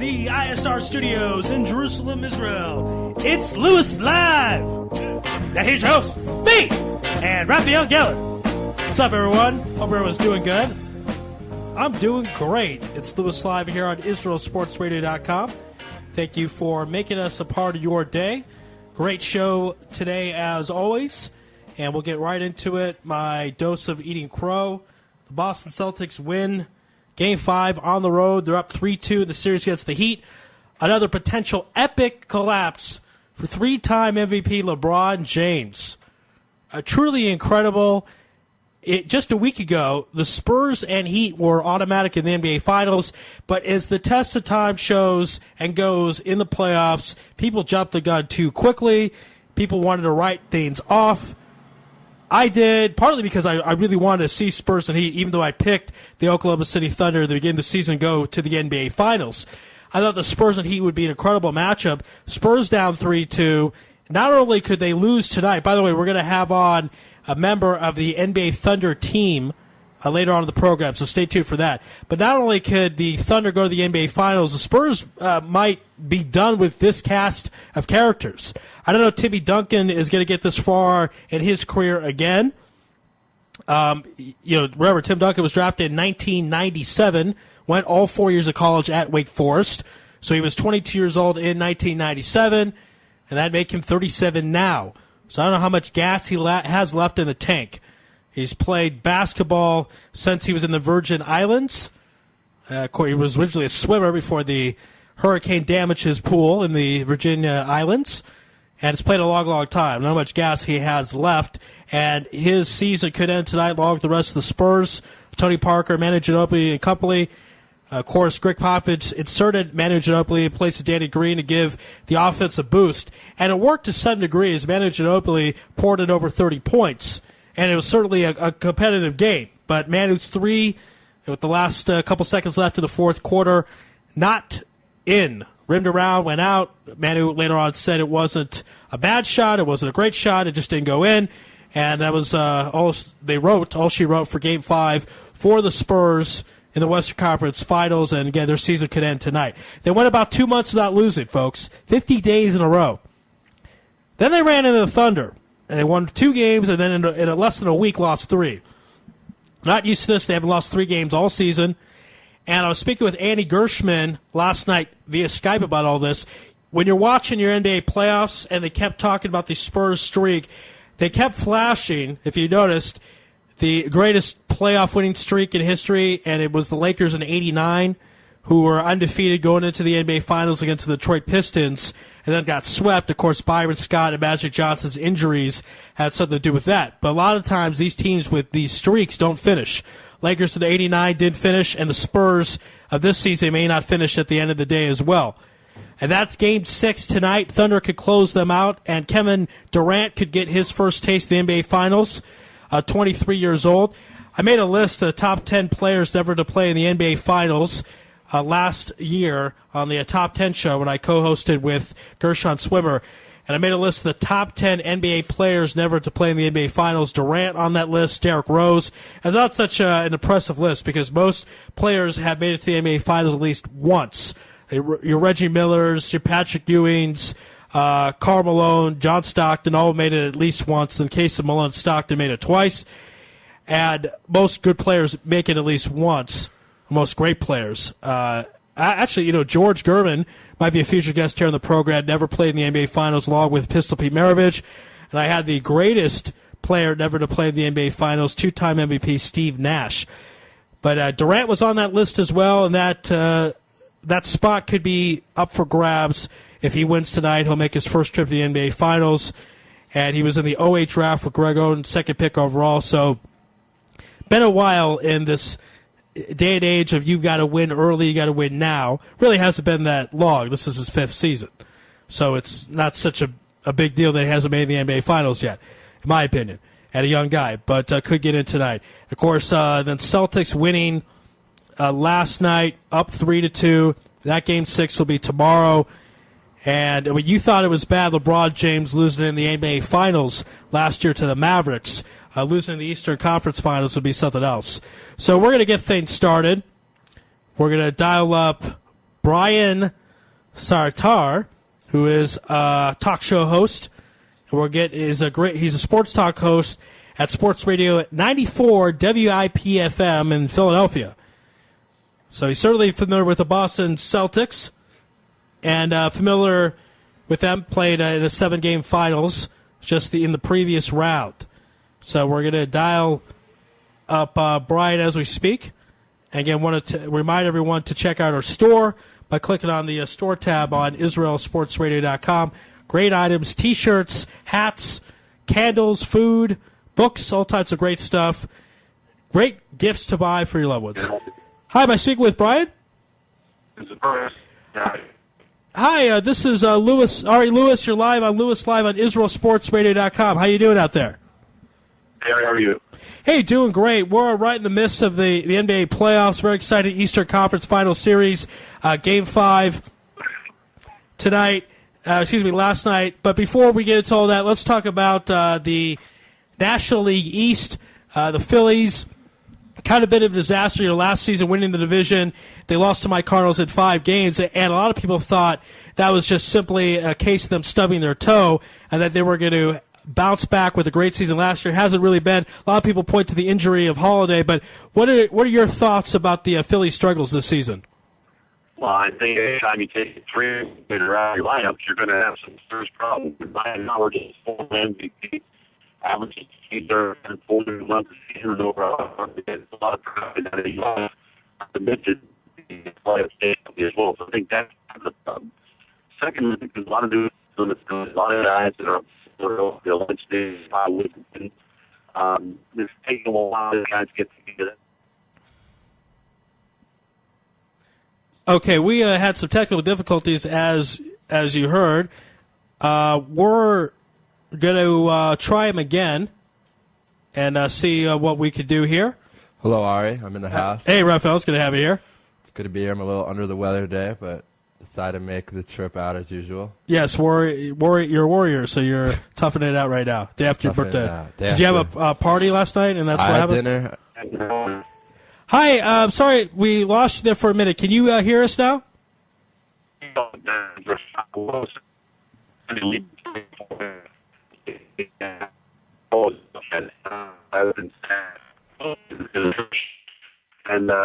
the ISR studios in Jerusalem, Israel, it's Lewis Live. Now here's your host, me, and Raphael Gellar. What's up, everyone? Hope everyone's doing good. I'm doing great. It's Lewis Live here on IsraelSportsRadio.com. Thank you for making us a part of your day. Great show today, as always, and we'll get right into it. My dose of eating crow. The Boston Celtics win Game 5 on the road. They're up 3-2 in the series against the Heat. Another potential epic collapse for three-time MVP LeBron James. Truly incredible. Just a week ago, the Spurs and Heat were automatic in the NBA Finals, but as the test of time shows and goes in the playoffs, people jumped the gun too quickly. People wanted to write things off. I did, partly because I really wanted to see Spurs and Heat, even though I picked the Oklahoma City Thunder at the beginning of the season go to the NBA Finals. I thought the Spurs and Heat would be an incredible matchup. Spurs down 3-2. Not only could they lose tonight, by the way, we're going to have on a member of the NBA Thunder team later on in the program, so stay tuned for that. But not only could the Thunder go to the NBA Finals, the Spurs might be done with this cast of characters. I don't know if Timmy Duncan is going to get this far in his career again. Remember, Tim Duncan was drafted in 1997, went all 4 years of college at Wake Forest, so he was 22 years old in 1997, and that make him 37 now. So I don't know how much gas he has left in the tank. He's played basketball since he was in the Virgin Islands. He was originally a swimmer before the hurricane damaged his pool in the Virginia Islands. And it's played a long, long time. Not how much gas he has left. And his season could end tonight along with the rest of the Spurs. Tony Parker, Manu Ginobili, and company. Of course, Greg Popovich inserted Manu Ginobili in place of Danny Green to give the offense a boost. And it worked to some degree as Manu Ginobili poured in over 30 points. And it was certainly a competitive game. But Manu's three, with the last couple seconds left in the fourth quarter, not in. Rimmed around, went out. Manu later on said it wasn't a bad shot. It wasn't a great shot. It just didn't go in. And that was all she wrote for Game 5 for the Spurs in the Western Conference Finals, and again, their season could end tonight. They went about 2 months without losing, folks. 50 days in a row. Then they ran into the Thunder, and they won 2 games, and then in less than a week lost 3. Not used to this. They haven't lost 3 games all season. And I was speaking with Andy Gershman last night via Skype about all this. When you're watching your NBA playoffs, and they kept talking about the Spurs streak, they kept flashing, if you noticed, the greatest playoff winning streak in history, and it was the Lakers in '89, who were undefeated going into the NBA Finals against the Detroit Pistons, and then got swept. Of course, Byron Scott and Magic Johnson's injuries had something to do with that. But a lot of times, these teams with these streaks don't finish. Lakers in '89 did finish, and the Spurs of this season may not finish at the end of the day as well. And that's Game 6 tonight. Thunder could close them out, and Kevin Durant could get his first taste of the NBA Finals. 23 years old. I made a list of the top 10 players never to play in the NBA Finals last year on the Top 10 show when I co-hosted with Gershon Swimmer. And I made a list of the top 10 NBA players never to play in the NBA Finals. Durant on that list, Derrick Rose. It's not such an impressive list because most players have made it to the NBA Finals at least once. Your Reggie Millers, your Patrick Ewings, Karl Malone, John Stockton all made it at least once. In the case of Malone, Stockton made it twice. And most good players make it at least once. Most great players. Actually, George Gervin might be a future guest here on the program. Never played in the NBA Finals along with Pistol Pete Maravich. And I had the greatest player never to play in the NBA Finals, 2-time MVP Steve Nash. But Durant was on that list as well, and that spot could be up for grabs. If he wins tonight, he'll make his first trip to the NBA Finals. And he was in the 08 draft with Greg Oden, second pick overall. So, been a while in this day and age of you've got to win early, you got to win now. Really hasn't been that long. This is his 5th season. So it's not such a big deal that he hasn't made the NBA Finals yet, in my opinion, at a young guy. But could get in tonight. Of course, then Celtics winning last night, up 3-2. That Game 6 will be tomorrow. And when you thought it was bad, LeBron James losing in the NBA Finals last year to the Mavericks, losing in the Eastern Conference Finals would be something else. So we're going to get things started. We're going to dial up Brian Sartar, who is a talk show host. And he's a sports talk host at Sports Radio 94 WIP FM in Philadelphia. So he's certainly familiar with the Boston Celtics and familiar with them, played in a 7-game finals just in the previous round. So we're going to dial up Brian as we speak. And again, wanted to remind everyone to check out our store by clicking on the store tab on IsraelSportsRadio.com. Great items, T-shirts, hats, candles, food, books, all types of great stuff. Great gifts to buy for your loved ones. Hi, am I speaking with Brian? This is Brian. Hi, this is Lewis. All right, Lewis, you're live on IsraelSportsRadio.com. How you doing out there? Hey, how are you? Hey, doing great. We're right in the midst of the NBA playoffs. Very exciting Eastern Conference Final Series, Game 5 tonight. Last night. But before we get into all that, let's talk about the National League East. The Phillies, kind of been a disaster. Last season, winning the division, they lost to my Cardinals in 5 games, and a lot of people thought that was just simply a case of them stubbing their toe, and that they were going to bounce back with a great season last year. It hasn't really been. A lot of people point to the injury of Holiday, but what are your thoughts about the Phillies' struggles this season? Well, I think anytime you take 3 out of your lineup, you're going to have some serious problems. Ryan Howard is 4 MVP, averaging either 40 months a season over a lot of profit out of the lineup. I mentioned the playoff stage as well, so I think that's the problem. Second, I think there's a lot of news. There's a lot of guys that are the lunch days. It's taking a while for guys to get together. Okay, we had some technical difficulties, as you heard. We're going to try him again and see what we could do here. Hello, Ari. I'm in the house. Hey, Raphael. It's good to have you here. It's good to be here. I'm a little under the weather today, but decided to make the trip out as usual. Yes, you're a warrior, so you're toughing it out right now. Day after your birthday. Did you have a party last night, and that's what happened? Dinner. Hi, I'm sorry we lost you there for a minute. Can you hear us now?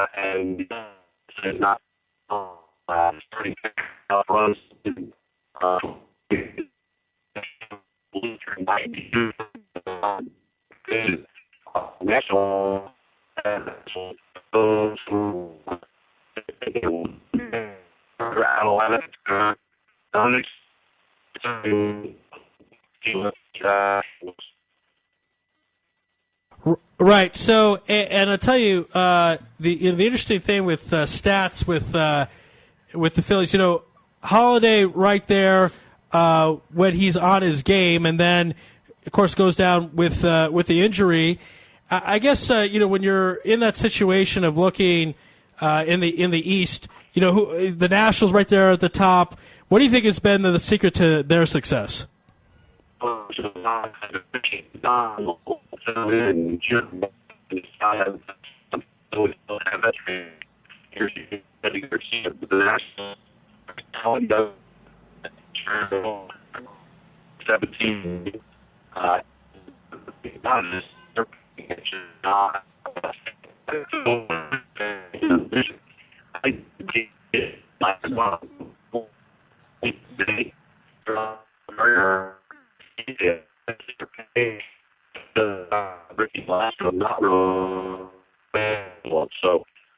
And not starting runs national. Right. So, and I'll tell you, the interesting thing with stats with the Phillies, Holiday right there when he's on his game, and then of course goes down with the injury. I guess when you're in that situation of looking in the East, the Nationals right there at the top. What do you think has been the secret to their success? So,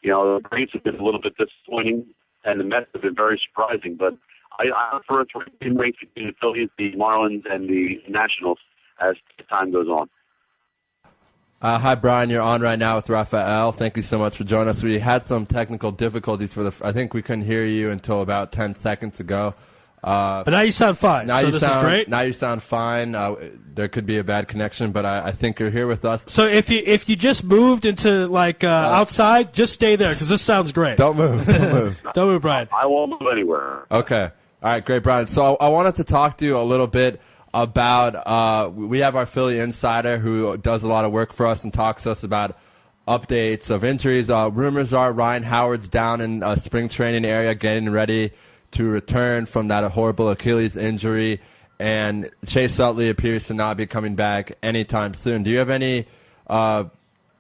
the Braves have been a little bit disappointing, and the Mets have been very surprising. But I prefer to win race between the Phillies, the Marlins, and the Nationals as time goes on. Hi, Brian. You're on right now with Raphael. Thank you so much for joining us. We had some technical difficulties I think we couldn't hear you until about 10 seconds ago. But now you sound fine. This is great. Now you sound fine. There could be a bad connection, but I think you're here with us. So if you just moved into outside, just stay there because this sounds great. Don't move. Don't move. Don't move, Brian. I won't move anywhere. Okay. All right. Great, Brian. So I wanted to talk to you a little bit about we have our Philly insider who does a lot of work for us and talks to us about updates of injuries. Rumors are Ryan Howard's down in spring training area getting ready to return from that horrible Achilles injury, and Chase Utley appears to not be coming back anytime soon. Do you have any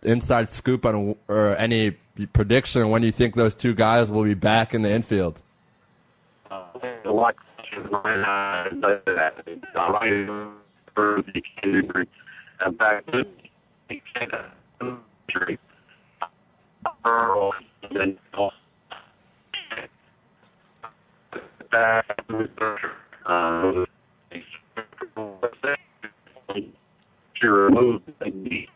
inside scoop on or any prediction on when you think those two guys will be back in the infield? A lot of for the injury. In fact, injury. To remove the knee.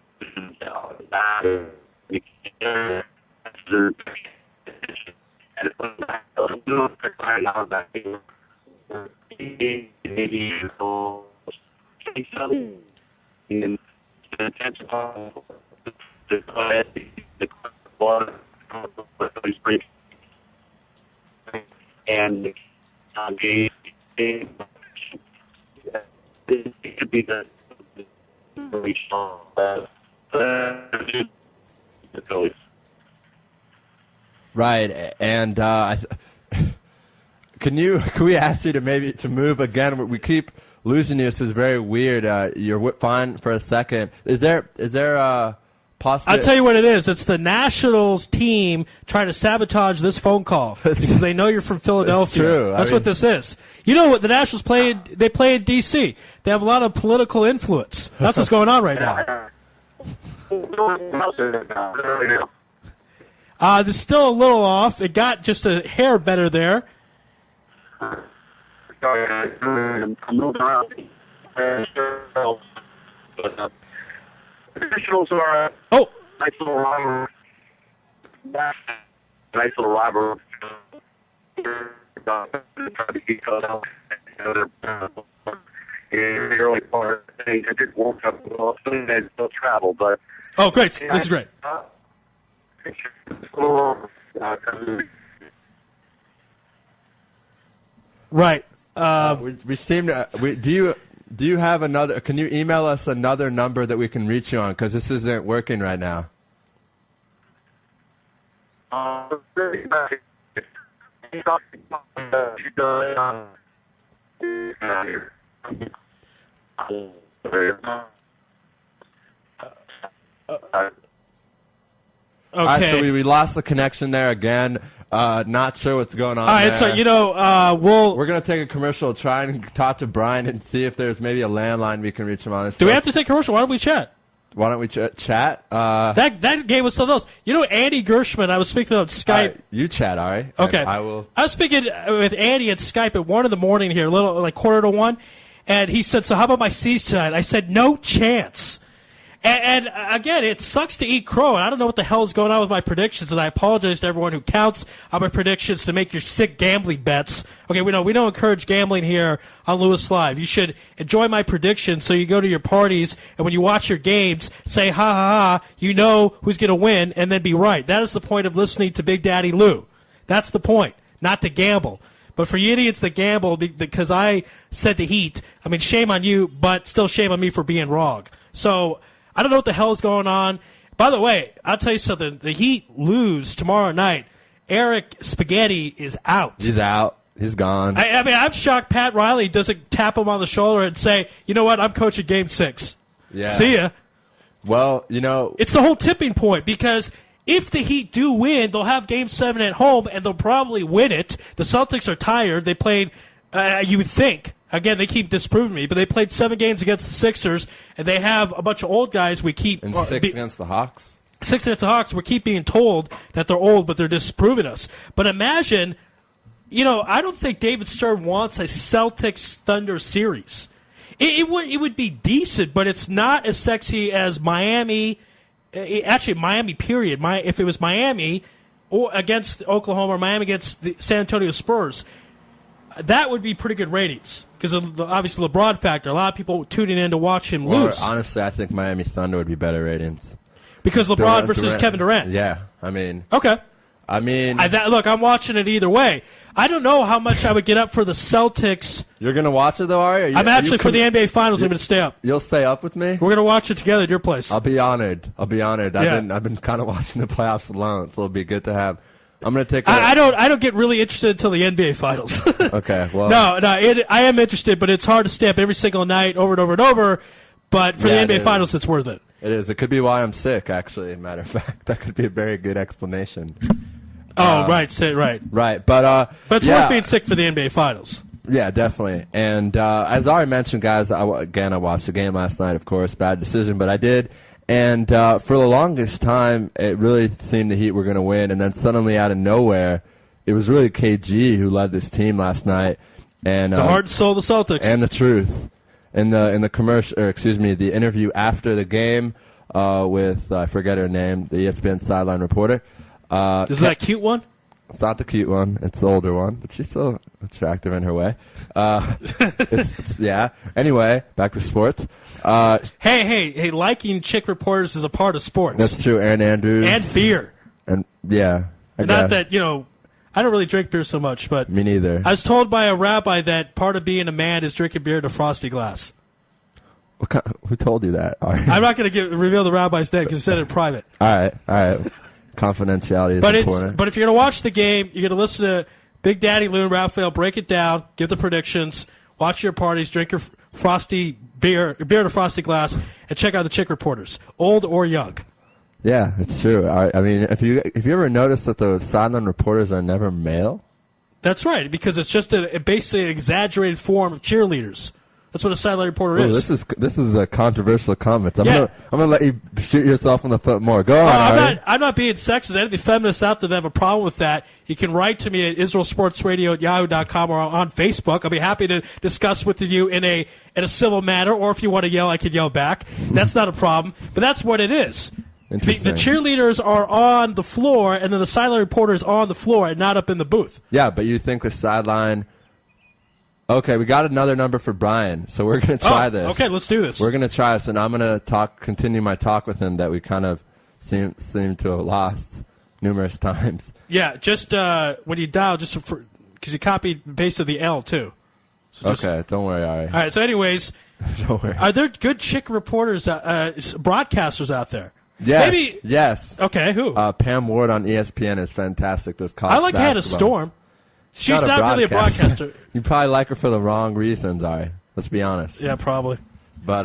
And it could be the Phillies. Right, and can we ask you to move again? We keep losing you. This is very weird. You're fine for a second. Is there a possibility? I'll tell you what it is. It's the Nationals team trying to sabotage this phone call because they know you're from Philadelphia. It's true. That's what this is. You know what the Nationals play? They play in D.C. They have a lot of political influence. That's what's going on right now. There's still a little off. It got just a hair better there. I'm moving around. Nationals are nice little rival. Nice little rival. Try to keep out in the early part. I did work up and still travel, but. Oh, great! This is great. Right. We seem to. Do you have another? Can you email us another number that we can reach you on? Because this isn't working right now. Okay. All right, so we lost the connection there again. Not sure what's going on. All right, there. so we're gonna take a commercial, try and talk to Brian and see if there's maybe a landline we can reach him on. Do we have to take a commercial? Why don't we chat? Why don't we chat? That game was something else. You know, Andy Gershman. I was speaking on Skype. You chat, all right? Okay. I will. I was speaking with Andy at Skype at 1 a.m. here, a little like 1:45, and he said, "So how about my C's tonight?" I said, "No chance." And again, it sucks to eat crow, and I don't know what the hell is going on with my predictions, and I apologize to everyone who counts on my predictions to make your sick gambling bets. Okay, we don't encourage gambling here on Lewis Live. You should enjoy my predictions so you go to your parties, and when you watch your games, say, ha, ha, ha, you know who's going to win, and then be right. That is the point of listening to Big Daddy Lou. That's the point, not to gamble. But for you idiots that gamble because I said the Heat, I mean, shame on you, but still shame on me for being wrong. So I don't know what the hell is going on. By the way, I'll tell you something. The Heat lose tomorrow night. Eric Spaghetti is out. He's out. He's gone. I mean, I'm shocked Pat Riley doesn't tap him on the shoulder and say, you know what, I'm coaching Game 6. Yeah. See ya. Well, it's the whole tipping point because if the Heat do win, they'll have Game 7 at home, and they'll probably win it. The Celtics are tired. They played, you would think, again, they keep disproving me, but they played 7 games against the Sixers, and they have a bunch of old guys we keep. And 6 against the Hawks? 6 against the Hawks. We keep being told that they're old, but they're disproving us. But imagine, I don't think David Stern wants a Celtics-Thunder series. It would be decent, but it's not as sexy as Miami. Actually, Miami, period. If it was Miami or against Oklahoma or Miami against the San Antonio Spurs, that would be pretty good ratings because of obviously the LeBron factor. A lot of people tuning in to watch him lose. Honestly, I think Miami Thunder would be better ratings. Because LeBron versus Kevin Durant. Yeah, I mean. Okay. I mean, look, I'm watching it either way. I don't know how much I would get up for the Celtics. You're going to watch it, though, Ari? I'm actually, for the NBA Finals, I'm going to stay up. You'll stay up with me? We're going to watch it together at your place. I'll be honored. Yeah. I've been kind of watching the playoffs alone, so it'll be good to have. I'm going to take I don't get really interested until the NBA Finals. Okay, well. I am interested, but it's hard to stay up every single night over and over and over. But for the NBA Finals, it's worth it. It is. It could be why I'm sick, actually, matter of fact. That could be a very good explanation. Right. Right, but it's worth being sick for the NBA Finals. Yeah, definitely. And as I already mentioned, guys, I watched the game last night, of course. Bad decision, but I did. And for the longest time, it really seemed the Heat were going to win. And then suddenly, out of nowhere, it was really KG who led this team last night. And the heart and soul of the Celtics. And the truth. In the commercial, or excuse me, the interview after the game with, I forget her name, the ESPN sideline reporter. Is that cute one? It's not the cute one. It's the older one, but she's still attractive in her way. Yeah. Anyway, back to sports. Hey! Liking chick reporters is a part of sports. That's true. Aaron Andrews and beer. And yeah, not that I don't really drink beer so much, but me neither. I was told by a rabbi that part of being a man is drinking beer in a frosty glass. Who told you that? I'm not going to reveal the rabbi's name because he said it in private. All right. Confidentiality is important. But if you're going to watch the game, you're going to listen to Big Daddy Lou and Raphael break it down, give the predictions, watch your parties, drink your frosty beer in a frosty glass, and check out the chick reporters, old or young. Yeah, it's true. I mean, if you ever noticed that the sideline reporters are never male? That's right, because it's just basically an exaggerated form of cheerleaders. That's what a sideline reporter is. This is a controversial comment. I'm gonna let you shoot yourself in the foot more. Go on. I'm not being sexist. Any of the feminists out there that have a problem with that, you can write to me at israelsportsradio@yahoo.com or on Facebook. I'll be happy to discuss with you in a civil manner, or if you want to yell, I can yell back. That's not a problem. But that's what it is. The cheerleaders are on the floor, and then the sideline reporter is on the floor and not up in the booth. Yeah, but you think the sideline... Okay, we got another number for Brian, so we're going to try this. Okay, let's do this. We're going to try this, and I'm going to continue my talk with him that we kind of seem to have lost numerous times. Yeah, just when you dial, just because you copied and pasted the L, too. So okay, don't worry, Ari. All right, so anyways, don't worry. Are there good chick reporters, broadcasters out there? Yes. Maybe. Yes. Okay, who? Pam Ward on ESPN is fantastic. Does college I like Hannah Storm. She's not really a broadcaster. You probably like her for the wrong reasons, Ari. Let's be honest. Yeah, probably. But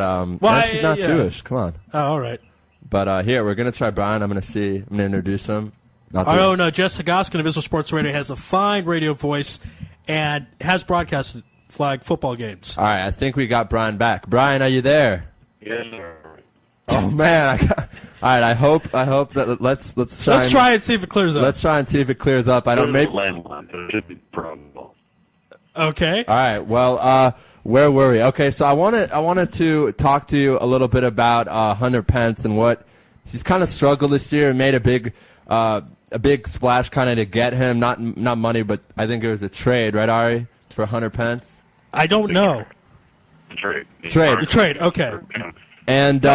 she's not Jewish. Come on. Oh, all right. But here, we're going to try Brian. I'm going to introduce him. No, Jess Sagoskin of Israel Sports Radio has a fine radio voice and has broadcasted flag football games. All right, I think we got Brian back. Brian, are you there? Yes, sir. Oh man! All right, I hope that let's try. Let's try and see if it clears up. Let's try and see if it clears up. I don't maybe. Okay. All right. Well, where were we? Okay, so I wanted to talk to you a little bit about Hunter Pence and what he's kind of struggled this year and made a big splash kind of to get him not money, but I think it was a trade, right, Ari, for Hunter Pence. I don't know. Trade. Okay. And who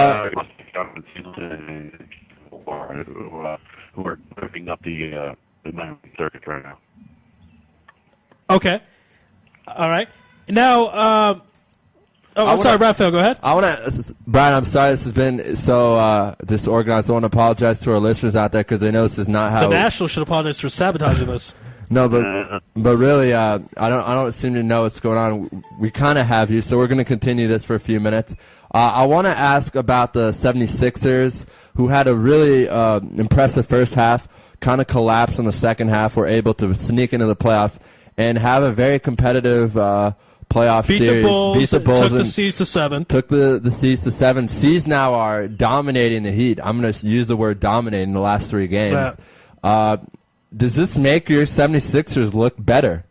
are whipping up the Miami circuit right now. Okay. All right. Now, I'm sorry, Raphael, go ahead. Brian, I'm sorry this has been so disorganized. I want to apologize to our listeners out there because they know this is not how... The National should apologize for sabotaging this. No, but really, I don't seem to know what's going on. We kind of have you, so we're going to continue this for a few minutes. I want to ask about the 76ers, who had a really impressive first half, kind of collapsed in the second half, were able to sneak into the playoffs and have a very competitive playoff series. Beat the Bulls, took the C's to 7. Took the C's to 7. C's now are dominating the Heat. I'm going to use the word dominating the last 3 games. Does this make your 76ers look better?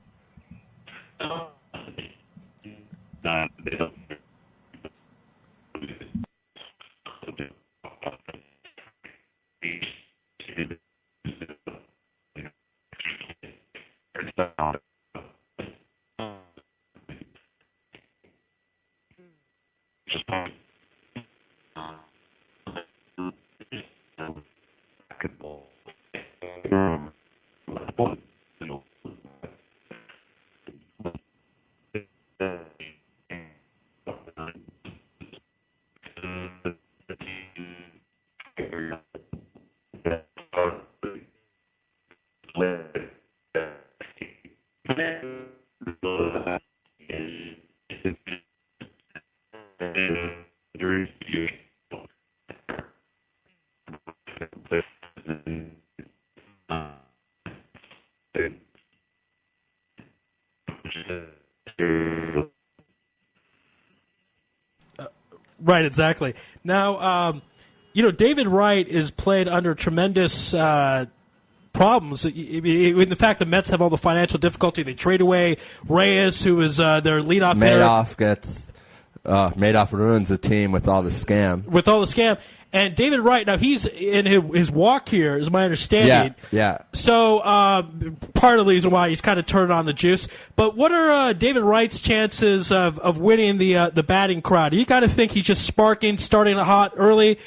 Right, exactly. Now, David Wright is played under tremendous problems. In the fact the Mets have all the financial difficulty, they trade away Reyes, who is their leadoff hitter. Madoff ruins the team with all the scam. And David Wright, now he's in his walk here, is my understanding. Yeah. So part of the reason why he's kind of turned on the juice. But what are David Wright's chances of winning the batting crowd? Do you kind of think he's just starting hot early?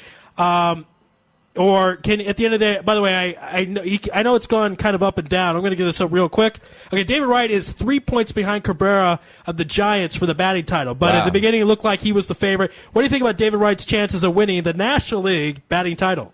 Or can, at the end of the day, by the way, I know it's gone kind of up and down. I'm going to get this up real quick. Okay, David Wright is 3 points behind Cabrera of the Giants for the batting title. But at the beginning, it looked like he was the favorite. What do you think about David Wright's chances of winning the National League batting title?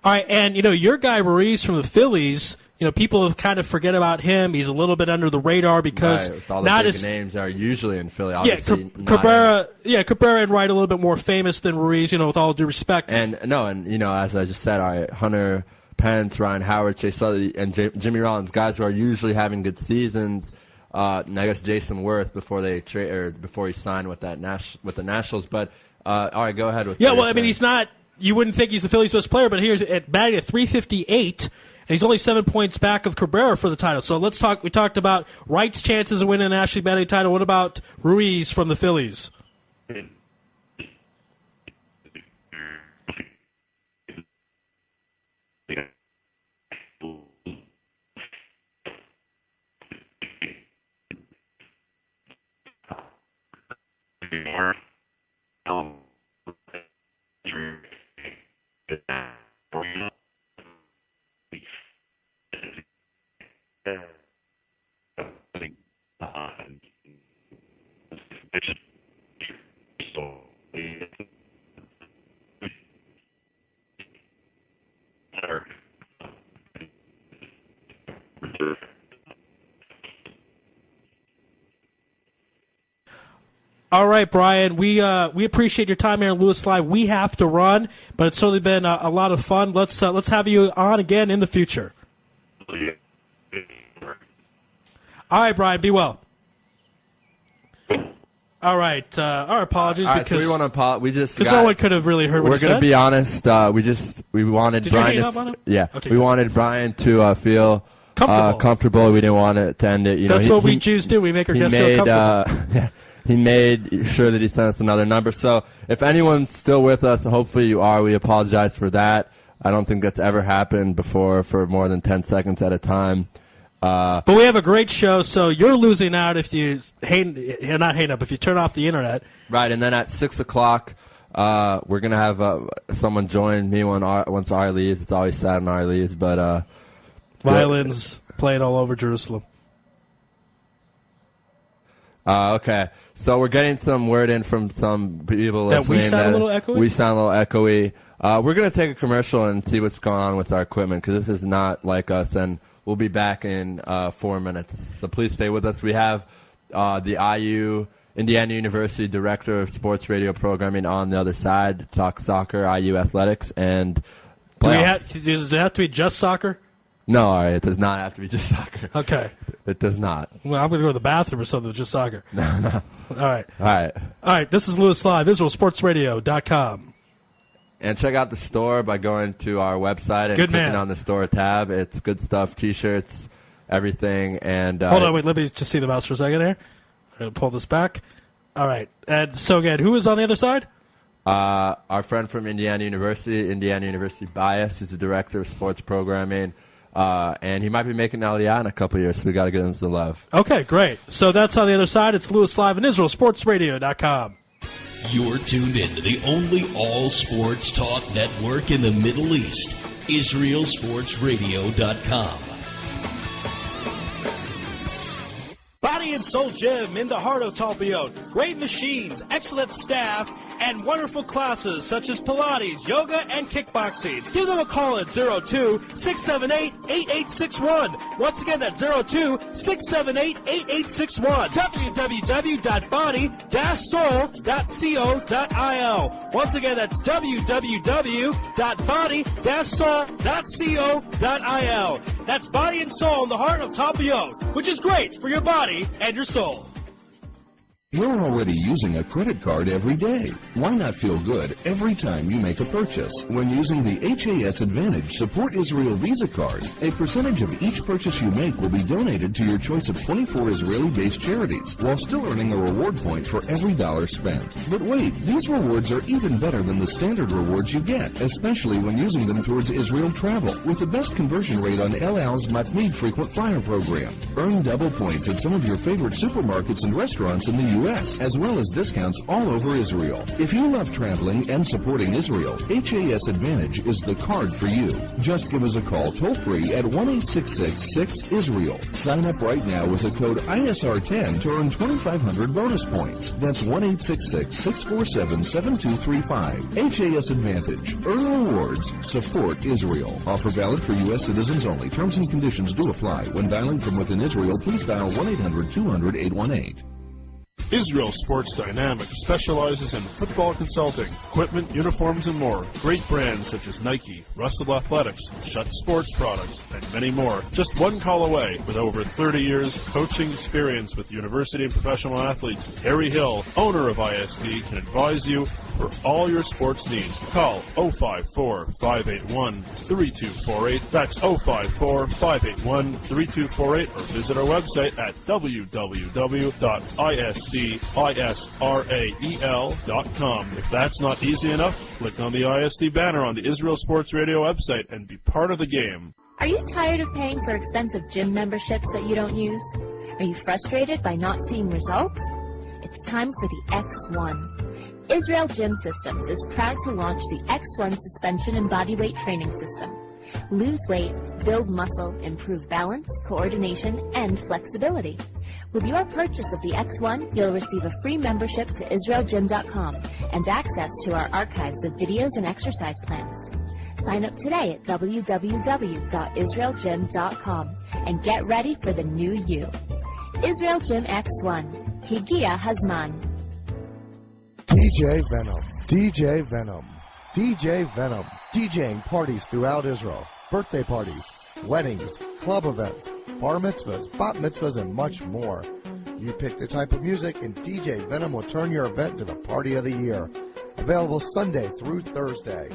All right, and your guy Ruiz from the Phillies. People kind of forget about him. He's a little bit under the radar because with all the big names are usually in Philly. Cabrera and Wright a little bit more famous than Ruiz. With all due respect. And as I just said, all right, Hunter Pence, Ryan Howard, Chase Utley, and Jimmy Rollins, guys who are usually having good seasons. And I guess Jason Worth before he signed with the Nationals. But all right, go ahead with. Yeah, well, I mean, he's not. You wouldn't think he's the Phillies' best player, but here's at batting at 358, and he's only 7 points back of Cabrera for the title. So let's talk. We talked about Wright's chances of winning the National League batting title. What about Ruiz from the Phillies? All right, Brian. We appreciate your time here on Lewis Live. We have to run, but it's certainly been a lot of fun. Let's have you on again in the future. All right, Brian. Be well. All right. Our apologies because so we want to because no one could have really heard what he said. We're going to be honest. We wanted Did Brian. You hang up on him? Yeah. Okay, we wanted Brian to feel comfortable. We didn't want it to end it. That's what we Jews do. We make our guests feel comfortable. He made sure that he sent us another number. So if anyone's still with us, hopefully you are. We apologize for that. I don't think that's ever happened before for more than 10 seconds at a time. But we have a great show, so you're losing out if you if you turn off the internet. Right, and then at 6 o'clock, we're going to have someone join me once Ari leaves. It's always sad when Ari leaves, but violins playing all over Jerusalem. Okay, so we're getting some word in from some people listening. That we sound a little echoey? We sound a little echoey. We're going to take a commercial and see what's going on with our equipment because this is not like us, and we'll be back in 4 minutes. So please stay with us. We have the IU, Indiana University Director of Sports Radio Programming on the other side to talk soccer, IU athletics, and does it have to be just soccer? No, all right, it does not have to be just soccer. Okay. It does not. Well, I'm going to go to the bathroom or something with just soccer. No. All right. All right, this is Lewis Live, IsraelSportsRadio.com. And check out the store by going to our website and clicking on the store tab. It's good stuff, T-shirts, everything. And hold on, wait, let me just see the mouse for a second here. I'm going to pull this back. All right. And so again, who is on the other side? Our friend from Indiana University Bias, is the director of sports programming, and he might be making Aliyah in a couple years, so we got to give him some love. Okay, great. So that's on the other side. It's Lewis Live in Israel, sportsradio.com. You're tuned in to the only all-sports talk network in the Middle East, IsraelSportsRadio.com. Body and Soul Gym in the heart of Talpiot. Great machines, excellent staff, and wonderful classes such as Pilates, yoga, and kickboxing. Give them a call at 02-678-8861. Once again, that's 02-678-8861. www.body-soul.co.il. Once again, that's www.body-soul.co.il. That's Body and Soul in the heart of Talpiot, which is great for your body and your soul. You're already using a credit card every day. Why not feel good every time you make a purchase? When using the HAS Advantage Support Israel Visa card, a percentage of each purchase you make will be donated to your choice of 24 Israeli-based charities, while still earning a reward point for every dollar spent. But wait, these rewards are even better than the standard rewards you get, especially when using them towards Israel travel, with the best conversion rate on El Al's Matmeed frequent flyer program. Earn double points at some of your favorite supermarkets and restaurants in the U.S., as well as discounts all over Israel. If you love traveling and supporting Israel, HAS Advantage is the card for you. Just give us a call toll-free at 1-866-6-ISRAEL. Sign up right now with the code ISR10 to earn 2,500 bonus points. That's 1-866-647-7235. HAS Advantage. Earn rewards. Support Israel. Offer valid for U.S. citizens only. Terms and conditions do apply. When dialing from within Israel, please dial 1-800-200-818. Israel Sports Dynamics specializes in football consulting, equipment, uniforms, and more. Great brands such as Nike, Russell Athletics, Schutt Sports Products, and many more. Just one call away. With over 30 years coaching experience with university and professional athletes, Harry Hill, owner of ISD, can advise you for all your sports needs. Call 054-581-3248. That's 054-581-3248, or visit our website at www.isdisrael.com. If that's not easy enough, click on the ISD banner on the Israel Sports Radio website and be part of the game. Are you tired of paying for expensive gym memberships that you don't use? Are you frustrated by not seeing results? It's time for the X1. Israel Gym Systems is proud to launch the X1 suspension and bodyweight training system. Lose weight, build muscle, improve balance, coordination, and flexibility. With your purchase of the X1, you'll receive a free membership to IsraelGym.com and access to our archives of videos and exercise plans. Sign up today at www.israelgym.com and get ready for the new you. Israel Gym X1. Higia Hazman. DJ Venom, DJ Venom, DJ Venom, DJing parties throughout Israel, birthday parties, weddings, club events, bar mitzvahs, bat mitzvahs, and much more. You pick the type of music, and DJ Venom will turn your event into the party of the year. Available Sunday through Thursday.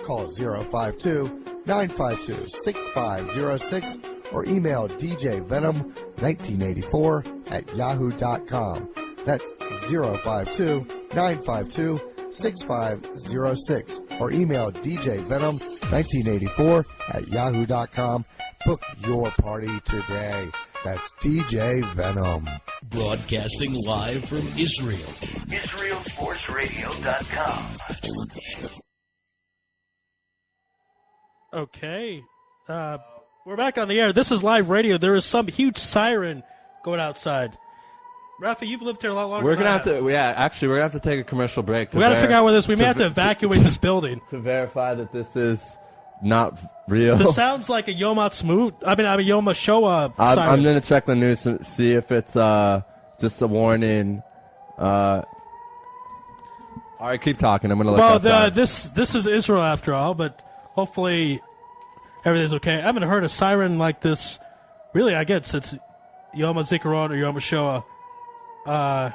Call 052-952-6506 or email djvenom1984@yahoo.com. That's 052-952-6506 or email djvenom1984@yahoo.com. Book your party today. That's DJ Venom. Broadcasting live from Israel. IsraelSportsRadio.com. Okay. We're back on the air. This is live radio. There is some huge siren going outside. Rafa, you've lived here a lot longer We're than gonna I have to. Yeah, actually, we're gonna have to take a commercial break. We got to figure out where this. We may have to evacuate this building to verify that this is not real. This sounds like a Yom Ha'atzmaut. I mean a Yom HaShoah siren. I'm gonna check the news to see if it's just a warning. All right, keep talking. I'm gonna look. Well, this is Israel after all, but hopefully everything's okay. I haven't heard a siren like this. Really, I guess it's Yom HaZikaron or Yom HaShoah. All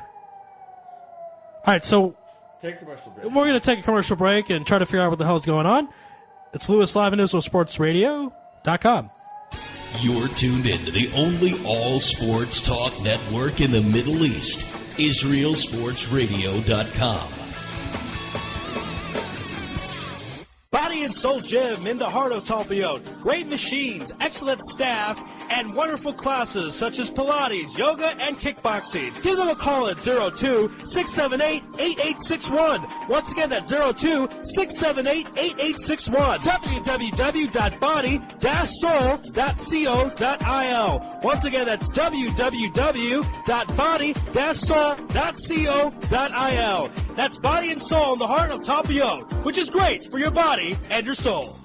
right, so take a commercial break. We're going to take a commercial break and try to figure out what the hell's going on. It's Lewis Live in Israel SportsRadio.com. You're tuned in to the only all-sports talk network in the Middle East, IsraelSportsRadio.com. Body and Soul Gym in the heart of Talpiot. Great machines, excellent staff, and wonderful classes such as Pilates, yoga, and kickboxing. Give them a call at 02-678-8861. Once again, that's 02-678-8861. www.body-soul.co.il. Once again, that's www.body-soul.co.il. That's Body and Soul in the heart of Talpiot, which is great for your body and your soul.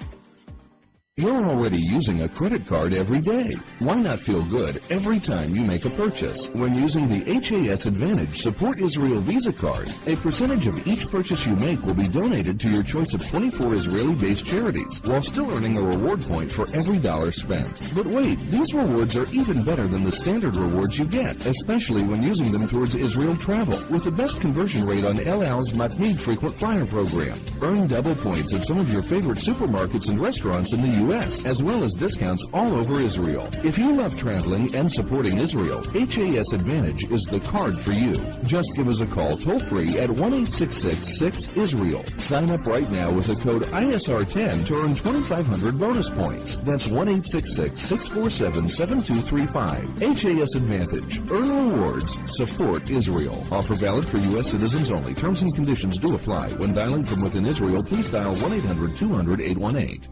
You're already using a credit card every day. Why not feel good every time you make a purchase? When using the HAS Advantage Support Israel Visa card, a percentage of each purchase you make will be donated to your choice of 24 Israeli-based charities, while still earning a reward point for every dollar spent. But wait, these rewards are even better than the standard rewards you get, especially when using them towards Israel travel, with the best conversion rate on El Al's Matmeed frequent flyer program. Earn double points at some of your favorite supermarkets and restaurants in the U.S., as well as discounts all over Israel. If you love traveling and supporting Israel, HAS Advantage is the card for you. Just give us a call toll-free at 1-866-6-ISRAEL. Sign up right now with the code ISR10 to earn 2,500 bonus points. That's 1-866-647-7235. HAS Advantage. Earn rewards. Support Israel. Offer valid for U.S. citizens only. Terms and conditions do apply. When dialing from within Israel, please dial 1-800-200-818.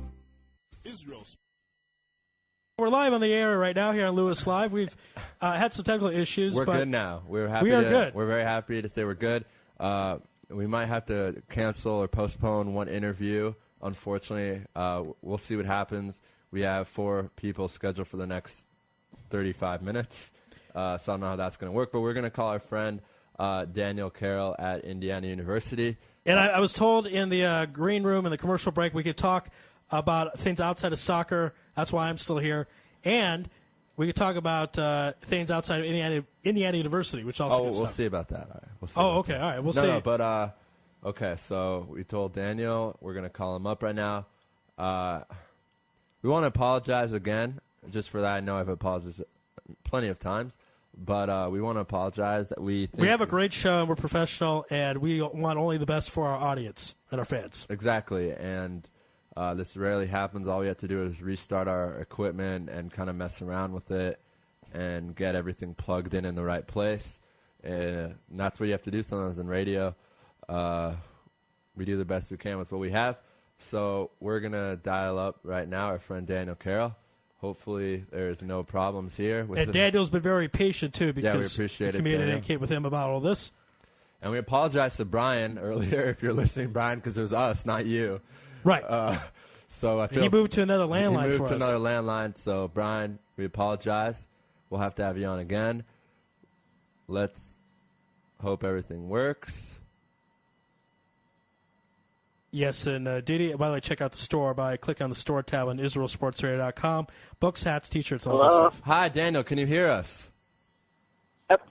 We're live on the air right now here on Lewis Live. We've had some technical issues. We're but good now. We're happy. We are good. We're very happy to say we're good. We might have to cancel or postpone one interview. Unfortunately, we'll see what happens. We have 4 people scheduled for the next 35 minutes, so I don't know how that's going to work. But we're going to call our friend Daniel Carroll at Indiana University. And I was told in the green room in the commercial break we could talk about things outside of soccer. That's why I'm still here. And we could talk about things outside of Indiana University, which also we'll see about that. All right. We'll see okay. All right. We'll see. No, but okay. So we told Daniel we're going to call him up right now. We want to apologize again, just for that. I know I've apologized plenty of times, but we want to apologize that we have a great show and we're professional, and we want only the best for our audience and our fans. Exactly, and this rarely happens. All we have to do is restart our equipment and kind of mess around with it and get everything plugged in the right place. And that's what you have to do sometimes in radio. We do the best we can with what we have. So we're going to dial up right now our friend Daniel Carroll. Hopefully there's no problems here. And Daniel's been very patient, too, because we appreciate we communicate with him about all this. And we apologize to Brian earlier, if you're listening, Brian, because it was us, not you. Right. So I feel he moved to another landline He moved for to us. another landline. So, Brian, we apologize. We'll have to have you on again. Let's hope everything works. Yes, and Didi, by the way, check out the store by clicking on the store tab on IsraelSportsRadio.com. Books, hats, T-shirts, all that stuff. Hi, Daniel. Can you hear us? Yep.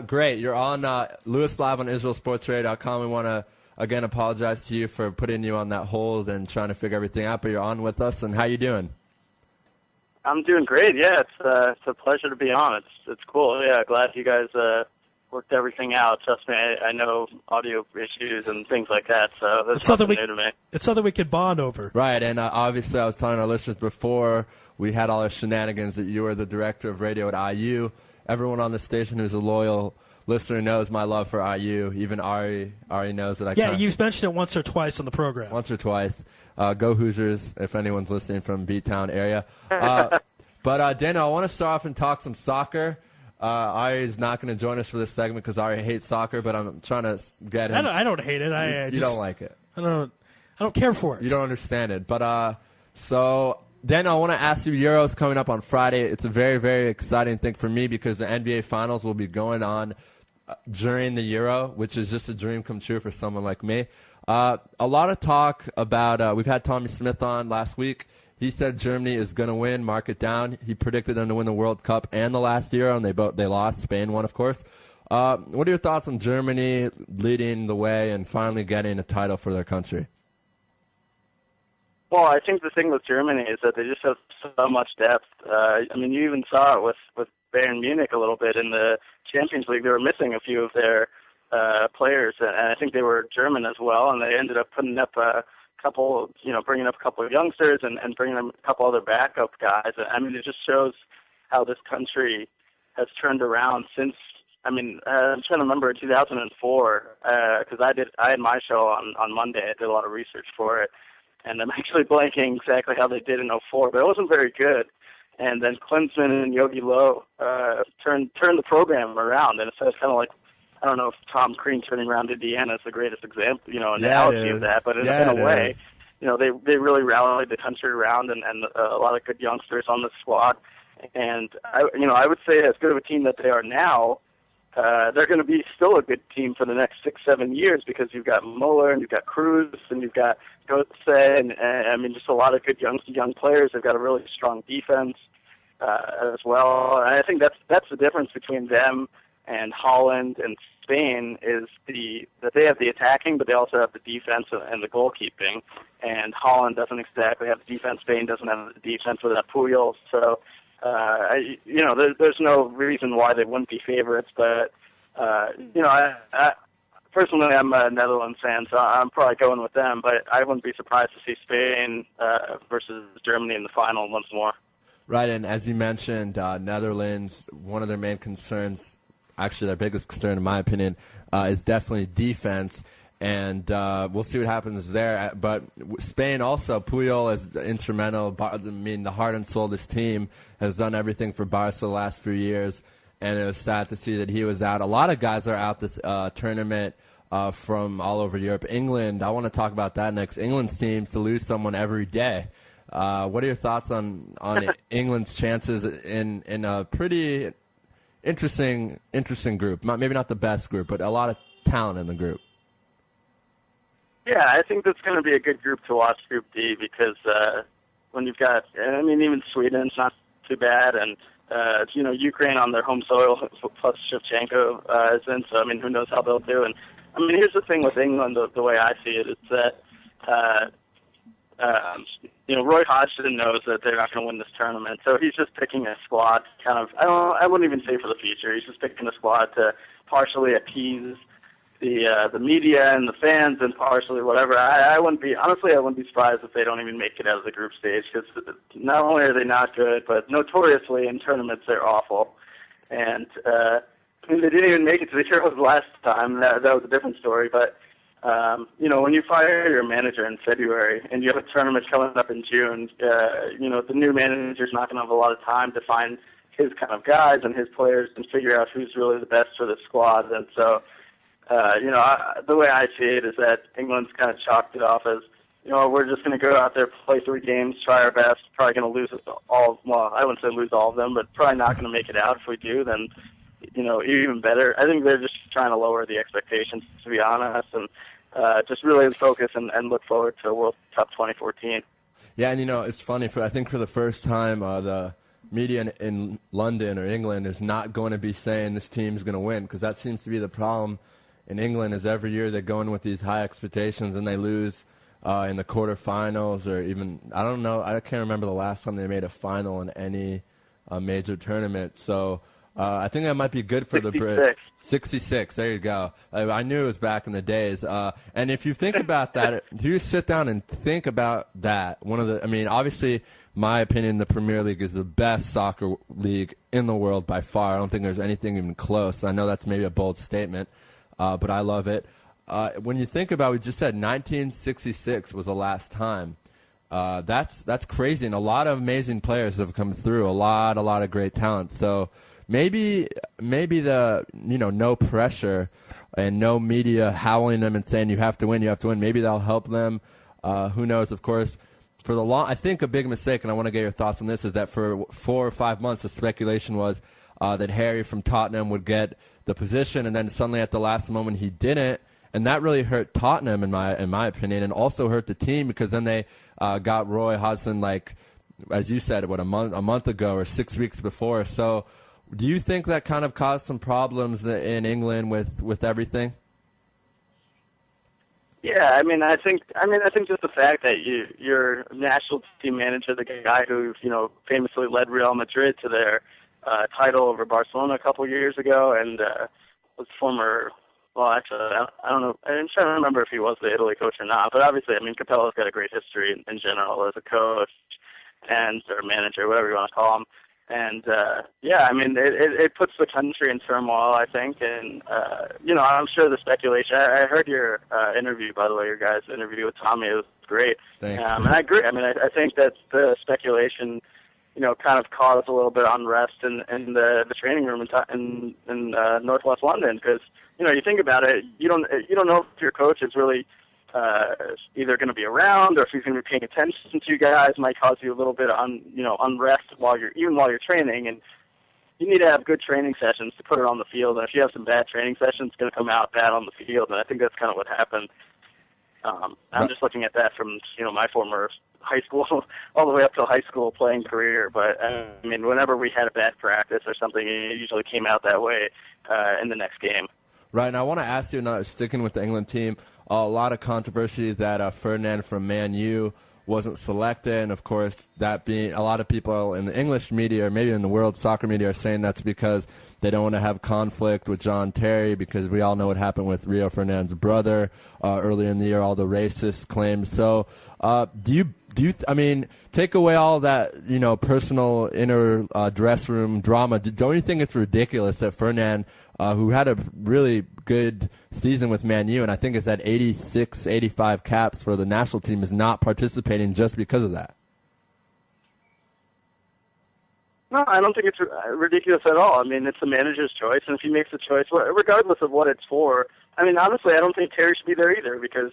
Great. You're on Lewis Live on IsraelSportsRadio.com. We want to again apologize to you for putting you on that hold and trying to figure everything out, but you're on with us. And how you doing? I'm doing great. Yeah, it's a pleasure to be on. It's cool. Yeah, glad you guys worked everything out. Trust me, I know audio issues and things like that, so that's something new to me. It's something we can bond over. Right, and obviously I was telling our listeners before we had all our shenanigans that you were the director of radio at IU. Everyone on the station who's a loyal listener knows my love for IU. Even Ari knows that I Yeah, you've mentioned it once or twice on the program. Once or twice. Go Hoosiers, if anyone's listening from B-Town area. But, Daniel, I want to start off and talk some soccer. Ari is not going to join us for this segment because Ari hates soccer, but I'm trying to get him. I don't hate it. You don't like it. I don't care for it. You don't understand it. But so, Daniel, I want to ask you, Euro's coming up on Friday. It's a very, very exciting thing for me because the NBA Finals will be going on during the Euro, which is just a dream come true for someone like me. A lot of talk about we've had Tommy Smith on last week. He said Germany is going to win. Mark it down. He predicted them to win the World Cup and the last Euro, and they lost. Spain won, of course. What are your thoughts on Germany leading the way and finally getting a title for their country? Well, I think the thing with Germany is that they just have so much depth. I mean, you even saw it with Bayern Munich a little bit in the Champions League. They were missing a few of their players, and I think they were German as well, and they ended up putting up a couple, bringing up a couple of youngsters and bringing them a couple other backup guys. I mean, it just shows how this country has turned around since. I'm trying to remember in 2004 because I had my show on Monday. I did a lot of research for it, and I'm actually blanking exactly how they did in '04, but it wasn't very good. And then Klinsmann and Yogi Low turned the program around, and it's kind of like, I don't know if Tom Crean turning around Indiana is the greatest example, analogy of that, but in a way, they really rallied the country around and a lot of good youngsters on the squad. And I would say as good of a team that they are now, they're going to be still a good team for the next 6-7 years because you've got Mueller and you've got Cruz and you've got Gotze and just a lot of good young players. They've got a really strong defense as well. And I think that's the difference between them and Holland and Spain is that they have the attacking, but they also have the defense and the goalkeeping. And Holland doesn't exactly have the defense. Spain doesn't have the defense without Puyol. So, there's no reason why they wouldn't be favorites. But, I personally, I'm a Netherlands fan, so I'm probably going with them. But I wouldn't be surprised to see Spain versus Germany in the final once more. Right, and as you mentioned, Netherlands, one of their main concerns, actually their biggest concern in my opinion, is definitely defense, and we'll see what happens there. But Spain also, Puyol is instrumental. The heart and soul of this team, has done everything for Barca the last few years, and it was sad to see that he was out. A lot of guys are out this tournament from all over Europe. England, I want to talk about that next. England seems to lose someone every day. What are your thoughts on England's chances in a pretty interesting group? Maybe not the best group, but a lot of talent in the group. Yeah, I think that's going to be a good group to watch, Group D, because when you've got, even Sweden's not too bad, and Ukraine on their home soil plus Shevchenko is in, so who knows how they'll do. And here's the thing with England, the way I see it, is that Roy Hodgson knows that they're not going to win this tournament, so he's just picking a squad kind of, I wouldn't even say for the future, he's just picking a squad to partially appease the media and the fans and partially whatever. I wouldn't be surprised if they don't even make it out of the group stage, because not only are they not good, but notoriously in tournaments they're awful. And they didn't even make it to the Euros last time. That was a different story, but when you fire your manager in February and you have a tournament coming up in June, the new manager's not going to have a lot of time to find his kind of guys and his players and figure out who's really the best for the squad. And so, the way I see it is that England's kind of chalked it off as, we're just going to go out there, play 3 games, try our best, probably going to lose all, well, I wouldn't say lose all of them, but probably not going to make it out. If we do, then, even better. I think they're just trying to lower the expectations, to be honest, and just really focus and look forward to World Cup 2014. Yeah, and it's funny. I think for the first time, the media in London or England is not going to be saying this team's going to win, because that seems to be the problem in England. Is every year they go in with these high expectations and they lose in the quarterfinals, or even, I don't know, I can't remember the last time they made a final in any major tournament. So I think that might be good for the Brits. 66, there you go. I knew it was back in the days. And if you think about that, do you sit down and think about that? Obviously, my opinion, the Premier League is the best soccer league in the world by far. I don't think there's anything even close. I know that's maybe a bold statement, but I love it. When you think about, we just said 1966 was the last time. That's crazy, and a lot of amazing players have come through. A lot of great talent. So maybe the no pressure and no media howling them and saying you have to win. Maybe that'll help them. Who knows? Of course, I think a big mistake, and I want to get your thoughts on this, is that for 4 or 5 months the speculation was that Harry from Tottenham would get the position, and then suddenly at the last moment he didn't, and that really hurt Tottenham in my opinion, and also hurt the team, because then they got Roy Hodgson, like as you said, a month ago or 6 weeks before. So do you think that kind of caused some problems in England with everything? Yeah, I think just the fact that your national team manager, the guy who famously led Real Madrid to their title over Barcelona a couple years ago, and was former well, actually, I don't know. I'm trying to remember if he was the Italy coach or not. But obviously, I mean, Capella's got a great history in general as a coach and or manager, whatever you want to call him. And yeah, I mean, it puts the country in turmoil, I think. And you know, I'm sure the speculation. I heard your interview, by the way, your guys' interview with Tommy. It was great. Thanks. And I agree. I mean, I think that the speculation, you know, kind of caused a little bit of unrest in the training room in Northwest London, because you know, you think about it, you don't know if your coach is really either going to be around or if he's going to be paying attention to you guys. Might cause you a little bit of unrest while you're training, and you need to have good training sessions to put it on the field. And if you have some bad training sessions, it's going to come out bad on the field. And I think that's kind of what happened. I'm just looking at that from my former high school all the way up to high school playing career. But I mean, whenever we had a bad practice or something, it usually came out that way in the next game. Right, and I want to ask you, now sticking with the England team, a lot of controversy that Ferdinand from Man U wasn't selected, and of course that being a lot of people in the English media or maybe in the world soccer media are saying that's because they don't want to have conflict with John Terry, because we all know what happened with Rio Ferdinand's brother earlier in the year, all the racist claims. So do you I mean, take away all that, personal inner dress room drama, don't you think it's ridiculous that Ferdinand, who had a really good season with Man U, and I think it's at 86, 85 caps for the national team, is not participating just because of that? No, I don't think it's ridiculous at all. I mean, it's the manager's choice, and if he makes a choice, regardless of what it's for, I mean, honestly, I don't think Terry should be there either, because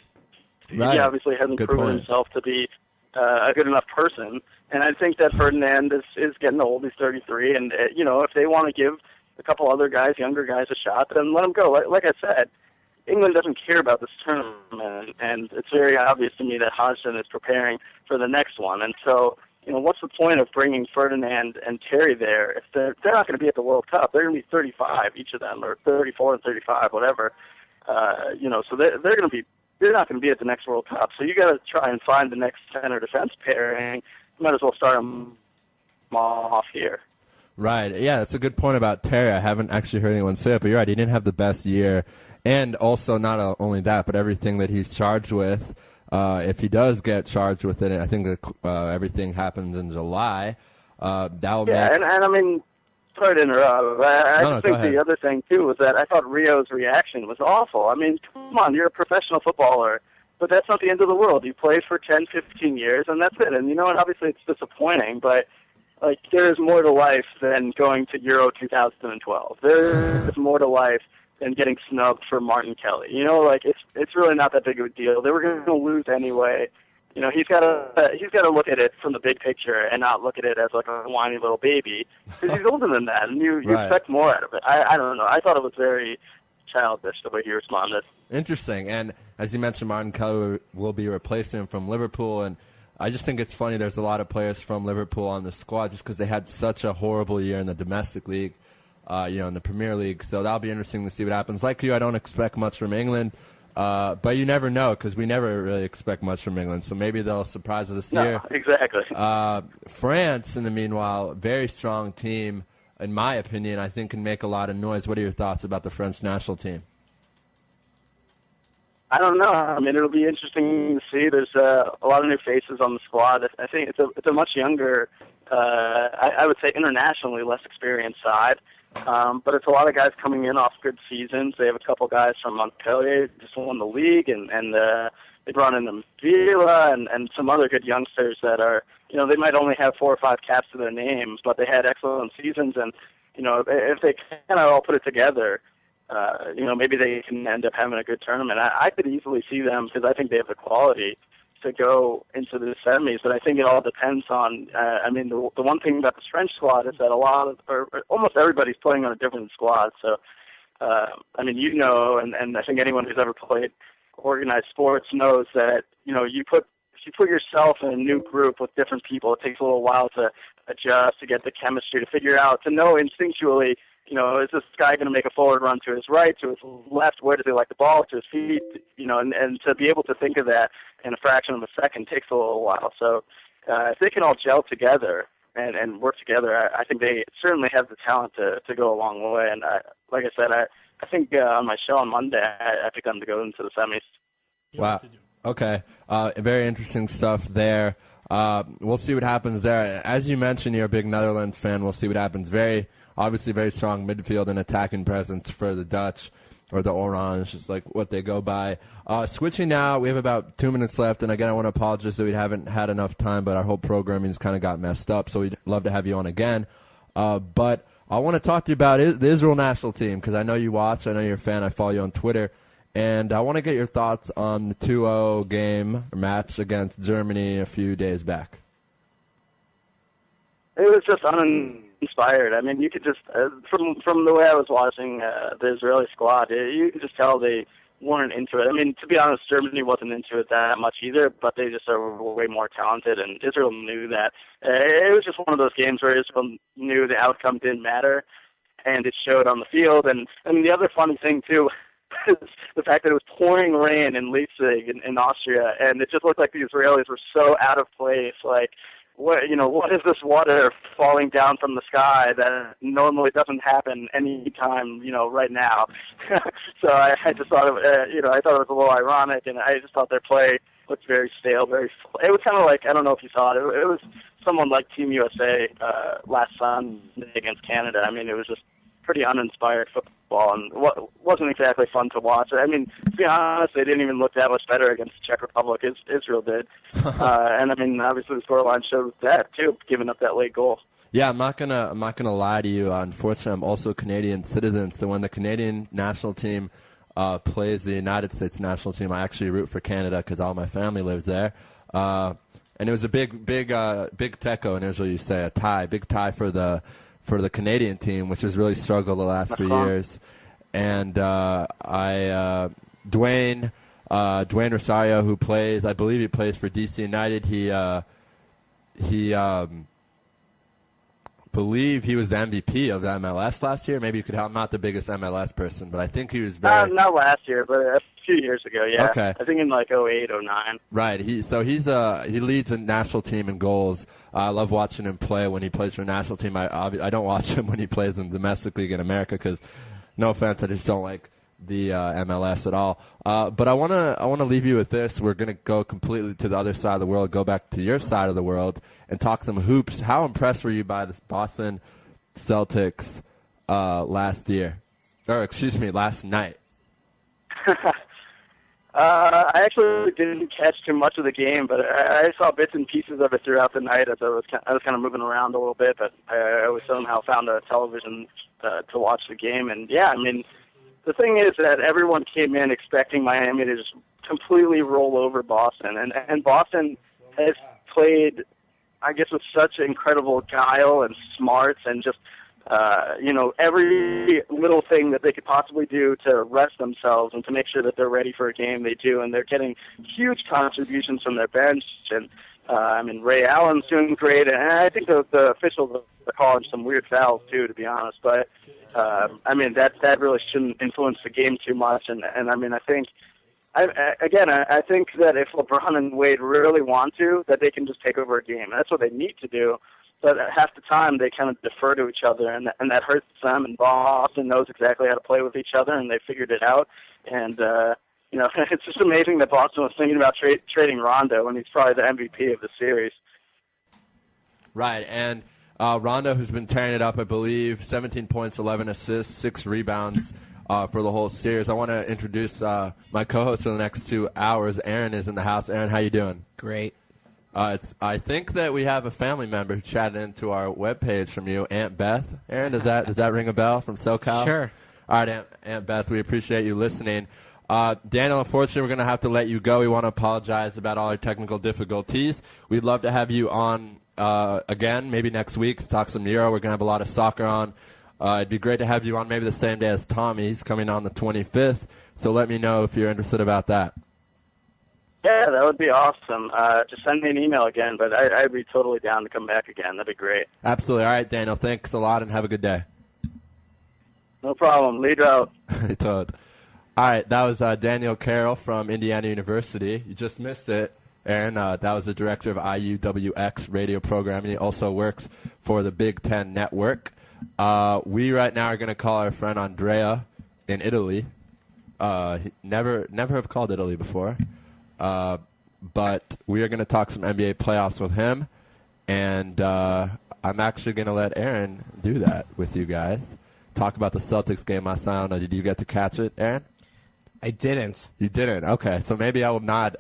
he obviously hasn't proven himself to be a good enough person. And I think that Ferdinand is getting old. He's 33, and if they want to give a couple other guys, younger guys, a shot, then let them go. Like I said, England doesn't care about this tournament, and it's very obvious to me that Hodgson is preparing for the next one. And so, what's the point of bringing Ferdinand and Terry there if they're not going to be at the World Cup? They're going to be 35, each of them, or 34 and 35, whatever. So they're not going to be at the next World Cup. So you got to try and find the next center defense pairing. You might as well start them off here. Right. Yeah, that's a good point about Terry. I haven't actually heard anyone say it, but you're right. He didn't have the best year. And also, not only that, but everything that he's charged with, if he does get charged with it, I think that everything happens in July, that will make... Yeah, and I mean, sorry to interrupt. I think the other thing, too, was that I thought Rio's reaction was awful. I mean, come on, you're a professional footballer, but that's not the end of the world. You played for 10, 15 years, and that's it. And you know what? Obviously, it's disappointing, but there is more to life than going to Euro 2012. There's more to life than getting snubbed for Martin Kelly. It's really not that big of a deal. They were going to lose anyway. He's got to look at it from the big picture and not look at it as like a whiny little baby, because he's older than that, and you expect more out of it. I don't know. I thought it was very childish the way he responded. Interesting. And as you mentioned, Martin Kelly will be replacing him from Liverpool, and I just think it's funny there's a lot of players from Liverpool on the squad just because they had such a horrible year in the domestic league, in the Premier League. So that'll be interesting to see what happens. Like you, I don't expect much from England, but you never know because we never really expect much from England. So maybe they'll surprise us this year. Exactly. France, in the meanwhile, very strong team, in my opinion, I think can make a lot of noise. What are your thoughts about the French national team? I don't know. I mean, it'll be interesting to see. There's a lot of new faces on the squad. I think it's a much younger, I would say internationally less experienced side. But it's a lot of guys coming in off good seasons. They have a couple guys from Montpellier just won the league, and they brought in Villa and some other good youngsters that are, they might only have 4 or 5 caps to their names, but they had excellent seasons. And if they kind of all put it together, maybe they can end up having a good tournament. I could easily see them, because I think they have the quality to go into the semis, but I think it all depends on, the one thing about the French squad is that almost everybody's playing on a different squad. So, and I think anyone who's ever played organized sports knows that, if you put yourself in a new group with different people, it takes a little while to adjust, to get the chemistry, to figure out, to know instinctually, is this guy going to make a forward run to his right, to his left? Where does he like the ball? To his feet? And to be able to think of that in a fraction of a second takes a little while. So if they can all gel together, and work together, I think they certainly have the talent to go a long way. And like I said, I think on my show on Monday, I picked them to go into the semis. Wow. Okay. Very interesting stuff there. We'll see what happens there. As you mentioned, you're a big Netherlands fan. We'll see what happens. Obviously very strong midfield and attacking presence for the Dutch, or the Orange, is like what they go by. Switching now, we have about 2 minutes left, and again, I want to apologize that we haven't had enough time, but our whole programming's kind of got messed up, so we'd love to have you on again. But I want to talk to you about the Israel national team, because I know you watch, I know you're a fan, I follow you on Twitter, and I want to get your thoughts on the 2-0 game or match against Germany a few days back. It was just uninspired. I mean, you could just from the way I was watching the Israeli squad, you could just tell they weren't into it. I mean, to be honest, Germany wasn't into it that much either, but they just are way more talented, and Israel knew that. It was just one of those games where Israel knew the outcome didn't matter, and it showed on the field. And I mean, the other funny thing too is the fact that it was pouring rain in Leipzig in Austria, and it just looked like the Israelis were so out of place. Like, what is this water falling down from the sky that normally doesn't happen any time, right now? So I just thought I thought it was a little ironic, and I just thought their play looked very stale, it was kind of like, I don't know if you saw it, it was someone like Team USA last Sunday against Canada. I mean, it was just pretty uninspired football, and wasn't exactly fun to watch. I mean, to be honest, they didn't even look that much better against the Czech Republic as Israel did. And I mean, obviously the scoreline showed that too, giving up that late goal. Yeah, I'm not gonna lie to you. Unfortunately, I'm also a Canadian citizen, so when the Canadian national team plays the United States national team, I actually root for Canada because all my family lives there. And it was a big teco in Israel. You say big tie for the Canadian team, which has really struggled the last few years. And Dwayne Rosario, who plays, I believe he plays for DC United. He believe he was the MVP of the MLS last year. Maybe you could help. I'm not the biggest MLS person, but I think he was very... not last year, but a few years ago, yeah. Okay. I think in like 08, 09. Right. He leads a national team in goals. I love watching him play when he plays for a national team. I don't watch him when he plays in domestic league in America because, no offense, I just don't like the MLS at all. But I want to leave you with this. We're going to go completely to the other side of the world, go back to your side of the world, and talk some hoops. How impressed were you by this Boston Celtics last night? I actually didn't catch too much of the game, but I saw bits and pieces of it throughout the night as I was kind of moving around a little bit. But I always somehow found a television to watch the game. And yeah, I mean, the thing is that everyone came in expecting Miami to just completely roll over Boston, and Boston has played, I guess, with such incredible guile and smarts and just every little thing that they could possibly do to rest themselves and to make sure that they're ready for a game, they do, and they're getting huge contributions from their bench. And I mean, Ray Allen's doing great, and I think the officials are calling some weird fouls too, to be honest. But I mean, that really shouldn't influence the game too much. And I mean, I think that if LeBron and Wade really want to, that they can just take over a game. And that's what they need to do. But half the time they kind of defer to each other, and that hurts them. And Boston knows exactly how to play with each other, and they figured it out. And it's just amazing that Boston was thinking about trading Rondo when he's probably the MVP of the series. Right, and Rondo, who's been tearing it up, I believe, 17 points, 11 assists, 6 rebounds for the whole series. I want to introduce my co-host for the next 2 hours. Aaron is in the house. Aaron, how you doing? Great. I think that we have a family member who chatted into our webpage from you, Aunt Beth. Aaron, does that ring a bell from SoCal? Sure. All right, Aunt Beth, we appreciate you listening. Daniel, unfortunately, we're going to have to let you go. We want to apologize about all our technical difficulties. We'd love to have you on again, maybe next week, to talk some Euro. We're going to have a lot of soccer on. It'd be great to have you on maybe the same day as Tommy. He's coming on the 25th, so let me know if you're interested about that. Yeah, that would be awesome. Just send me an email again, but I'd be totally down to come back again. That'd be great. Absolutely. All right, Daniel, thanks a lot, and have a good day. No problem. Lead out. All right, that was Daniel Carroll from Indiana University. You just missed it. Aaron. That was the director of IUWX radio programming. He also works for the Big Ten Network. We right now are going to call our friend Andrea in Italy. Never have called Italy before. But we are going to talk some NBA playoffs with him. And I'm actually going to let Aaron do that with you guys. Talk about the Celtics game last night. I don't know, did you get to catch it, Aaron? I didn't. You didn't? Okay, so maybe I will not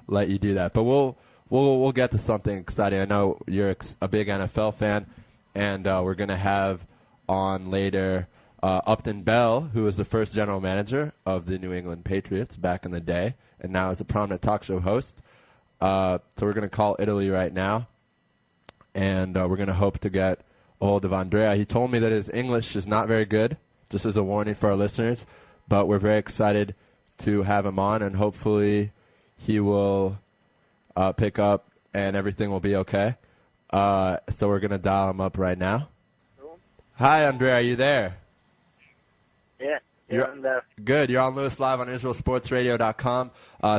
let you do that. But we'll get to something exciting. I know you're a big NFL fan, and we're going to have on later Upton Bell, who was the first general manager of the New England Patriots back in the day, and now is a prominent talk show host. So we're going to call Italy right now, and we're going to hope to get a hold of Andrea. He told me that his English is not very good, just as a warning for our listeners, but we're very excited to have him on, and hopefully he will pick up and everything will be okay. So we're going to dial him up right now. Hi, Andrea. Are you there? Yeah, I'm there. Good. You're on Lewis Live on IsraelSportsRadio.com.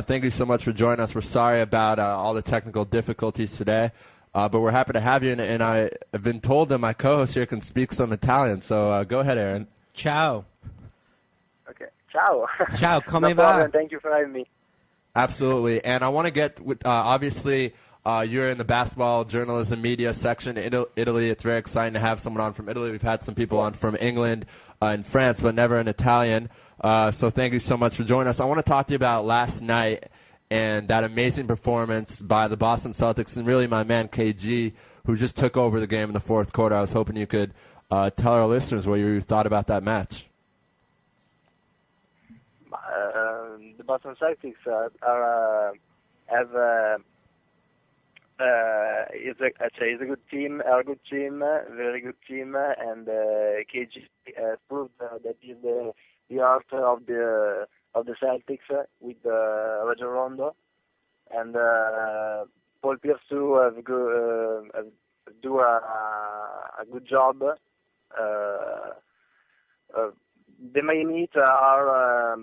Thank you so much for joining us. We're sorry about all the technical difficulties today, but we're happy to have you. And I have been told that my co-host here can speak some Italian, so go ahead, Aaron. Ciao. Okay. Ciao. Ciao, come no va? problem. Thank you for having me. Absolutely. And I want to get with, obviously, you're in the basketball journalism media section in Italy. It's very exciting to have someone on from Italy. We've had some people on from England and France, but never an Italian. So thank you so much for joining us. I want to talk to you about last night and that amazing performance by the Boston Celtics and really my man KG, who just took over the game in the fourth quarter. I was hoping you could tell our listeners what you thought about that match. The Boston Celtics is a good team, very good team, and KG proved that he's the heart of the Celtics with Rajon Rondo, and Paul Pierce too do a good job. The Miami Heat are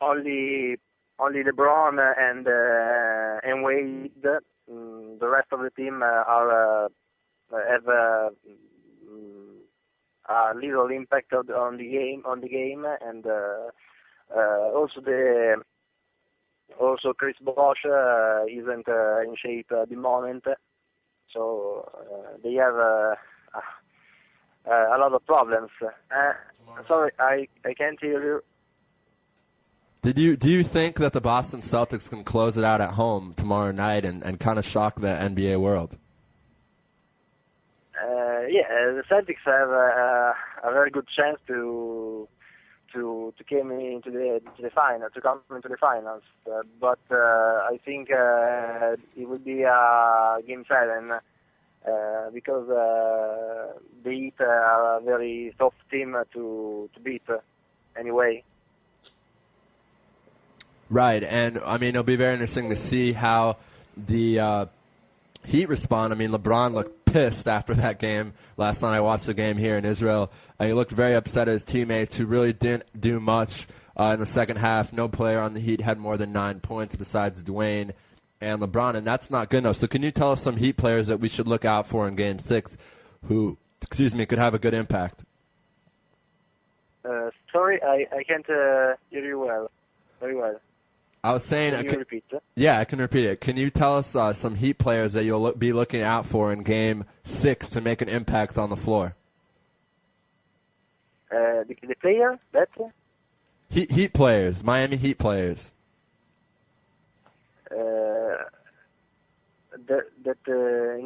only LeBron and Wade. The rest of the team have a little impact on the game, and also Chris Bosh isn't in shape at the moment, so they have a lot of problems. Sorry, I can't hear you. Do you think that the Boston Celtics can close it out at home tomorrow night and kind of shock the NBA world? Yeah, the Celtics have a very good chance to come into the final, to come into the finals. But I think it will be Game 7 because the Heat are a very tough team to beat anyway. Right, and I mean it'll be very interesting to see how the Heat respond. I mean LeBron looked pissed after that game last night. I watched the game here in Israel, and he looked very upset at his teammates who really didn't do much in the second half. No player on the Heat had more than 9 points besides Dwayne and LeBron, and that's not good enough. So can you tell us some Heat players that we should look out for in Game 6 who, could have a good impact? Sorry, I can't hear you very well. I was saying, can you repeat that? Yeah, I can repeat it. Can you tell us some Heat players that you'll be looking out for in Game 6 to make an impact on the floor? The player? That? Heat players, Miami Heat players. In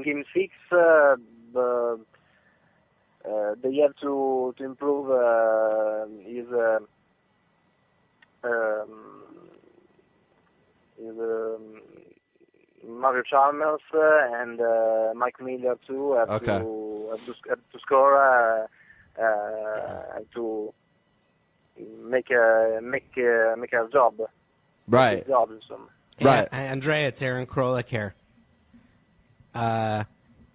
Game 6, they have to improve is Mario Chalmers and Mike Miller too have to score and to make a job. Right. Right. Andrea, it's Aaron Krolik here. Io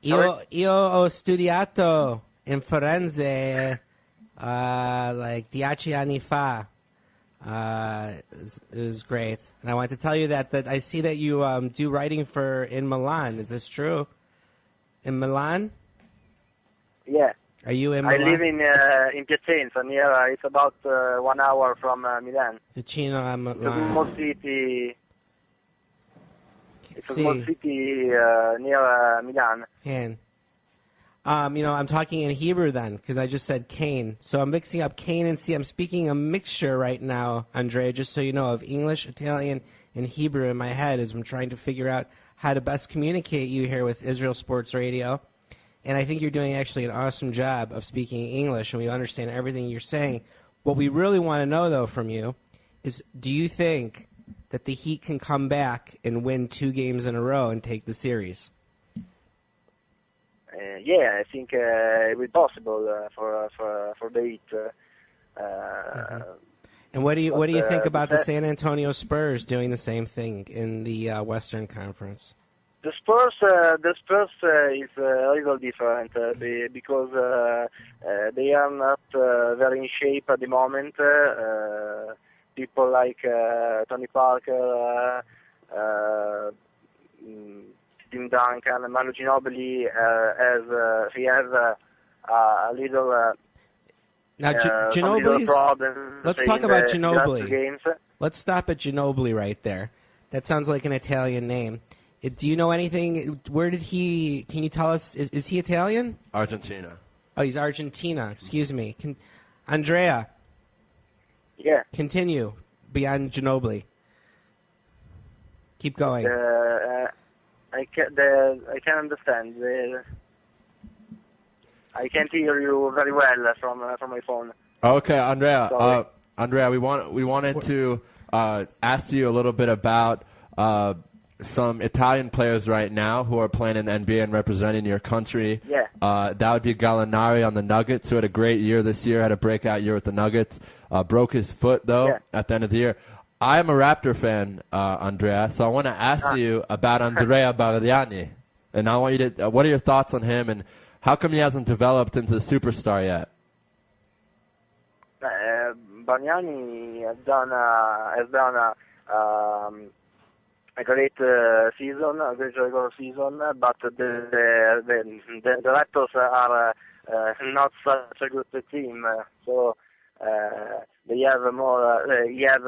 ho studiato in Firenze like 10 anni fa. It was great. And I wanted to tell you that I see that you do writing in Milan. Is this true? In Milan? Yeah. Are you in I Milan? live in Piacenza, near. It's about 1 hour from Milan. Vicino a It's a small Milan. city. It's a Sì. small city near Milan. Can. I'm talking in Hebrew then, because I just said Cain. So I'm mixing up Cain and C. I'm speaking a mixture right now, Andrea, just so you know, of English, Italian, and Hebrew in my head as I'm trying to figure out how to best communicate you here with Israel Sports Radio. And I think you're doing actually an awesome job of speaking English, and we understand everything you're saying. What we really want to know, though, from you is, do you think that the Heat can come back and win 2 games in a row and take the series? Yeah, I think it will be possible for the Heat. And what do you think about the the San Antonio Spurs doing the same thing in the Western Conference? The Spurs is a little different because they are not very in shape at the moment. People like Tony Parker, Tim Duncan, Manu Ginobili he has a little. Now, some little Ginobili's. problems Let's in talk about the Ginobili. last games. Let's stop at Ginobili right there. That sounds like an Italian name. Do you know anything? Where did he? Can you tell us? Is he Italian? Argentina. Oh, he's Argentina. Excuse me. Andrea. Yeah. Continue beyond Ginobili. Keep going. I can understand. I can't hear you very well from my phone. Okay, Andrea. Sorry. Andrea, we wanted to ask you a little bit about some Italian players right now who are playing in the NBA and representing your country. Yeah. That would be Gallinari on the Nuggets, who had a great year this year, had a breakout year with the Nuggets. Broke his foot, though, at the end of the year. I'm a Raptor fan, Andrea, so I want to ask you about Andrea Bargnani. And I want you to, what are your thoughts on him, and how come he hasn't developed into the superstar yet? Bargnani has done a great season, a great regular season, but the Raptors are not such a good team. So they have more. He has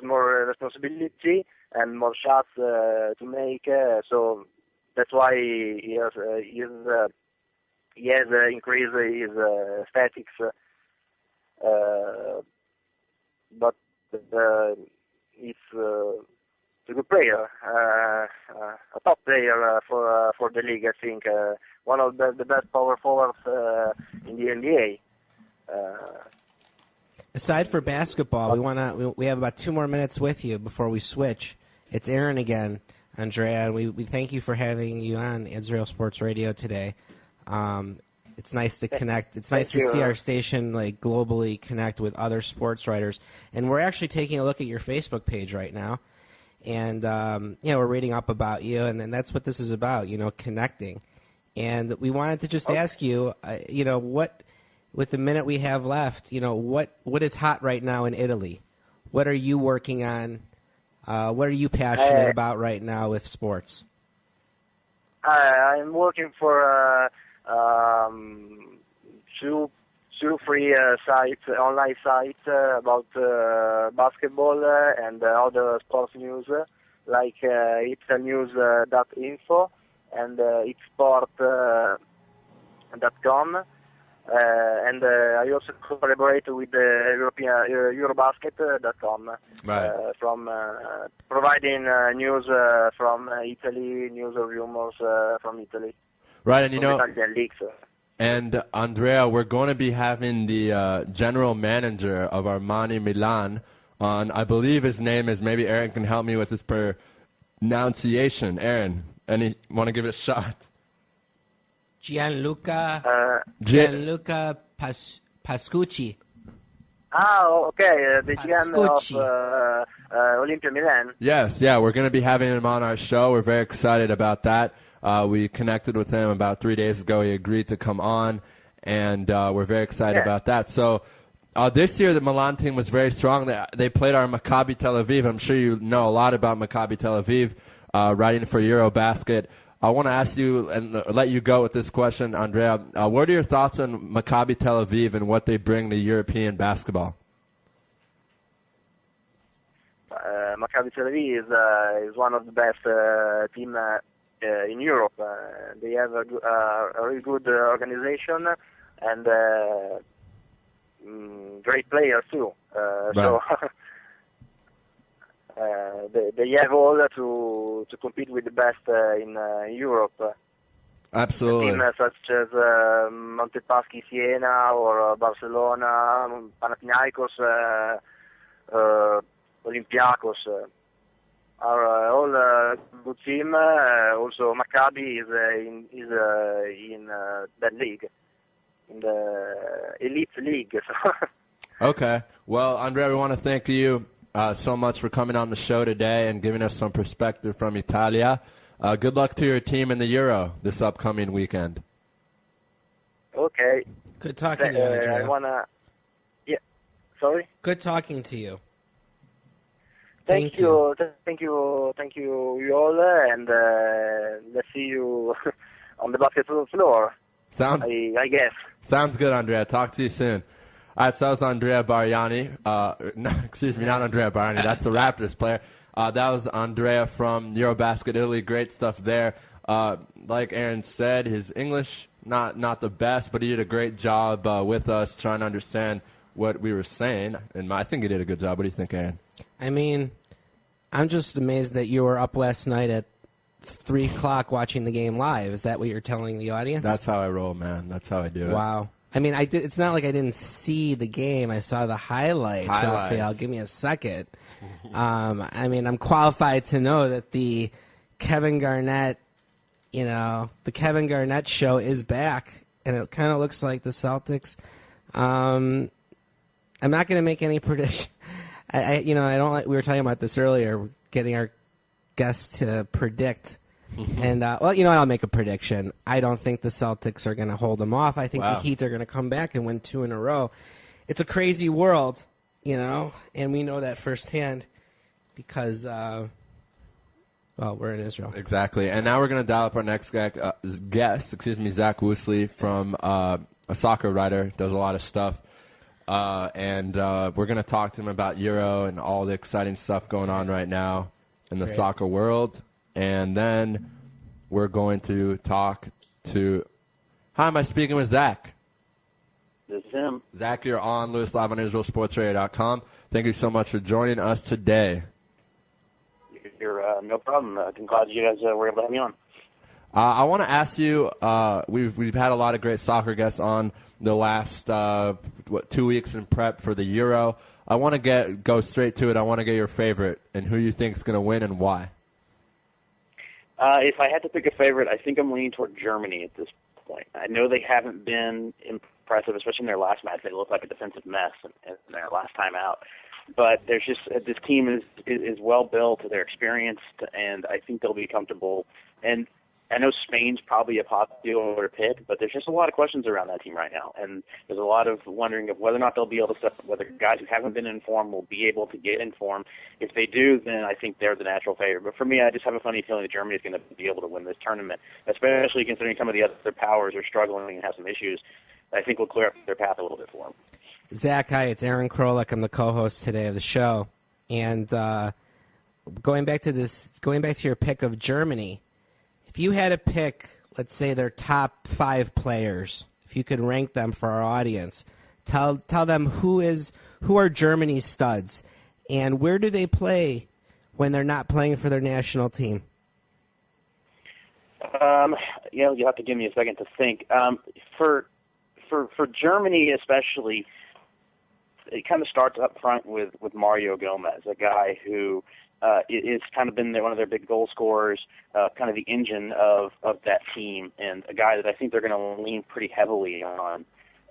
more responsibility and more shots to make. So that's why he has increased his statistics. But it's a good player, a top player for the league. I think one of the best power forwards in the NBA. Aside for basketball, we have about 2 more minutes with you before we switch. It's Aaron again, Andrea, and we thank you for having you on Israel Sports Radio today. It's nice to connect. It's nice to see our station globally connect with other sports writers. And we're actually taking a look at your Facebook page right now, and we're reading up about you, and that's what this is about, connecting. And we wanted to just ask you, what. With the minute we have left, what is hot right now in Italy? What are you working on? What are you passionate about right now with sports? I'm working for two free sites, online sites about basketball and other sports news, like ipsanews.info and itsport.com. And I also collaborate with Eurobasket.com from providing news from Italy, news or rumors from Italy. Right, and Italian leagues. And Andrea, we're going to be having the general manager of Armani Milan on. I believe his name is, maybe Aaron can help me with his pronunciation. Aaron, want to give it a shot? Gianluca Pascucci. Okay, the GM of Olympia Milan. Yes, we're going to be having him on our show. We're very excited about that. We connected with him about 3 days ago. He agreed to come on, and we're very excited about that. So This year, the Milan team was very strong. They played our Maccabi Tel Aviv. I'm sure you know a lot about Maccabi Tel Aviv, writing for Eurobasket. I want to ask you and let you go with this question, Andrea. What are your thoughts on Maccabi Tel Aviv and what they bring to European basketball? Maccabi Tel Aviv is one of the best team in Europe. They have a really good organization and great players too. So they have all to compete with the best in Europe. Absolutely. Teams such as Montepaschi Siena or Barcelona, Panathinaikos, Olympiacos are all good team. Also, Maccabi is in that league, in the elite league. Okay. Well, Andrea, we want to thank you so much for coming on the show today and giving us some perspective from Italia. Good luck to your team in the Euro this upcoming weekend. Okay. Good talking to you, Andrea. Sorry? Good talking to you. Thank you you all, and let's see you on the basketball floor. I guess. Sounds good, Andrea. Talk to you soon. All right, so that was Andrea Bargnani. No, excuse me, not Andrea Bargnani. That's a Raptors player. That was Andrea from Eurobasket Italy. Great stuff there. Like Aaron said, his English not the best, but he did a great job with us trying to understand what we were saying. And I think he did a good job. What do you think, Aaron? I mean, I'm just amazed that you were up last night at 3 o'clock watching the game live. Is that what you're telling the audience? That's how I roll, man. That's how I do it. Wow. I mean, it's not like I didn't see the game. I saw the highlights. Raphael, give me a second. I mean, I'm qualified to know that the Kevin Garnett, the Kevin Garnett show is back, and it kind of looks like the Celtics. I'm not going to make any prediction. I don't like. We were talking about this earlier, getting our guests to predict. And, I'll make a prediction. I don't think the Celtics are going to hold them off. I think the Heat are going to come back and win 2 in a row. It's a crazy world, and we know that firsthand because, we're in Israel. Exactly. And now we're going to dial up our next guest, Zach Woosley from a soccer writer, does a lot of stuff. And we're going to talk to him about Euro and all the exciting stuff going on right now in the soccer world. And then we're going to talk to... Hi, am I speaking with Zach? This is him. Zach, you're on Lewis Live on IsraelSportsRadio.com. Thank you so much for joining us today. You're no problem. I'm glad you guys were able to have me on. I want to ask you, we've had a lot of great soccer guests on the last 2 weeks in prep for the Euro. I want to go straight to it. I want to get your favorite and who you think is going to win and why. If I had to pick a favorite, I think I'm leaning toward Germany at this point. I know they haven't been impressive, especially in their last match. They looked like a defensive mess in their last time out. But there's just this team is well built, they're experienced, and I think they'll be comfortable. And I know Spain's probably a popular pick, but there's just a lot of questions around that team right now. And there's a lot of wondering of whether or not they'll be able to whether guys who haven't been in form will be able to get in form. If they do, then I think they're the natural favorite. But for me, I just have a funny feeling that Germany is going to be able to win this tournament, especially considering some of the other powers are struggling and have some issues. I think we'll clear up their path a little bit for them. Zach, hi, it's Aaron Krolik. I'm the co-host today of the show. And going back to your pick of Germany, if you had to pick, let's say, their top 5 players, if you could rank them for our audience, tell them who are Germany's studs and where do they play when they're not playing for their national team? You'll have to give me a second to think. For Germany especially, it kind of starts up front with Mario Gomez, a guy who is kind of been one of their big goal scorers, kind of the engine of that team, and a guy that I think they're going to lean pretty heavily on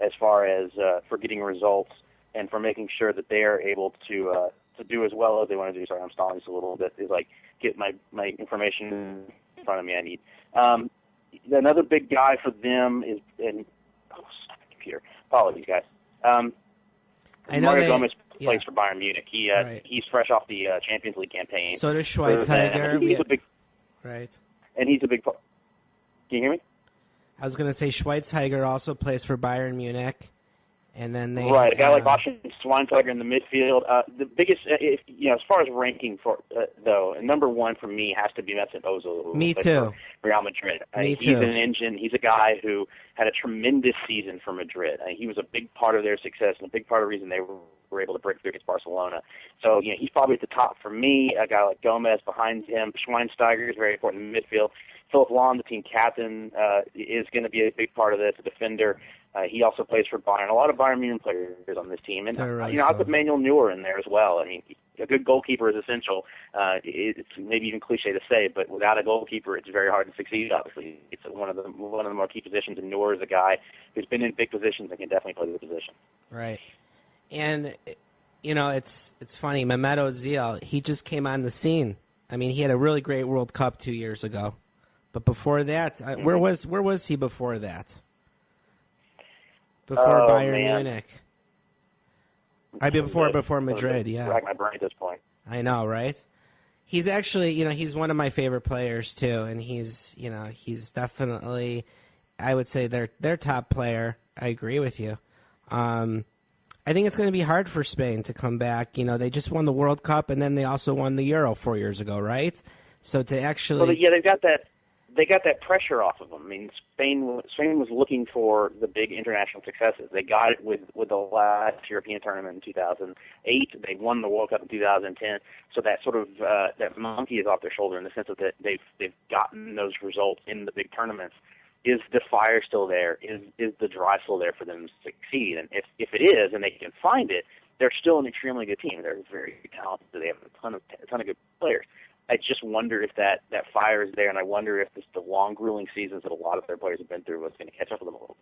as far as for getting results and for making sure that they are able to do as well as they want to do. Sorry, I'm stalling just a little bit. Is like get my information in front of me. I need another big guy for them is computer. Apologies, guys. I know Mario they- Gomez yeah. plays for Bayern Munich. He's fresh off the Champions League campaign. So does Schweinsteiger. He's a big, right. and he's a big part. Can you hear me? I was going to say Schweinsteiger also plays for Bayern Munich, and then they Right, a guy like Bastian Schweinsteiger in the midfield. The biggest, as far as ranking for though, number one for me has to be Mesut Ozil. who Me plays too. for Real Madrid. Me He's too. an engine. He's a guy who had a tremendous season for Madrid. He was a big part of their success and a big part of the reason they were able to break through against Barcelona. So he's probably at the top for me. A guy like Gomez behind him. Schweinsteiger is very important in the midfield. Philip Lahm, the team captain, is going to be a big part of this, a defender. He also plays for Bayern. A lot of Bayern Munich players on this team. And, I put Manuel Neuer in there as well. I mean, a good goalkeeper is essential. It's maybe even cliche to say, but without a goalkeeper, it's very hard to succeed, obviously. It's one of the more key positions, and Neuer is a guy who's been in big positions and can definitely play the position. Right. And, it's funny. Mehmet Ozil, he just came on the scene. I mean, he had a really great World Cup 2 years ago. But before that, where was he before that? Before Bayern Munich. Before Madrid, yeah. Rack my brain at this point. I know, right? He's actually, he's one of my favorite players too, and he's definitely, I would say, their top player. I agree with you. I think it's going to be hard for Spain to come back. They just won the World Cup, and then they also won the Euro 4 years ago, right? So to actually, they've got that. They got that pressure off of them. I mean, Spain was looking for the big international successes. They got it with the last European tournament in 2008. They won the World Cup in 2010. So that sort of that monkey is off their shoulder in the sense that they've gotten those results in the big tournaments. Is the fire still there? Is the drive still there for them to succeed? And if it is, and they can find it, they're still an extremely good team. They're very talented. They have a ton of good players. I just wonder if that fire is there, and I wonder if the long, grueling seasons that a lot of their players have been through was going to catch up with them a little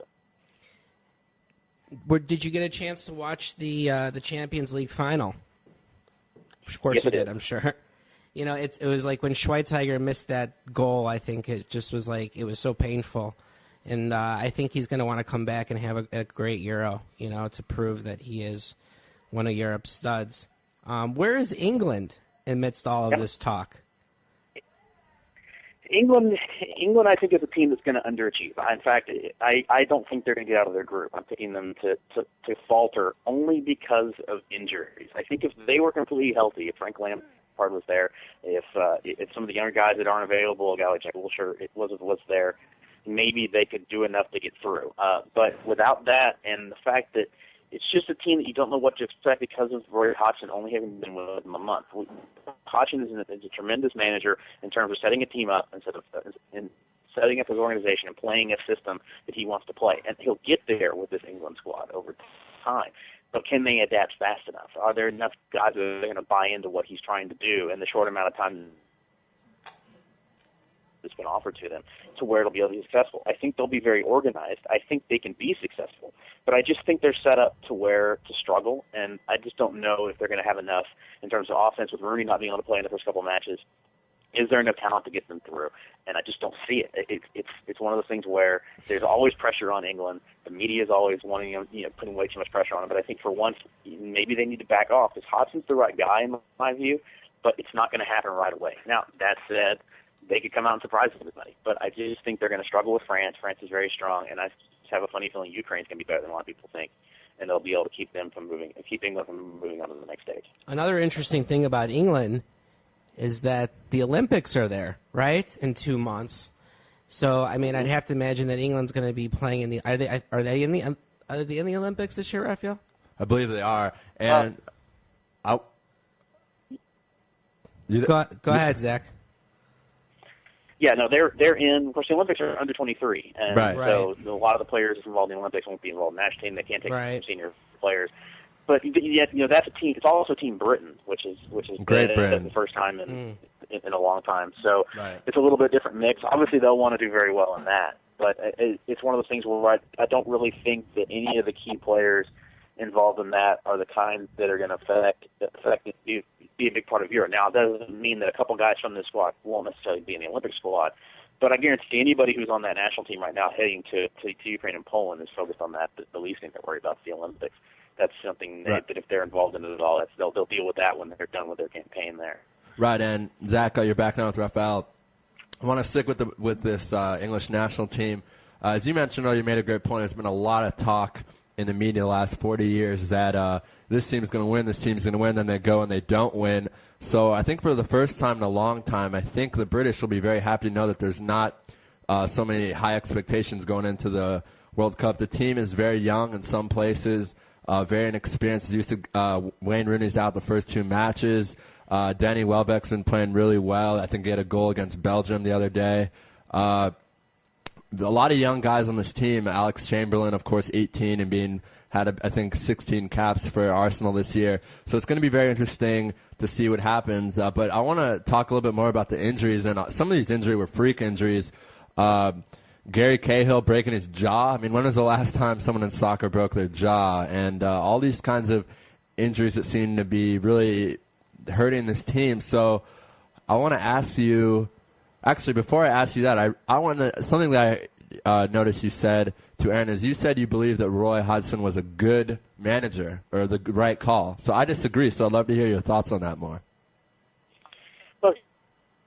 bit. Did you get a chance to watch the Champions League final? Of course Yes, you I did, did. I'm sure. It was like when Schweinsteiger missed that goal, I think it just was like, it was so painful. And I think he's going to want to come back and have a great Euro, to prove that he is one of Europe's studs. Where is England amidst all of this talk? England, I think, is a team that's going to underachieve. In fact, I don't think they're going to get out of their group. I'm picking them to falter only because of injuries. I think if they were completely healthy, if Frank Lampard was there, if some of the younger guys that aren't available, a guy like Jack Wilshere was there, maybe they could do enough to get through. But without that, and the fact that it's just a team that you don't know what to expect because of Roy Hodgson only having been with them a month. Hodgson is a tremendous manager in terms of setting a team up instead of setting up his organization and playing a system that he wants to play. And he'll get there with this England squad over time. But can they adapt fast enough? Are there enough guys that are going to buy into what he's trying to do in the short amount of time that's been offered to them to where it'll be able to be successful? I think they'll be very organized. I think they can be successful. But I just think they're set up to struggle, and I just don't know if they're going to have enough in terms of offense with Rooney not being able to play in the first couple of matches. Is there enough talent to get them through? And I just don't see it. It's one of those things where there's always pressure on England. The media is always wanting putting way too much pressure on them. But I think for once, maybe they need to back off because Hodgson's the right guy in my view, but it's not going to happen right away. Now, that said, they could come out and surprise everybody. But I just think they're going to struggle with France. France is very strong, and I just have a funny feeling Ukraine's going to be better than a lot of people think, and they'll be able to keep England from moving on to the next stage. Another interesting thing about England is that the Olympics are there, right, in 2 months. So, I mean, I'd have to imagine that England's going to be playing in the. Are they in the Olympics this year, Raphael? I believe they are, and go ahead, Zach. Yeah, no, they're in. Of course, the Olympics are under 23, and so a lot of the players involved in the Olympics won't be involved in the national team. They can't take senior players. But yet, that's a team. It's also Team Britain, which is Great Britain. The first time in a long time. So it's a little bit different mix. Obviously, they'll want to do very well in that. But it's one of those things where I don't really think that any of the key players involved in that are the kind that are going to be a big part of Europe. Now, it doesn't mean that a couple guys from this squad won't necessarily be in the Olympic squad. But I guarantee anybody who's on that national team right now heading to Ukraine and Poland is focused on that. The least thing they're worried about is the Olympics. that's something Right. that if they're involved in it at all, they'll deal with that when they're done with their campaign there. Right, and Zach, you're back now with Raphael. I want to stick with this English national team. As you mentioned, you made a great point. There's been a lot of talk in the media the last 40 years that this team's going to win, this team's going to win, then they go and they don't win. So I think for the first time in a long time, I think the British will be very happy to know that there's not so many high expectations going into the World Cup. The team is very young in some places, very inexperienced. As you said, Wayne Rooney's out the first 2 matches. Danny Welbeck's been playing really well. I think he had a goal against Belgium the other day. A lot of young guys on this team. Alex Chamberlain, of course, 18 and had I think 16 caps for Arsenal this year. So it's going to be very interesting to see what happens. But I want to talk a little bit more about the injuries, and some of these injuries were freak injuries. Gary Cahill breaking his jaw. I mean, when was the last time someone in soccer broke their jaw? And all these kinds of injuries that seem to be really hurting this team. So I want to ask you, actually, before I ask you that, I want to, something that I noticed you said to Aaron is you said you believe that Roy Hodgson was a good manager or the right call. So I disagree. So I'd love to hear your thoughts on that more. Look,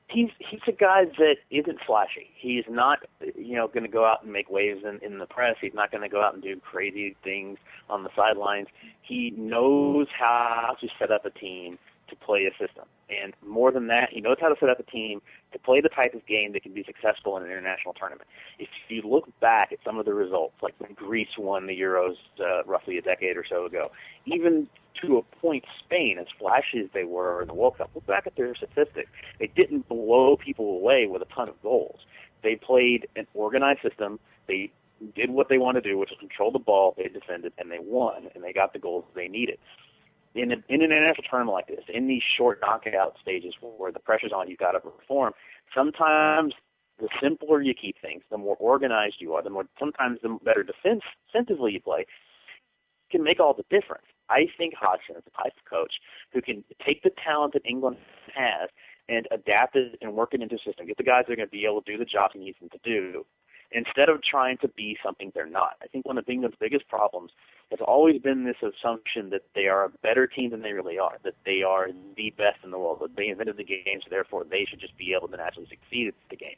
he's a guy that isn't flashy. He's not, going to go out and make waves in the press. He's not going to go out and do crazy things on the sidelines. He knows how to set up a team to play a system. And more than that, he knows how to set up a team to play the type of game that can be successful in an international tournament. If you look back at some of the results, like when Greece won the Euros roughly a decade or so ago, even to a point Spain, as flashy as they were in the World Cup, look back at their statistics. They didn't blow people away with a ton of goals. They played an organized system. They did what they wanted to do, which was control the ball, they defended, and they won, and they got the goals they needed. In an international tournament like this, in these short knockout stages where the pressure's on, you've got to perform, sometimes the simpler you keep things, the more organized you are, sometimes the better defensively you play, can make all the difference. I think Hodgson is the type of coach who can take the talent that England has and adapt it and work it into a system, get the guys that are going to be able to do the job he needs them to do, instead of trying to be something they're not. I think one of England's biggest problems has always been this assumption that they are a better team than they really are, that they are the best in the world, that they invented the game, so therefore they should just be able to naturally succeed at the game.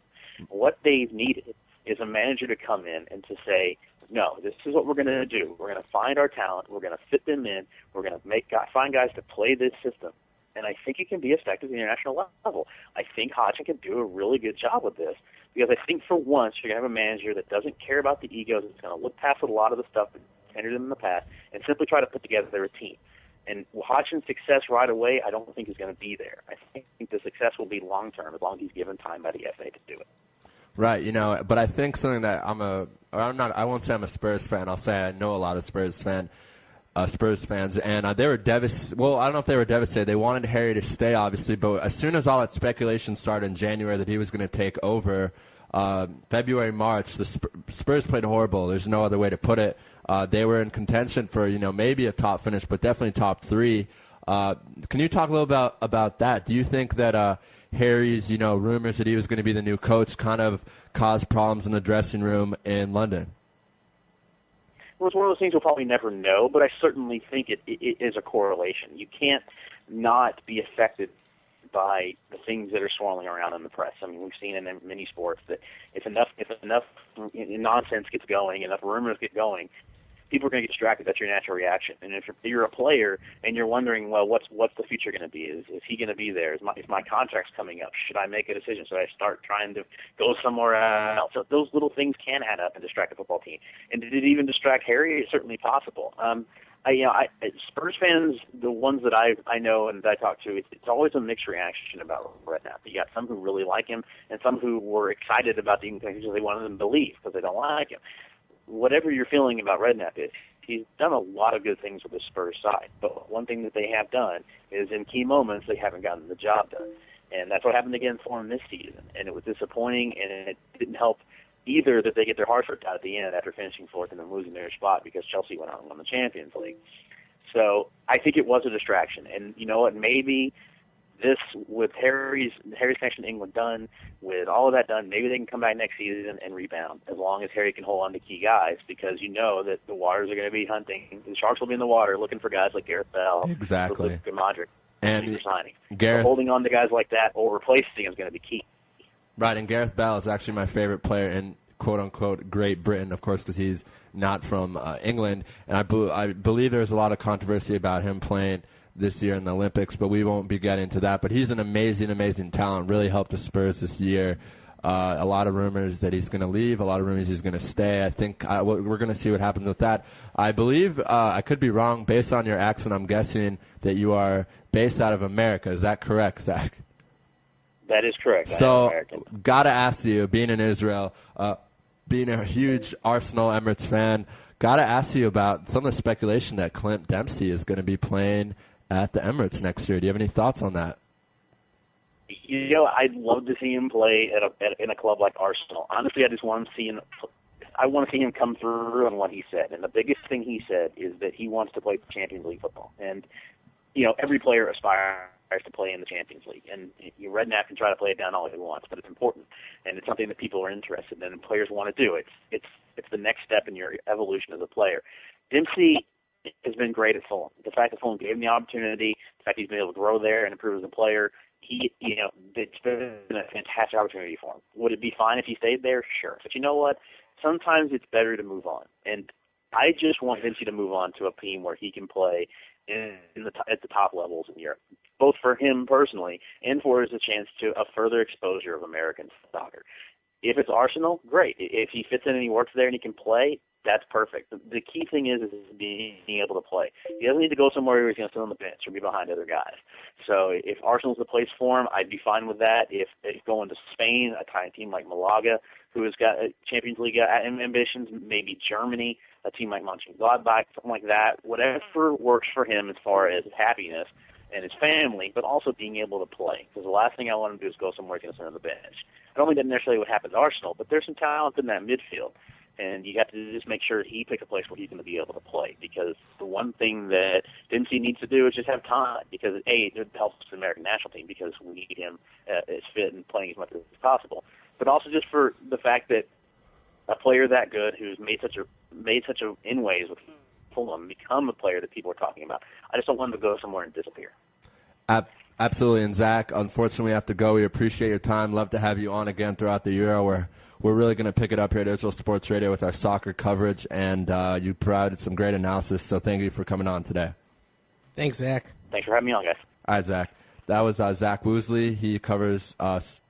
What they've needed is a manager to come in and to say, no, this is what we're going to do. We're going to find our talent. We're going to fit them in. We're going to find guys to play this system. And I think it can be effective at the international level. I think Hodgson can do a really good job with this, because I think for once you're going to have a manager that doesn't care about the egos. It's going to look past a lot of the stuff that's entered in the past and simply try to put together a team. And Hodgson's success right away, I don't think is going to be there. I think the success will be long-term as long as he's given time by the FA to do it. Right, but I think something that I won't say I'm a Spurs fan. I'll say I know a lot of Spurs fans, and they were devastated. Well, I don't know if they were devastated. They wanted Harry to stay, obviously, but as soon as all that speculation started in January that he was going to take over, February, March, the Spurs played horrible. There's no other way to put it. They were in contention for maybe a top finish, but definitely top 3. Can you talk a little about that? Do you think that Harry's rumors that he was going to be the new coach kind of caused problems in the dressing room in London? Well, it's one of those things we'll probably never know, but I certainly think it is a correlation. You can't not be affected by the things that are swirling around in the press. I mean, we've seen in many sports that if enough nonsense gets going, enough rumors get going, people are going to get distracted. That's your natural reaction. And if you're a player and you're wondering, well, what's the future going to be? Is he going to be there? Is my contract's coming up? Should I make a decision? Should I start trying to go somewhere else? So those little things can add up and distract a football team. And did it even distract Harry? It's certainly possible. Spurs fans, the ones that I know and that I talk to, it's always a mixed reaction about Redknapp. You got some who really like him and some who were excited about the things they wanted them to believe because they don't like him. Whatever you're feeling about Redknapp is, he's done a lot of good things with the Spurs side. But one thing that they have done is in key moments they haven't gotten the job done. And that's what happened again for him this season. And it was disappointing, and it didn't help either that they get their hearts ripped out at the end after finishing fourth and then losing their spot because Chelsea went out and won the Champions League. So I think it was a distraction. And you know what? Maybe this, with Harry's connection to England done, with all of that done, maybe they can come back next season and rebound, as long as Harry can hold on to key guys, because you know that the Waters are going to be hunting. The Sharks will be in the water looking for guys like Gareth Bell, Exactly. Luka Modric, and signing. Gareth, so holding on to guys like that or replacing them is going to be key. Right, and Gareth Bell is actually my favorite player in quote-unquote Great Britain, of course, because he's not from England. And I believe there's a lot of controversy about him playing this year in the Olympics, but we won't be getting into that. But he's an amazing, amazing talent, really helped the Spurs this year. A lot of rumors that he's going to leave, a lot of rumors he's going to stay. I think we're going to see what happens with that. I believe, I could be wrong, based on your accent, I'm guessing that you are based out of America. Is that correct, Zach? That is correct. So, gotta ask you, being in Israel, being a huge Arsenal Emirates fan, gotta ask you about some of the speculation that Clint Dempsey is going to be playing at the Emirates next year. Do you have any thoughts on that? You know, I'd love to see him play in a club like Arsenal. Honestly, I just want to see him. I want to see him come through on what he said. And the biggest thing he said is that he wants to play Champions League football. And you know, every player aspires to play in the Champions League, and Redknapp can try to play it down all he wants, but it's important, and it's something that people are interested in, and players want to do. It's the next step in your evolution as a player. Dempsey has been great at Fulham. The fact that Fulham gave him the opportunity, the fact he's been able to grow there and improve as a player, it's been a fantastic opportunity for him. Would it be fine if he stayed there? Sure. But you know what? Sometimes it's better to move on, and I just want Dempsey to move on to a team where he can play at the top levels in Europe, both for him personally and for as a chance to a further exposure of American soccer. If it's Arsenal, great. If he fits in and he works there and he can play, that's perfect. The key thing is being able to play. He doesn't need to go somewhere where he's going to sit on the bench or be behind other guys. So if Arsenal's the place for him, I'd be fine with that. If going to Spain, a tiny team like Malaga, who has got Champions League ambitions, maybe Germany, a team like Mönchengladbach, something like that, whatever works for him as far as his happiness and his family, but also being able to play. Because the last thing I want him to do is go somewhere he's going to sit on the bench. I don't think that necessarily would happen to Arsenal, but there's some talent in that midfield. And you have to just make sure he picks a place where he's going to be able to play. Because the one thing that Dempsey needs to do is just have time. Because, A, it helps the American national team because we need him as fit and playing as much as possible. But also just for the fact that a player that good who's made such a inways with Fulham become a player that people are talking about. I just don't want him to go somewhere and disappear. Absolutely. And Zach, unfortunately, we have to go. We appreciate your time. Love to have you on again throughout the Euro. We're really going to pick it up here at Israel Sports Radio with our soccer coverage, and you provided some great analysis, so thank you for coming on today. Thanks, Zach. Thanks for having me on, guys. All right, Zach. That was Zach Woosley. He covers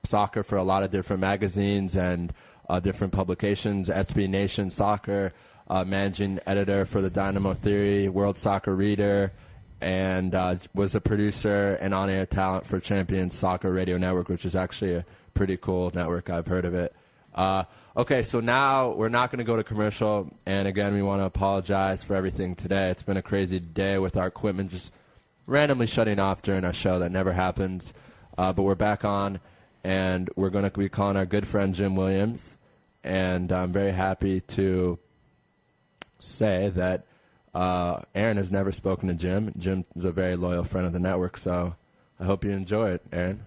soccer for a lot of different magazines and different publications, SB Nation Soccer, managing editor for the Dynamo Theory, World Soccer Reader, and was a producer and on-air talent for Champions Soccer Radio Network, which is actually a pretty cool network. I've heard of it. Okay, so now we're not going to go to commercial, and again, we want to apologize for everything today. It's been a crazy day with our equipment just randomly shutting off during our show. That never happens, but we're back on, and we're going to be calling our good friend Jim Williams, and I'm very happy to say that Aaron has never spoken to Jim. Jim is a very loyal friend of the network, so I hope you enjoy it, Aaron.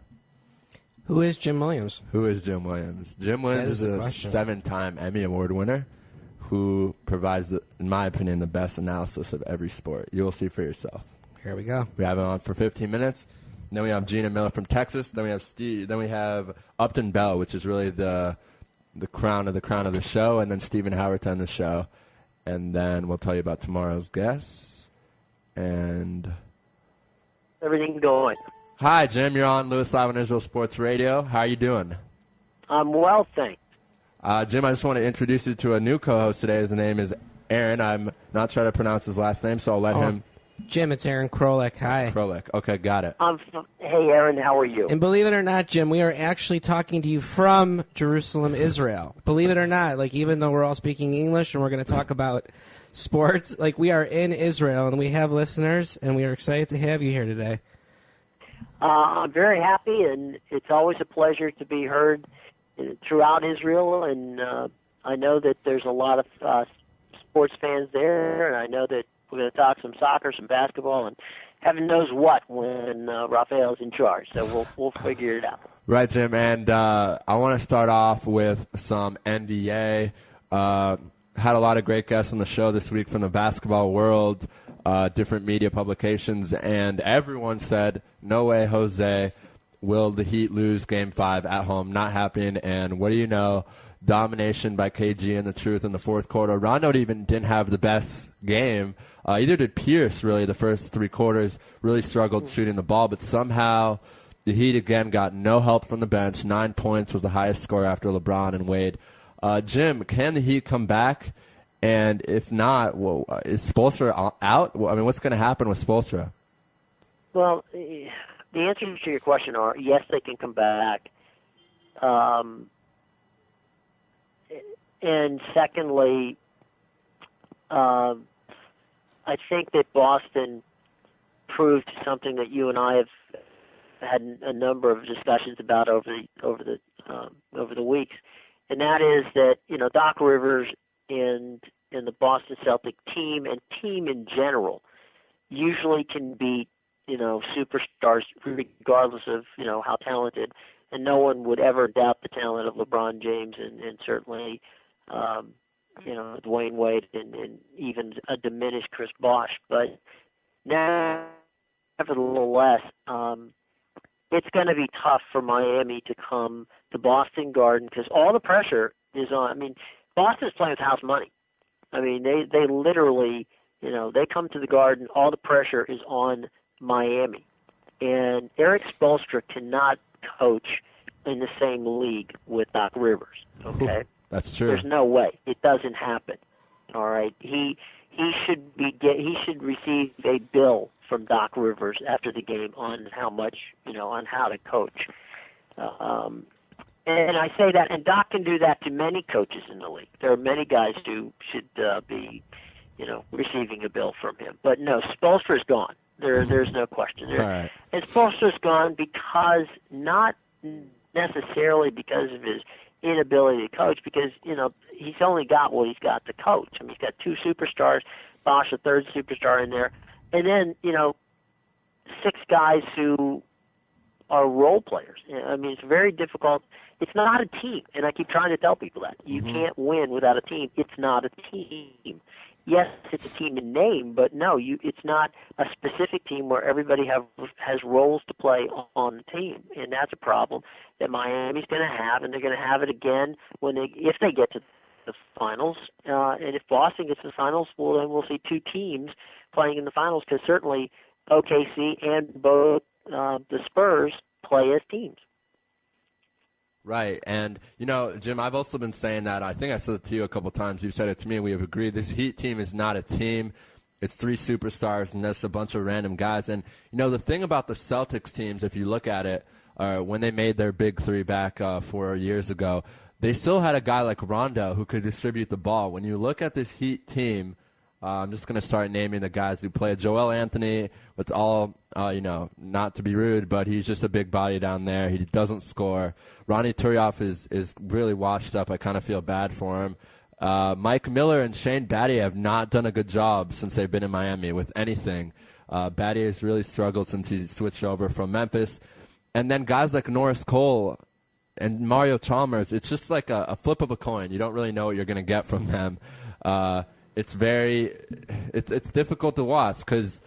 Who is Jim Williams? Who is Jim Williams? Jim Williams is a 7-time Emmy Award winner who provides, in my opinion, the best analysis of every sport. You will see for yourself. Here we go. We have him on for 15 minutes. Then we have Gina Miller from Texas. Then we have Steve. Then we have Upton Bell, which is really the crown of the show. And then Stephen Howard on the show. And then we'll tell you about tomorrow's guests. And everything going. Hi, Jim. You're on Lewis Live on Israel Sports Radio. How are you doing? I'm well, thanks. Jim, I just want to introduce you to a new co-host today. His name is Aaron. I'm not trying to pronounce his last name, so I'll let him. Jim, it's Aaron Krolek. Hi. Krolek. Okay, got it. Hey, Aaron, how are you? And believe it or not, Jim, we are actually talking to you from Jerusalem, Israel. Believe it or not, even though we're all speaking English and we're going to talk about sports, we are in Israel and we have listeners, and we are excited to have you here today. I'm very happy, and it's always a pleasure to be heard throughout Israel, and I know that there's a lot of sports fans there, and I know that we're going to talk some soccer, some basketball, and heaven knows what when Raphael's in charge. So we'll figure it out. Right, Jim. And I want to start off with some NBA. Had a lot of great guests on the show this week from the basketball world, different media publications, and everyone said, no way, Jose, will the Heat lose Game 5 at home? Not happening. And what do you know? Domination by KG and the Truth in the fourth quarter. Rondo even didn't have the best game. Either did Pierce, really, the first 3 quarters. Really struggled shooting the ball, but somehow the Heat again got no help from the bench. 9 points was the highest score after LeBron and Wade. Jim, can the Heat come back? And if not, is Spoelstra out? I mean, what's going to happen with Spoelstra? Well, the answers to your question are yes, they can come back. And secondly, I think that Boston proved something that you and I have had a number of discussions about over the weeks, and that is that Doc Rivers and the Boston Celtic team and team in general usually can beat superstars regardless of how talented, and no one would ever doubt the talent of LeBron James and certainly Dwayne Wade and even a diminished Chris Bosh. But nevertheless, it's going to be tough for Miami to come to Boston Garden because all the pressure is on. I mean, Boston's playing with house money. I mean, they literally, they come to the Garden, all the pressure is on Miami. And Eric Spoelstra cannot coach in the same league with Doc Rivers, okay? That's true. There's no way. It doesn't happen. All right. He should receive a bill from Doc Rivers after the game on how much, on how to coach. And I say that, and Doc can do that to many coaches in the league. There are many guys who should be, receiving a bill from him. But no, Spoelstra's gone. There's no question. Right. And Spoelstra's gone because not necessarily because of his inability to coach, because he's only got what he's got to coach. I mean, he's got 2 superstars, Bosh, a third superstar in there, and then 6 guys who are role players. I mean, it's very difficult. It's not a team, and I keep trying to tell people that you can't win without a team. It's not a team. Yes, it's a team in name, but no, it's not a specific team where everybody has roles to play on the team, and that's a problem that Miami's going to have, and they're going to have it again if they get to the finals. And if Boston gets to the finals, well, then we'll see 2 teams playing in the finals because certainly OKC and both the Spurs play as teams. Right, and, Jim, I've also been saying that. I think I said it to you a couple times. You've said it to me. We have agreed this Heat team is not a team. It's 3 superstars, and there's a bunch of random guys. And, the thing about the Celtics teams, if you look at it, when they made their big 3 back 4 years ago, they still had a guy like Rondo who could distribute the ball. When you look at this Heat team, I'm just going to start naming the guys who play. Joel Anthony, with all, not to be rude, but he's just a big body down there. He doesn't score. Ronnie Turioff is really washed up. I kind of feel bad for him. Mike Miller and Shane Battier have not done a good job since they've been in Miami with anything. Battier has really struggled since he switched over from Memphis. And then guys like Norris Cole and Mario Chalmers, it's just like a flip of a coin. You don't really know what you're going to get from them. It's difficult to watch because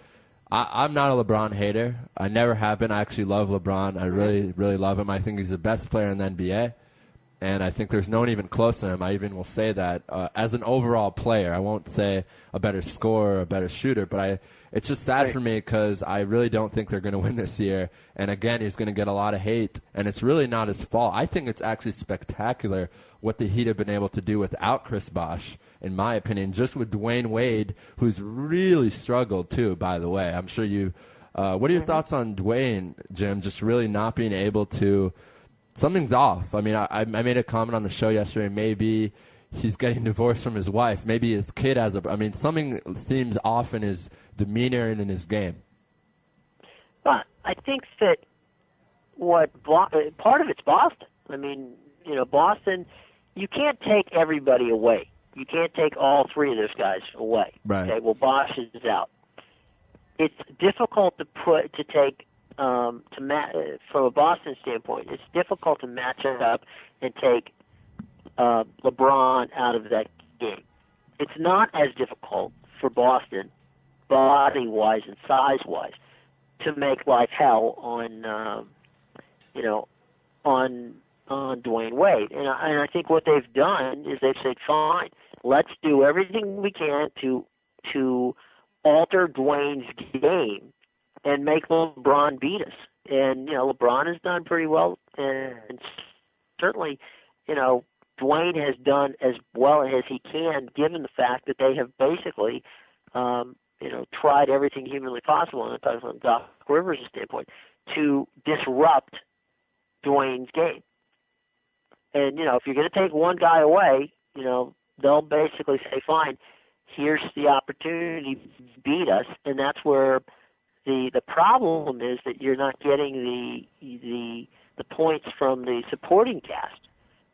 I'm not a LeBron hater. I never have been. I actually love LeBron. I really, really love him. I think he's the best player in the NBA, and I think there's no one even close to him. I even will say that as an overall player. I won't say a better scorer or a better shooter, but it's just sad for me because I really don't think they're going to win this year. And, again, he's going to get a lot of hate, and it's really not his fault. I think it's actually spectacular what the Heat have been able to do without Chris Bosh, in my opinion, just with Dwayne Wade, who's really struggled too, by the way. I'm sure you what are your thoughts on Dwayne, Jim, just really not being able to – something's off. I mean, I made a comment on the show yesterday. Maybe he's getting divorced from his wife. Maybe his kid has something seems off in his demeanor and in his game. But I think that part of it's Boston. I mean, Boston – you can't take everybody away. You can't take all 3 of those guys away. Right. Okay, well, Bosh is out. it's difficult to take from a Boston standpoint. It's difficult to match it up and take LeBron out of that game. It's not as difficult for Boston, body-wise and size-wise, to make life hell on Dwayne Wade. And I think what they've done is they've said, fine, let's do everything we can to alter Dwayne's game and make LeBron beat us. And, LeBron has done pretty well, and certainly, Dwayne has done as well as he can, given the fact that they have basically, tried everything humanly possible, and I'm talking from Doc Rivers' standpoint, to disrupt Dwayne's game. And, if you're going to take one guy away, they'll basically say, fine, here's the opportunity to beat us, and that's where the problem is that you're not getting the points from the supporting cast.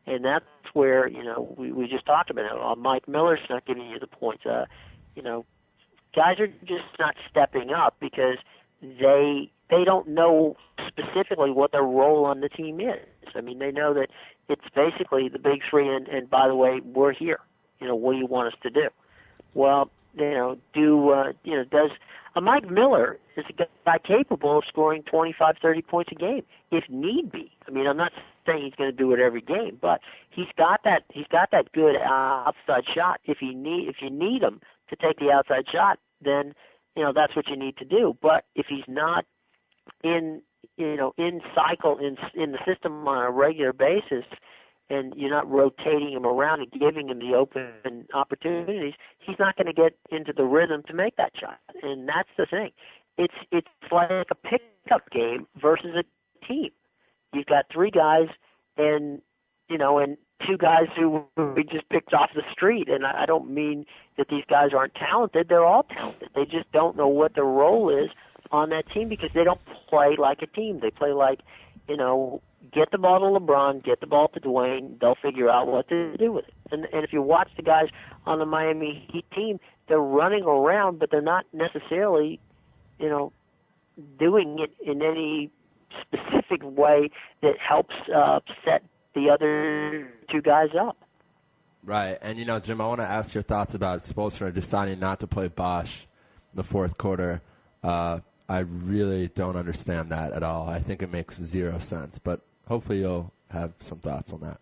And that's where, we just talked about it. Mike Miller's not giving you the points. Guys are just not stepping up because they don't know specifically what their role on the team is. I mean, they know that it's basically the big three, and by the way, we're here. What do you want us to do? Well, does Mike Miller is a guy capable of scoring 25, 30 points a game if need be. I mean, I'm not saying he's going to do it every game, but he's got that good outside shot. If you need him to take the outside shot, then that's what you need to do. But if he's not in cycle in the system on a regular basis, and you're not rotating him around and giving him the open opportunities, he's not going to get into the rhythm to make that shot. And that's the thing. It's like a pickup game versus a team. You've got three guys and two guys who we just picked off the street. And I don't mean that these guys aren't talented. They're all talented. They just don't know what their role is on that team because they don't play like a team. They play like, get the ball to LeBron, get the ball to Dwayne, they'll figure out what to do with it. And if you watch the guys on the Miami Heat team, they're running around, but they're not necessarily, doing it in any specific way that helps set the other two guys up. Right. And, Jim, I want to ask your thoughts about Spoelstra deciding not to play Bosch in the fourth quarter. I really don't understand that at all. I think it makes zero sense, but hopefully you'll have some thoughts on that.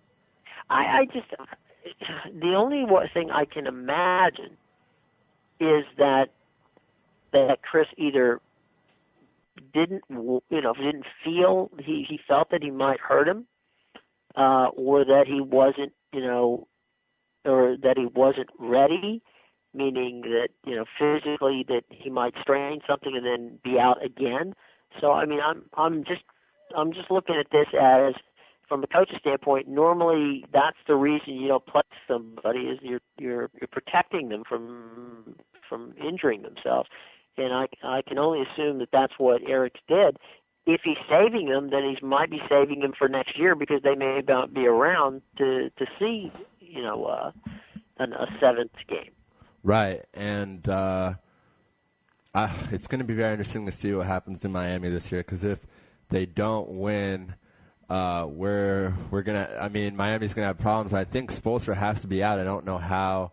The only thing I can imagine is that Chris either didn't feel he felt that he might hurt him, or that he wasn't, or that he wasn't ready. Meaning that physically that he might strain something and then be out again. So I mean, I'm just looking at this as from a coach's standpoint. Normally, that's the reason you don't play somebody is you're protecting them from injuring themselves. And I can only assume that that's what Eric did. If he's saving them, then he might be saving them for next year because they may not be around to see a seventh game. Right, and it's going to be very interesting to see what happens in Miami this year because if they don't win, we're gonna. I mean, Miami's going to have problems. I think Spoelstra has to be out. I don't know how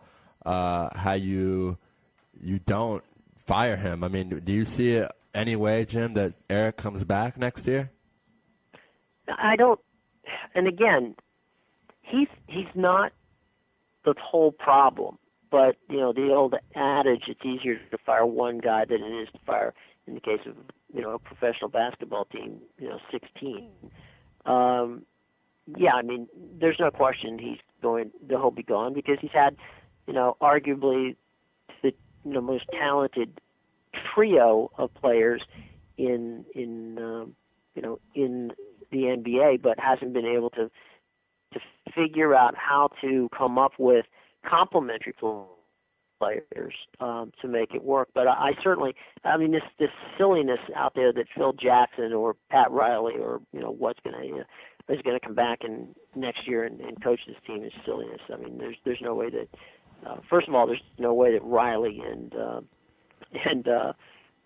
you don't fire him. I mean, do you see it any way, Jim, that Eric comes back next year? I don't. And again, he's not the whole problem. But, the old adage, it's easier to fire one guy than it is to fire, in the case of, a professional basketball team, 16. Yeah, I mean, there's no question he'll be gone because he's had, arguably the most talented trio of players in the NBA, but hasn't been able to figure out how to come up with complementary players to make it work. But I certainly, this silliness out there that Phil Jackson or Pat Riley or is going to come back in next year and coach this team is silliness. I mean, there's no way that first of all, there's no way that Riley and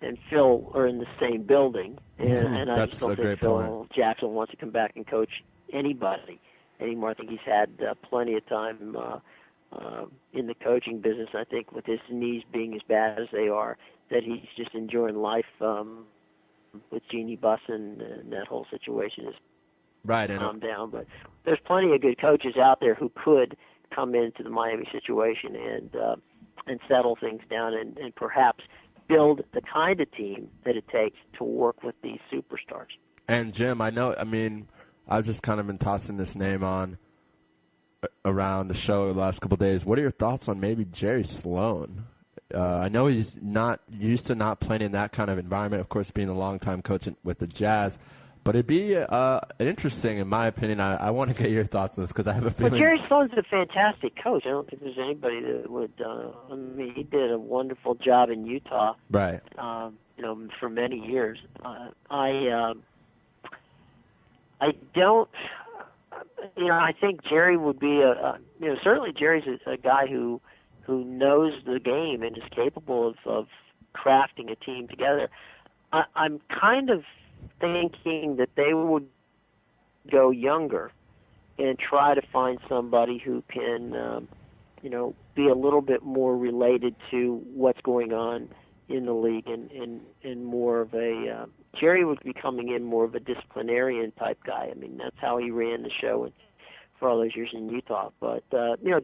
and Phil are in the same building, and I just don't think Phil Jackson wants to come back and coach anybody anymore. I think he's had plenty of time in the coaching business. I think with his knees being as bad as they are, that he's just enjoying life with Jeannie Bussin, and that whole situation is calmed down. But there's plenty of good coaches out there who could come into the Miami situation and settle things down and perhaps build the kind of team that it takes to work with these superstars. And Jim, I've just kind of been tossing this name on around the show the last couple of days. What are your thoughts on maybe Jerry Sloan? I know he's not used to not playing in that kind of environment, of course, being a longtime coach with the Jazz. But it'd be interesting, in my opinion. I want to get your thoughts on this because I have a feeling. Well, Jerry Sloan's a fantastic coach. I don't think there's anybody that would. He did a wonderful job in Utah, right? For many years. I don't. I think Jerry would be certainly Jerry's a guy who knows the game and is capable of crafting a team together. I'm kind of thinking that they would go younger and try to find somebody who can, be a little bit more related to what's going on in the league and more of a Jerry would be coming in more of a disciplinarian type guy. I mean, that's how he ran the show for all those years in Utah. But,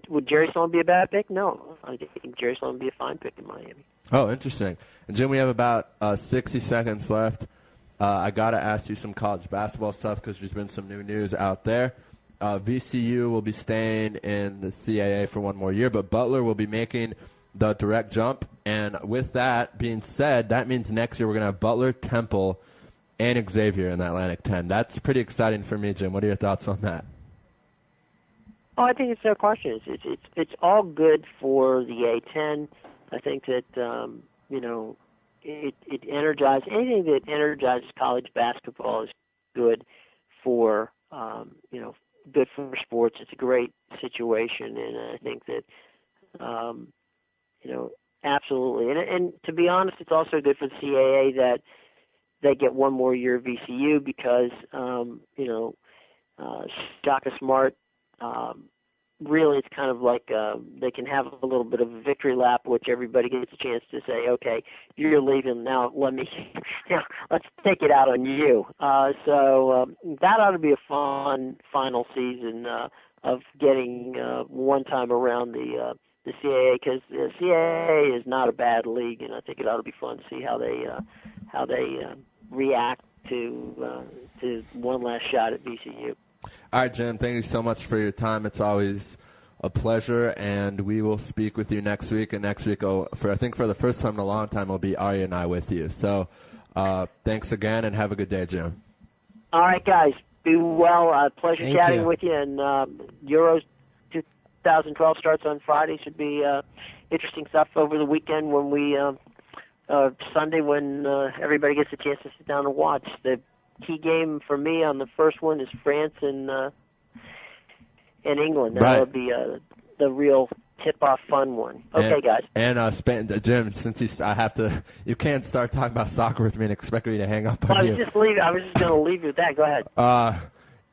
would Jerry Sloan be a bad pick? No. I think Jerry Sloan would be a fine pick in Miami. Oh, interesting. And, Jim, we have about 60 seconds left. I got to ask you some college basketball stuff because there's been some new news out there. VCU will be staying in the CAA for one more year, but Butler will be making the direct jump. And with that being said, that means next year we're going to have Butler, Temple, and Xavier in the Atlantic 10. That's pretty exciting for me, Jim. What are your thoughts on that? Oh, I think it's no question. It's all good for the A10. I think that it energizes anything that energizes college basketball is good for good for sports. It's a great situation, and I think that absolutely. And to be honest, it's also good for the CAA that they get one more year of VCU because Shaka Smart. Really, it's kind of like they can have a little bit of a victory lap, which everybody gets a chance to say, "Okay, you're leaving now. Let's take it out on you." So that ought to be a fun final season of getting one time around the CAA because the CAA is not a bad league, and I think it ought to be fun to see how they react to one last shot at VCU. All right, Jim, thank you so much for your time. It's always a pleasure, and we will speak with you next week. And next week, I think for the first time in a long time, it'll be Arya and I with you. So thanks again, and have a good day, Jim. All right, guys. Be well. Pleasure chatting with you. And Euros 2012 starts on Friday. Should be interesting stuff over the weekend when we Sunday when everybody gets a chance to sit down and watch. The key game for me on the first one is France and England. That'll be the real tip-off fun one. Okay, guys. And Spain, Jim, since you can't start talking about soccer with me and expect me to hang up on I was just going to leave you with that. Go ahead.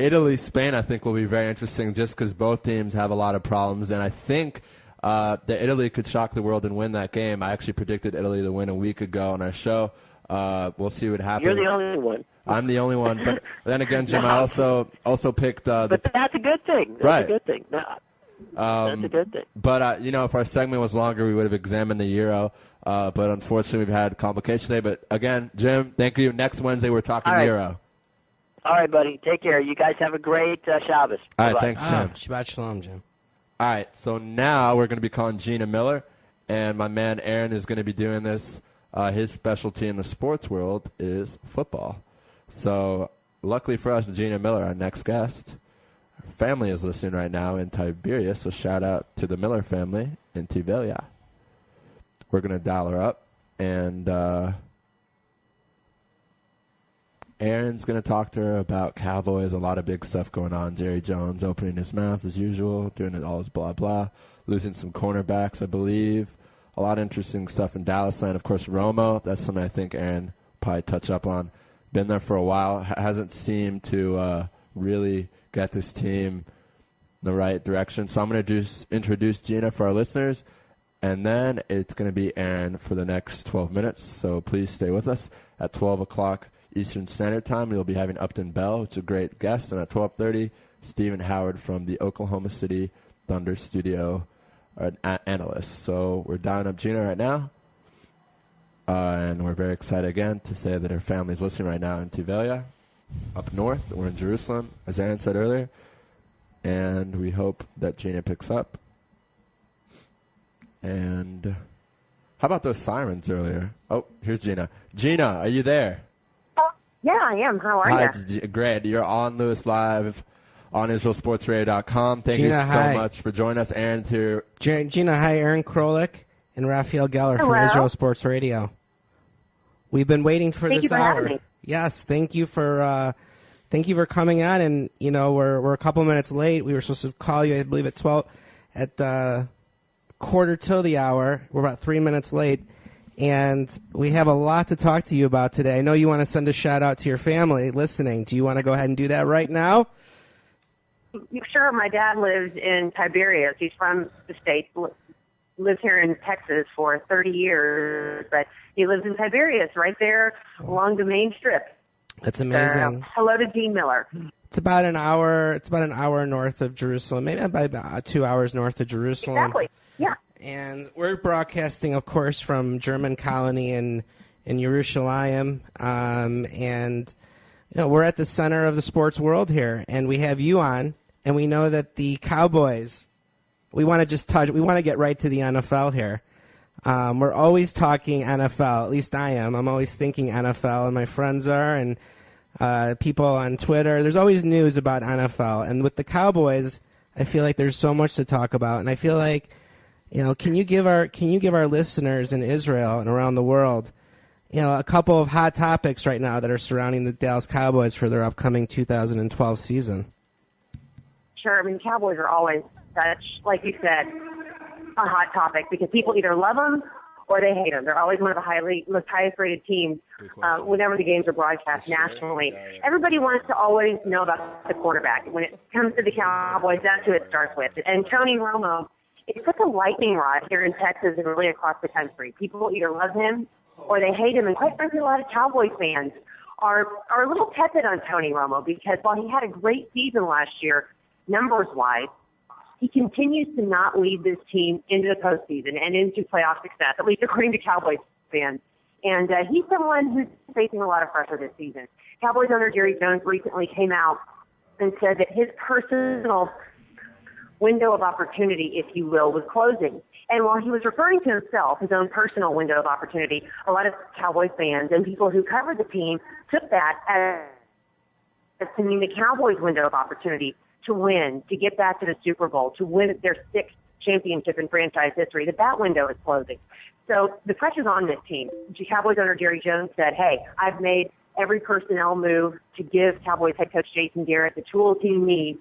Italy, Spain, I think will be very interesting just because both teams have a lot of problems, and I think that Italy could shock the world and win that game. I actually predicted Italy to win a week ago on our show. We'll see what happens. You're the only one. I'm the only one, but then again, Jim, I also picked. But that's a good thing. That's a good thing. That's a good thing. But if our segment was longer, we would have examined the Euro. But unfortunately, we've had complications today. But again, Jim, thank you. Next Wednesday, we're talking Euro. All right, buddy. Take care. You guys have a great Shabbos. All right, Bye-bye. thanks, Jim. Shabbat shalom, Jim. All right, so now we're going to be calling Gina Miller, and my man Aaron is going to be doing this. His specialty in the sports world is football. So luckily for us, Gina Miller, our next guest, her family is listening right now in Tiberias, so shout out to the Miller family in Tiberia. We're going to dial her up, and Aaron's going to talk to her about Cowboys, a lot of big stuff going on. Jerry Jones opening his mouth as usual, doing it all his blah, blah, losing some cornerbacks, I believe. a lot of interesting stuff in Dallas land. Of course, Romo, that's something I think Aaron probably touch up on. Been there for a while, hasn't seemed to really get this team in the right direction. So I'm going to introduce Gina for our listeners, and then it's going to be Aaron for the next 12 minutes. So please stay with us. At 12 o'clock Eastern Standard Time, we'll be having Upton Bell, who's a great guest, and at 12:30, Stephen Howard from the Oklahoma City Thunder studio, an analyst. So we're dialing up Gina right now. And we're very excited again to say that her family's listening right now in Tivelia, up north. We're in Jerusalem, as Aaron said earlier. And we hope that Gina picks up. And how about those sirens earlier? Oh, here's Gina. Gina, are you there? Yeah, I am. How are you? Hi, great. You're on Lewis Live on IsraelSportsRadio.com. Thank Gina, you so hi. much for joining us. Aaron's here. Gina, hi, Aaron Krolik and Raphael Gellar Hello. from Israel Sports Radio. We've been waiting for Thank this you for hour. having me. Yes, thank you for coming on. And we're a couple minutes late. We were supposed to call you, I believe, at 12 at quarter till the hour. We're about 3 minutes late, and we have a lot to talk to you about today. I know you want to send a shout out to your family listening. Do you want to go ahead and do that right now? Sure. My dad lives in Tiberias. He's from the States, lives here in Texas for 30 years, but he lives in Tiberias right there along the main strip. That's amazing. Hello to Dean Miller. It's about an hour. It's about an hour north of Jerusalem, maybe about 2 hours north of Jerusalem. Exactly. Yeah. And we're broadcasting, of course, from German colony in Yerushalayim, and we're at the center of the sports world here, and we have you on, and we know that the Cowboys. We want to get right to the NFL here. We're always talking NFL. At least I am. I'm always thinking NFL, and my friends are, and people on Twitter. There's always news about NFL, and with the Cowboys, I feel like there's so much to talk about, and I feel like, can you give our listeners in Israel and around the world, a couple of hot topics right now that are surrounding the Dallas Cowboys for their upcoming 2012 season? Sure. I mean, Cowboys are always such, like you said, a hot topic because people either love them or they hate them. They're always one of the most highest rated teams whenever the games are broadcast nationally. Everybody wants to always know about the quarterback. When it comes to the Cowboys, that's who it starts with. And Tony Romo, it's such a lightning rod here in Texas and really across the country. People either love him or they hate him. And quite frankly, a lot of Cowboys fans are a little tepid on Tony Romo because while he had a great season last year, numbers-wise, he continues to not lead this team into the postseason and into playoff success, at least according to Cowboys fans. And he's someone who's facing a lot of pressure this season. Cowboys owner Jerry Jones recently came out and said that his personal window of opportunity, if you will, was closing. And while he was referring to himself, his own personal window of opportunity, a lot of Cowboys fans and people who covered the team took that as to mean the Cowboys' window of opportunity to win, to get back to the Super Bowl, to win their sixth championship in franchise history, that window is closing. So the pressure's on this team. Cowboys owner Jerry Jones said, hey, I've made every personnel move to give Cowboys head coach Jason Garrett the tools he needs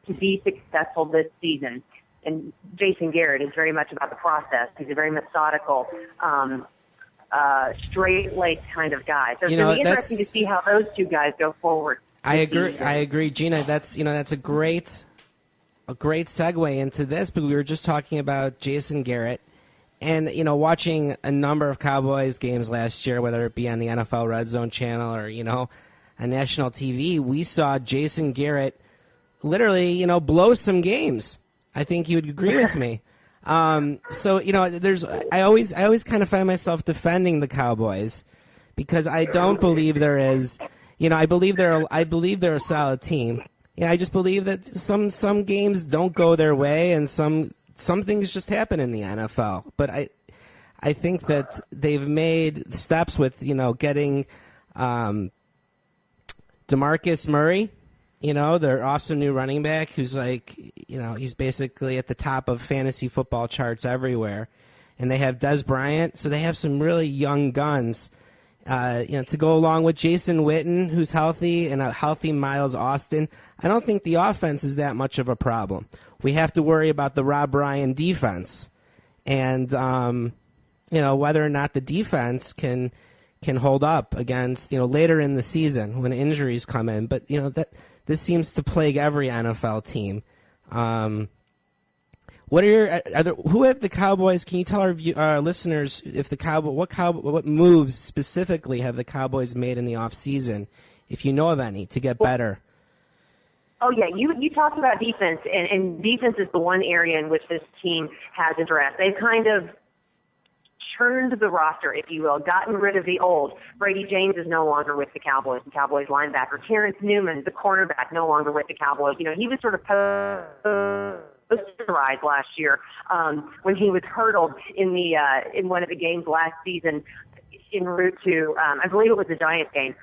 to be successful this season. And Jason Garrett is very much about the process. He's a very methodical, straight-laced kind of guy. So it's going to be interesting to see how those two guys go forward. I agree, Gina. That's a great segue into this. But we were just talking about Jason Garrett, and watching a number of Cowboys games last year, whether it be on the NFL Red Zone channel or on national TV, we saw Jason Garrett literally blow some games. I think you would agree with me. So I always kind of find myself defending the Cowboys because I don't believe there is. I believe they're a solid team. I just believe that some games don't go their way, and some things just happen in the NFL. But I think that they've made steps with getting DeMarcus Murray, their awesome new running back, who's he's basically at the top of fantasy football charts everywhere, and they have Des Bryant, so they have some really young guns. To go along with Jason Witten, who's healthy, and a healthy Miles Austin, I don't think the offense is that much of a problem. We have to worry about the Rob Ryan defense. And, whether or not the defense can hold up against, later in the season when injuries come in. But, this seems to plague every NFL team. Who have the Cowboys? Can you tell our listeners if what moves specifically have the Cowboys made in the offseason, if you know of any, to get better? Oh, yeah. You talked about defense, and defense is the one area in which this team has addressed. They've kind of churned the roster, if you will, gotten rid of the old. Brady James is no longer with the Cowboys linebacker. Terrence Newman, the cornerback, no longer with the Cowboys. He was sort of posterized last year when he was hurdled in one of the games last season en route to, I believe it was the Giants game.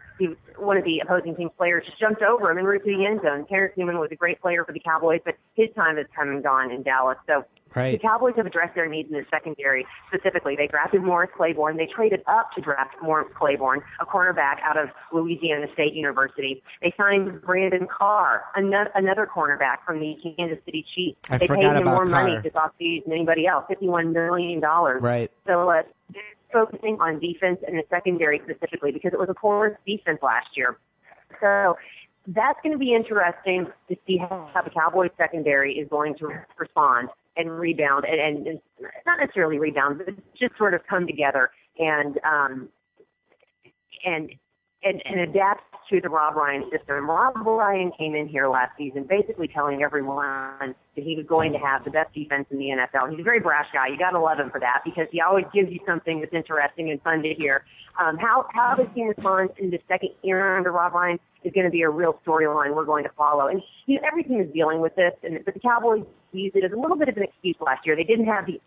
One of the opposing team's players just jumped over him en route to the end zone. Terrence Newman was a great player for the Cowboys, but his time has come and gone in Dallas. So the Cowboys have addressed their needs in the secondary specifically. They drafted Morris Claiborne. They traded up to draft Morris Claiborne, a cornerback out of Louisiana State University. They signed Brandon Carr, another cornerback from the Kansas City Chiefs. They paid him more money this offseason than anybody else, $51 million. Right. So focusing on defense and the secondary specifically because it was a poor defense last year. So that's going to be interesting to see how the Cowboys secondary is going to respond and rebound and not necessarily rebound, but just sort of come together and adapt to the Rob Ryan system. Rob Ryan came in here last season basically telling everyone that he was going to have the best defense in the NFL. He's a very brash guy. You got to love him for that because he always gives you something that's interesting and fun to hear. How this team responds in the second year under Rob Ryan is going to be a real storyline we're going to follow. And every team is dealing with this, but the Cowboys used it as a little bit of an excuse last year. They didn't have the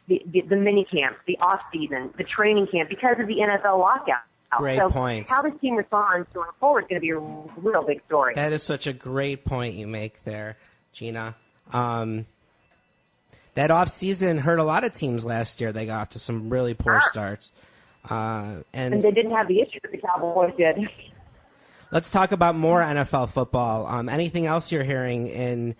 mini camps, the off season, the training camp because of the NFL lockout. Great point. How this team responds going forward is going to be a real big story. That is such a great point you make there, Gina. That offseason hurt a lot of teams last year. They got off to some really poor starts. And they didn't have the issue that the Cowboys did. Let's talk about more NFL football. Anything else you're hearing in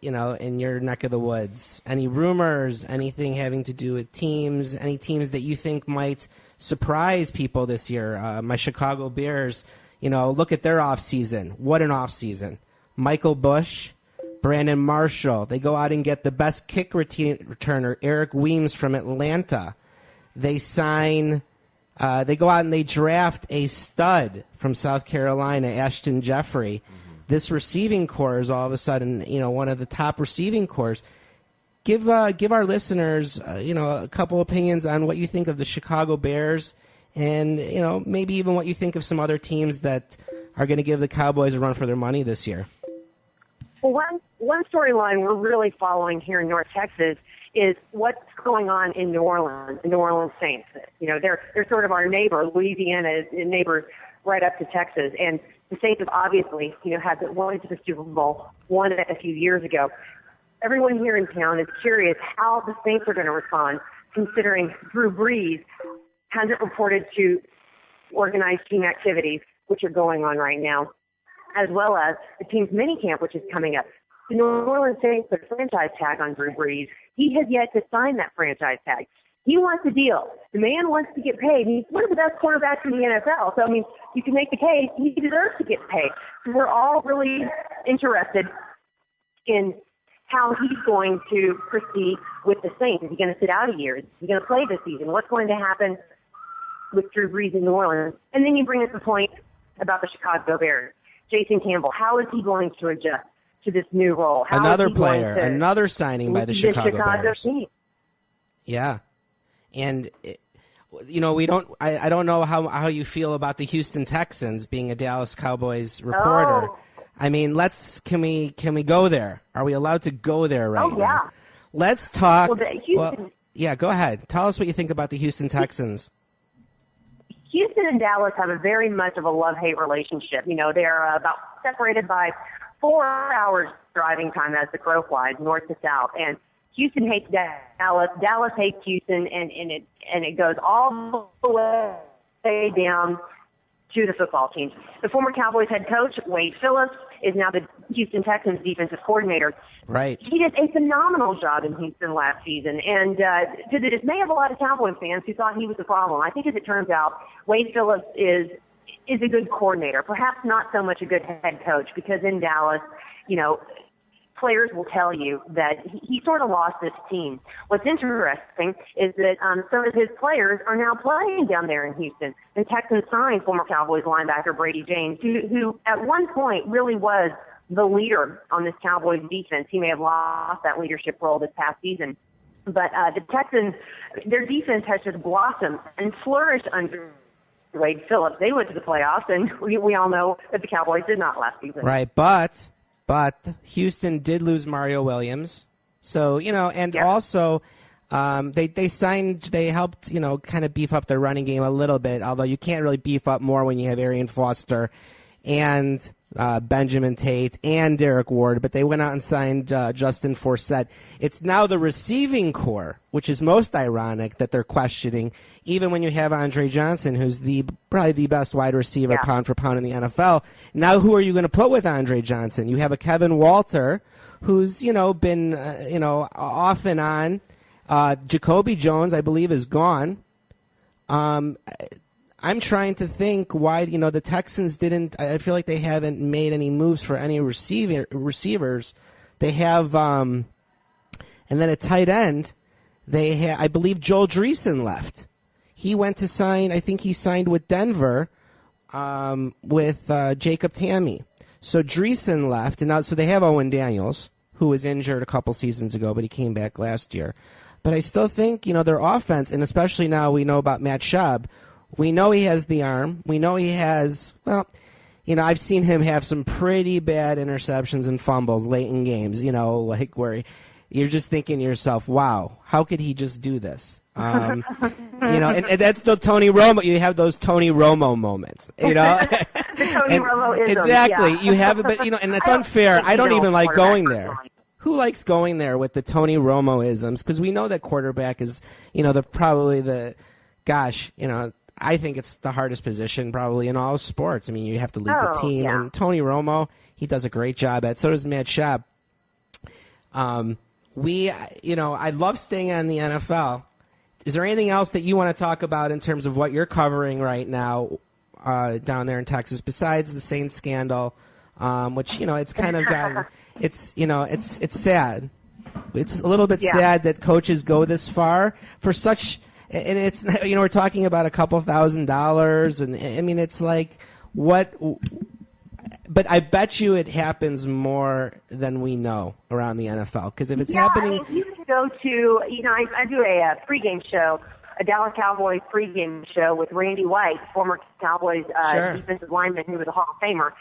your neck of the woods? Any rumors, anything having to do with teams, any teams that you think might surprise people this year? My Chicago Bears, look at their offseason. What an offseason. Michael Bush, Brandon Marshall. They go out and get the best kick returner, Eric Weems from Atlanta. They go out and they draft a stud from South Carolina, Ashton Jeffrey. This receiving core is all of a sudden, one of the top receiving cores. Give our listeners, a couple opinions on what you think of the Chicago Bears, and maybe even what you think of some other teams that are going to give the Cowboys a run for their money this year. Well, one storyline we're really following here in North Texas is what's going on in New Orleans, the New Orleans Saints. They're sort of our neighbor. Louisiana is neighbors right up to Texas, and the Saints have obviously, had won to the Super Bowl, won it a few years ago. Everyone here in town is curious how the Saints are going to respond, considering Drew Brees hasn't reported to organized team activities, which are going on right now, as well as the team's minicamp, which is coming up. The New Orleans Saints put a franchise tag on Drew Brees. He has yet to sign that franchise tag. He wants a deal. The man wants to get paid. He's one of the best quarterbacks in the NFL. So, you can make the case he deserves to get paid. So we're all really interested in how he's going to proceed with the Saints. Is he going to sit out a year? Is he going to play this season? What's going to happen with Drew Brees in New Orleans? And then you bring up the point about the Chicago Bears. Jason Campbell, how is he going to adjust to this new role? How another player, another signing by the Chicago Bears. Team? Yeah. And, we don't. I don't know how you feel about the Houston Texans being a Dallas Cowboys reporter. Oh. Can we go there? Are we allowed to go there right now? Oh, yeah. Let's talk. Well, go ahead. Tell us what you think about the Houston Texans. Houston and Dallas have a very much of a love-hate relationship. They're about separated by 4 hours driving time as the crow flies, north to south. And Houston hates Dallas. Dallas hates Houston, and it goes all the way down to the football team. The former Cowboys head coach, Wade Phillips, is now the Houston Texans defensive coordinator. Right. He did a phenomenal job in Houston last season, and to the dismay of a lot of Cowboys fans who thought he was the problem. I think, as it turns out, Wade Phillips is a good coordinator, perhaps not so much a good head coach, because in Dallas, players will tell you that he sort of lost this team. What's interesting is that some of his players are now playing down there in Houston. The Texans signed former Cowboys linebacker Brady James, who at one point really was the leader on this Cowboys defense. He may have lost that leadership role this past season. But the Texans, their defense has just blossomed and flourished under Wade Phillips. They went to the playoffs, and we all know that the Cowboys did not last season. Right, but Houston did lose Mario Williams. So, and also they helped, kind of beef up their running game a little bit, although you can't really beef up more when you have Arian Foster and Benjamin Tate and Derek Ward, but they went out and signed Justin Forsett. It's now the receiving core, which is most ironic that they're questioning, even when you have Andre Johnson, who's probably the best wide receiver pound for pound in the NFL. Now who are you going to put with Andre Johnson? You have a Kevin Walter, who's, been, off and on. Jacoby Jones, I believe, is gone. I'm trying to think why, the Texans didn't. I feel like they haven't made any moves for any receivers. They have, and then at tight end, I believe Joel Dreesen left. He went to sign. I think he signed with Denver, with Jacob Tamme. So Dreesen left, and now so they have Owen Daniels, who was injured a couple seasons ago, but he came back last year. But I still think, their offense, and especially now we know about Matt Schaub. We know he has the arm. We know he has, I've seen him have some pretty bad interceptions and fumbles late in games, like where you're just thinking to yourself, wow, how could he just do this? And that's the Tony Romo. You have those Tony Romo moments, The Tony Romo-ism, exactly. yeah. You have it, but, and that's unfair. I don't even like going there. Who likes going there with the Tony Romo-isms? Because we know that quarterback is, I think it's the hardest position probably in all sports. I mean, you have to lead the team. Yeah. And Tony Romo, he does a great job at. So does Matt Schaub. I love staying on the NFL. Is there anything else that you want to talk about in terms of what you're covering right now down there in Texas besides the Saints scandal, which, it's kind of gotten, it's sad. It's a little bit sad that coaches go this far for such. And it's, we're talking about a couple $1,000s, and I mean, it's like what. But I bet you it happens more than we know around the NFL, because if it's happening, I mean, you can go to, I do a pregame show, a Dallas Cowboys pregame show with Randy White, former Cowboys defensive lineman who was a Hall of Famer,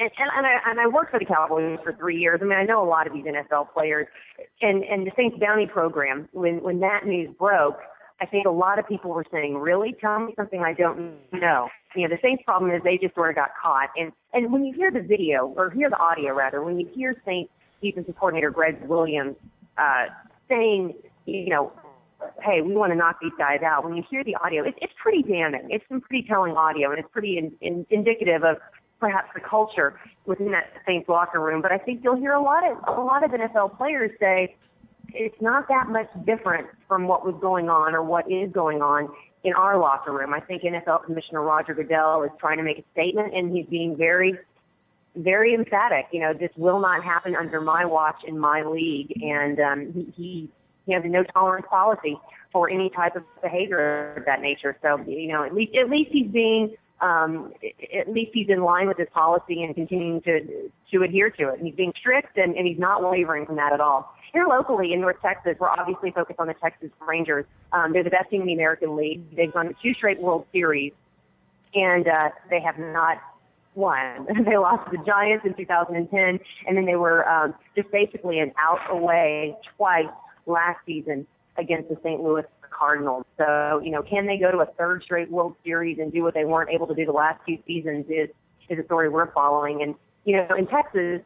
And I worked for the Cowboys for 3 years. I mean, I know a lot of these NFL players. And the Saints Bounty program, when that news broke, I think a lot of people were saying, really? Tell me something I don't know. The Saints' problem is they just sort of got caught. And when you hear the video, or hear the audio rather, when you hear Saints defensive coordinator Greg Williams saying, hey, we want to knock these guys out, when you hear the audio, it's pretty damning. It's some pretty telling audio, and it's pretty indicative of perhaps the culture within that Saints locker room. But I think you'll hear a lot of NFL players say it's not that much different from what was going on or what is going on in our locker room. I think NFL Commissioner Roger Goodell is trying to make a statement, and he's being very, very emphatic. This will not happen under my watch in my league, and he has a no tolerance policy for any type of behavior of that nature. So at least he's being at least he's in line with his policy and continuing to adhere to it. And he's being strict, and he's not wavering from that at all. Here locally in North Texas, we're obviously focused on the Texas Rangers. They're the best team in the American League. They've gone to 2 straight World Series, and they have not won. They lost to the Giants in 2010, and then they were just basically an out away twice last season against the St. Louis Cardinals. So, can they go to a 3rd straight World Series and do what they weren't able to do the last 2 seasons is a story we're following. And, in Texas,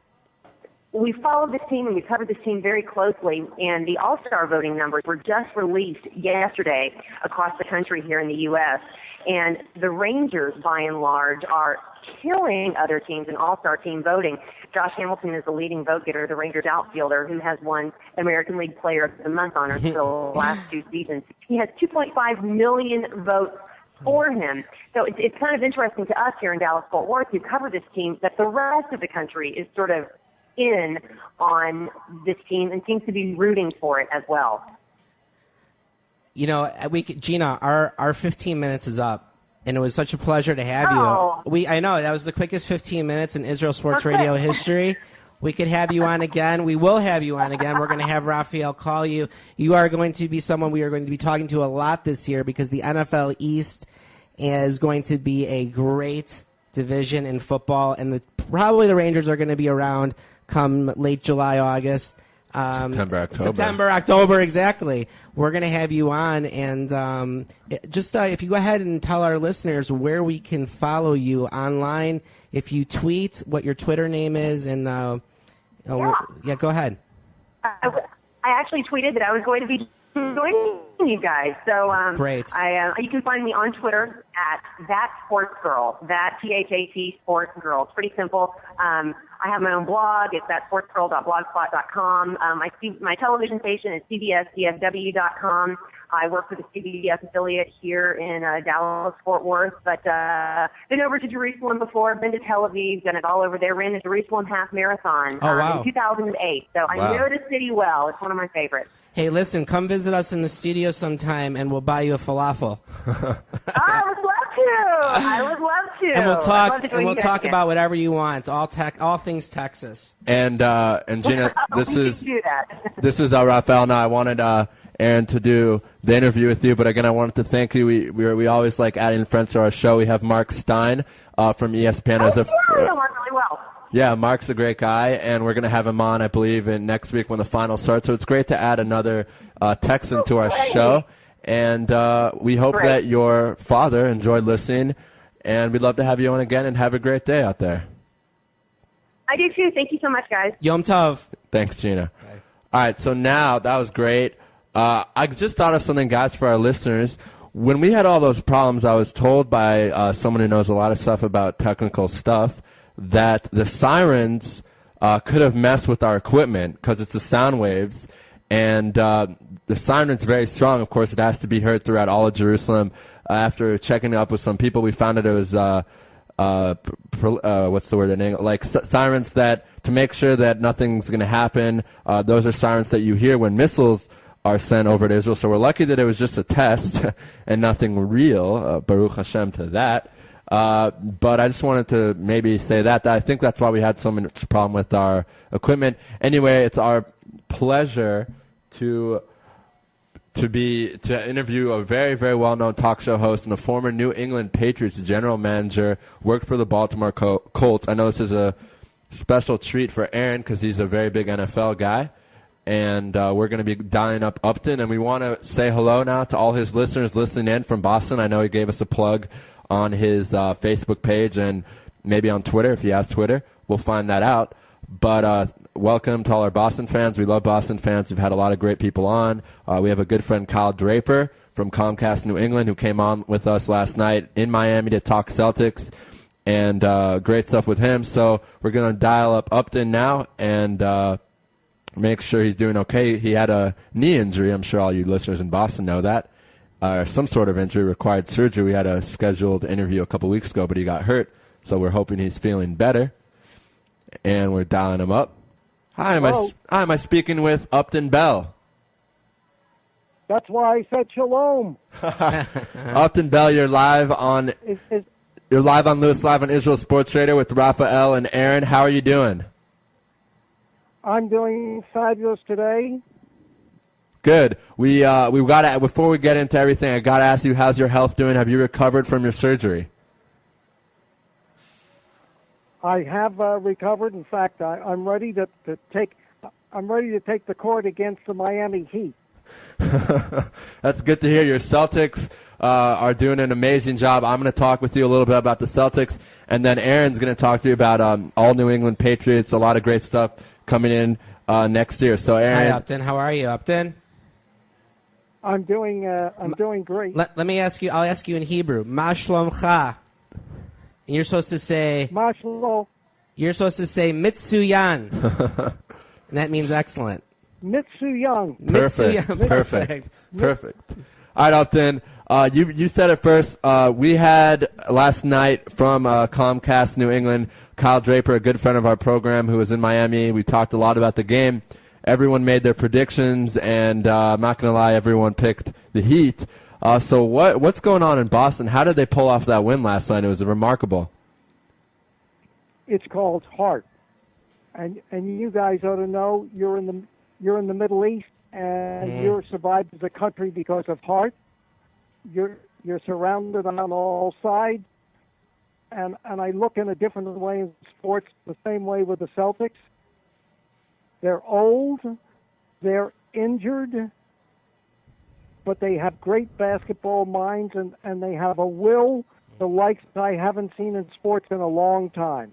we followed this team and we covered this team very closely, and the All-Star voting numbers were just released yesterday across the country here in the U.S., and the Rangers, by and large, are killing other teams in All-Star team voting. Josh Hamilton is the leading vote getter, the Rangers outfielder, who has won American League Player of the Month honors for the last 2 seasons. He has 2.5 million votes for him. So it's kind of interesting to us here in Dallas-Fort Worth who cover this team that the rest of the country is sort of in on this team and seems to be rooting for it as well. You know, Gina, our 15 minutes is up, and it was such a pleasure to have you. I know that was the quickest 15 minutes in Israel Sports Radio history. We could have you on again. We will have you on again. We're going to have Raphael call you. You are going to be someone we are going to be talking to a lot this year because the NFL East is going to be a great division in football, and probably the Rangers are going to be around come late July, August. September, October, exactly. We're going to have you on, and if you go ahead and tell our listeners where we can follow you online, if you tweet what your Twitter name is, and go ahead. I actually tweeted that I was going to be joining you guys. So great. You can find me on Twitter at That Sports Girl. That THAT Sports Girl. It's pretty simple. I have my own blog. It's thatsportsgirl.blogspot.com. My television station is cbsdfw.com. I work for the CBS affiliate here in Dallas-Fort Worth, but been over to Jerusalem before, been to Tel Aviv, done it all over there, ran the Jerusalem Half Marathon in 2008. So I know the city well. It's one of my favorites. Hey, listen, come visit us in the studio sometime, and we'll buy you a falafel. I would love to. And we'll talk about whatever you want. All things Texas. And Gina, this is Raphael. Now I wanted Aaron to do the interview with you, but again, I wanted to thank you. We always like adding friends to our show. We have Mark Stein from ESPN I know Mark really well. Yeah, Mark's a great guy, and we're going to have him on, I believe, next week when the final starts. So it's great to add another Texan to our show. And we hope that your father enjoyed listening, and we'd love to have you on again, and have a great day out there. I do, too. Thank you so much, guys. Yom Tov. Thanks, Gina. Bye. All right, so now, that was great. I just thought of something, guys, for our listeners. When we had all those problems, I was told by someone who knows a lot of stuff about technical stuff that the sirens could have messed with our equipment because it's the sound waves. And the siren's very strong. Of course, it has to be heard throughout all of Jerusalem. After checking it up with some people, we found that it was, what's the word in English? Like sirens that, to make sure that nothing's going to happen, those are sirens that you hear when missiles are sent over to Israel. So we're lucky that it was just a test and nothing real. Baruch Hashem to that. But I just wanted to maybe say that I think that's why we had so much problem with our equipment. Anyway, it's our pleasure to interview a very, very well-known talk show host and the former New England Patriots general manager, worked for the Baltimore Colts. I know this is a special treat for Aaron because he's a very big NFL guy. And we're going to be dialing up Upton, and we want to say hello now to all his listeners listening in from Boston. I know he gave us a plug on his Facebook page and maybe on Twitter. If he has Twitter, we'll find that out. But welcome to all our Boston fans. We love Boston fans. We've had a lot of great people on. We have a good friend, Kyle Draper from Comcast New England, who came on with us last night in Miami to talk Celtics, and great stuff with him. So we're going to dial up Upton now and make sure he's doing okay. He had a knee injury. I'm sure all you listeners in Boston know that. Some sort of injury, required surgery. We had a scheduled interview a couple weeks ago, but he got hurt. So we're hoping he's feeling better. And we're dialing him up. Hi, am I speaking with Upton Bell? That's why I said shalom. Upton Bell, you're live on Lewis Live on Israel Sports Radio with Raphael and Aaron. How are you doing? I'm doing fabulous today. Good. We got to, before we get into everything, I got to ask you, how's your health doing? Have you recovered from your surgery? I have recovered. In fact, I'm ready to take the court against the Miami Heat. That's good to hear. Your Celtics are doing an amazing job. I'm going to talk with you a little bit about the Celtics, and then Aaron's going to talk to you about all New England Patriots, a lot of great stuff coming in next year. So, Aaron. Hi, Upton. How are you, Upton? I'm doing great. Let me ask you. I'll ask you in Hebrew. Ma shlomcha. And you're supposed to say. Ma shalom. You're supposed to say mitsuyan, and that means excellent. Mitsuyan. Perfect. All right, Upton. You said it first. We had last night from Comcast New England, Kyle Draper, a good friend of our program who was in Miami. We talked a lot about the game. Everyone made their predictions, and I'm not going to lie, everyone picked the Heat. So what's going on in Boston? How did they pull off that win last night? It was remarkable. It's called heart, and you guys ought to know you're in the Middle East, and you're survived as a country because of heart. You're surrounded on all sides, and I look in a different way in sports, the same way with the Celtics. They're old, they're injured, but they have great basketball minds, and they have a will the likes I haven't seen in sports in a long time.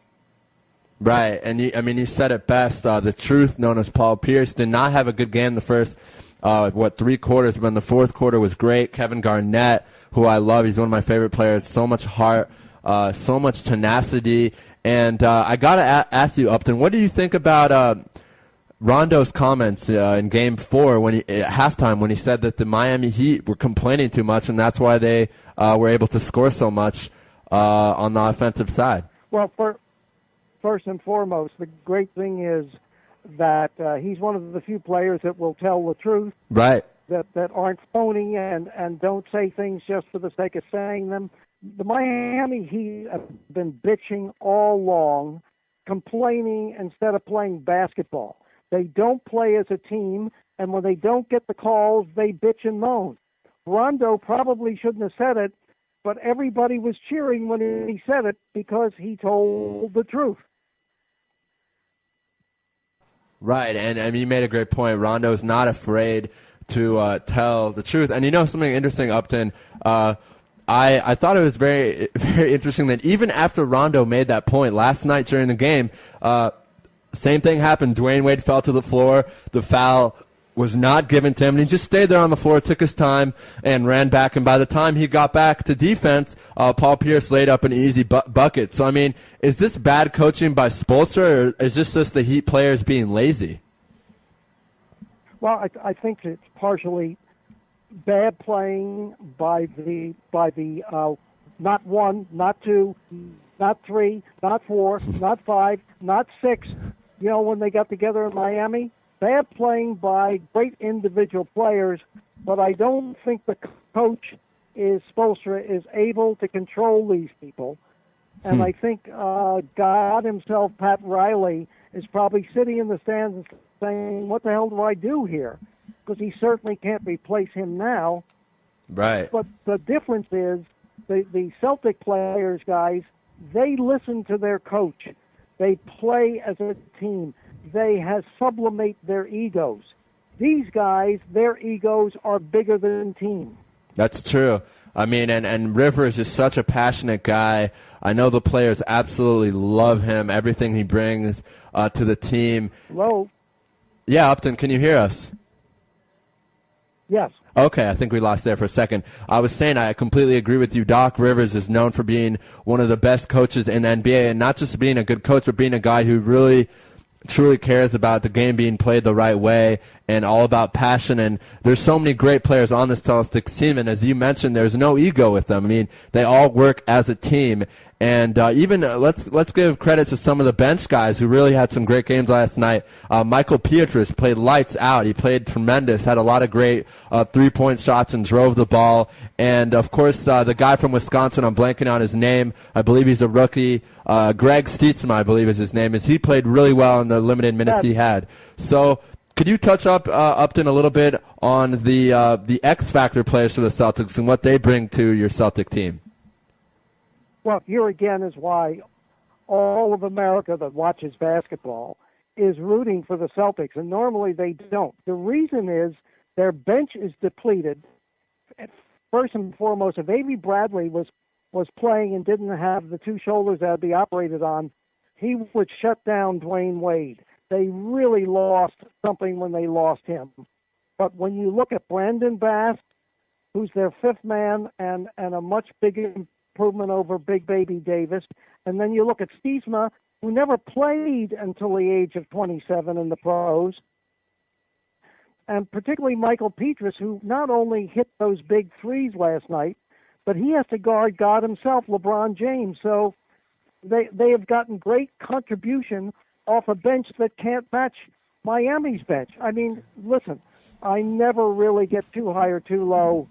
Right, and you said it best. The truth, known as Paul Pierce, did not have a good game the first, 3 quarters, but in the fourth quarter was great. Kevin Garnett, who I love, he's one of my favorite players, so much heart, so much tenacity. And I got to ask you, Upton, what do you think about Rondo's comments in Game 4 at halftime when he said that the Miami Heat were complaining too much, and that's why they were able to score so much on the offensive side? Well, first and foremost, the great thing is that he's one of the few players that will tell the truth. Right. That aren't phony and don't say things just for the sake of saying them. The Miami Heat have been bitching all along, complaining instead of playing basketball. They don't play as a team, and when they don't get the calls, they bitch and moan. Rondo probably shouldn't have said it, but everybody was cheering when he said it because he told the truth. Right, and you made a great point. Rondo's not afraid to tell the truth. And you know something interesting, Upton? I thought it was very, very interesting that even after Rondo made that point last night during the game, same thing happened. Dwayne Wade fell to the floor. The foul was not given to him, and he just stayed there on the floor, took his time, and ran back. And by the time he got back to defense, Paul Pierce laid up an easy bucket. So, I mean, is this bad coaching by Spoelstra, or is this just the Heat players being lazy? Well, I think it's partially bad playing by the not 1, not 2, not 3, not 4, not 5, not 6. You know, when they got together in Miami, bad playing by great individual players, but I don't think the coach Spoelstra is able to control these people. And I think God himself, Pat Riley, is probably sitting in the stands and saying, what the hell do I do here? Because he certainly can't replace him now. Right. But the difference is the Celtic players, guys, they listen to their coach. They play as a team. They sublimate their egos. These guys, their egos are bigger than team. That's true. I mean, and Rivers is such a passionate guy. I know the players absolutely love him, everything he brings to the team. Hello? Yeah, Upton, can you hear us? Yes. Okay, I think we lost there for a second. I was saying I completely agree with you. Doc Rivers is known for being one of the best coaches in the NBA, and not just being a good coach, but being a guy who really truly cares about the game being played the right way and all about passion. And there's so many great players on this Celtics team, and as you mentioned, there's no ego with them. I mean, they all work as a team. And even let's give credit to some of the bench guys who really had some great games last night. Michael Pietrus played lights out. He played tremendous, had a lot of great three-point shots and drove the ball. And, of course, the guy from Wisconsin, I'm blanking on his name. I believe he's a rookie. Greg Stietzman, I believe is his name. He played really well in the limited minutes he had. So could you touch Upton a little bit on the X-Factor players for the Celtics and what they bring to your Celtic team? Well, here again is why all of America that watches basketball is rooting for the Celtics, and normally they don't. The reason is their bench is depleted. First and foremost, if Avery Bradley was playing and didn't have the two shoulders that would be operated on, he would shut down Dwayne Wade. they really lost something when they lost him. But when you look at Brandon Bass, who's their fifth man and a much bigger improvement over Big Baby Davis, and then you look at Stiesma, who never played until the age of 27 in the pros, and particularly Michael Petrus, who not only hit those big threes last night, but he has to guard God himself, LeBron James. So they have gotten great contribution off a bench that can't match Miami's bench. I mean, listen, I never really get too high or too low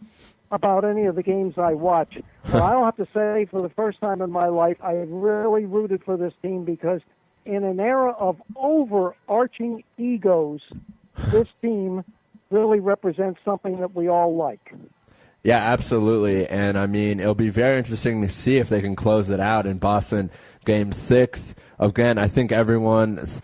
about any of the games I watch. But I'll have to say, for the first time in my life, I have really rooted for this team because in an era of overarching egos, this team really represents something that we all like. Yeah, absolutely. And, I mean, it'll be very interesting to see if they can close it out in Boston Game 6. Again, I think no one's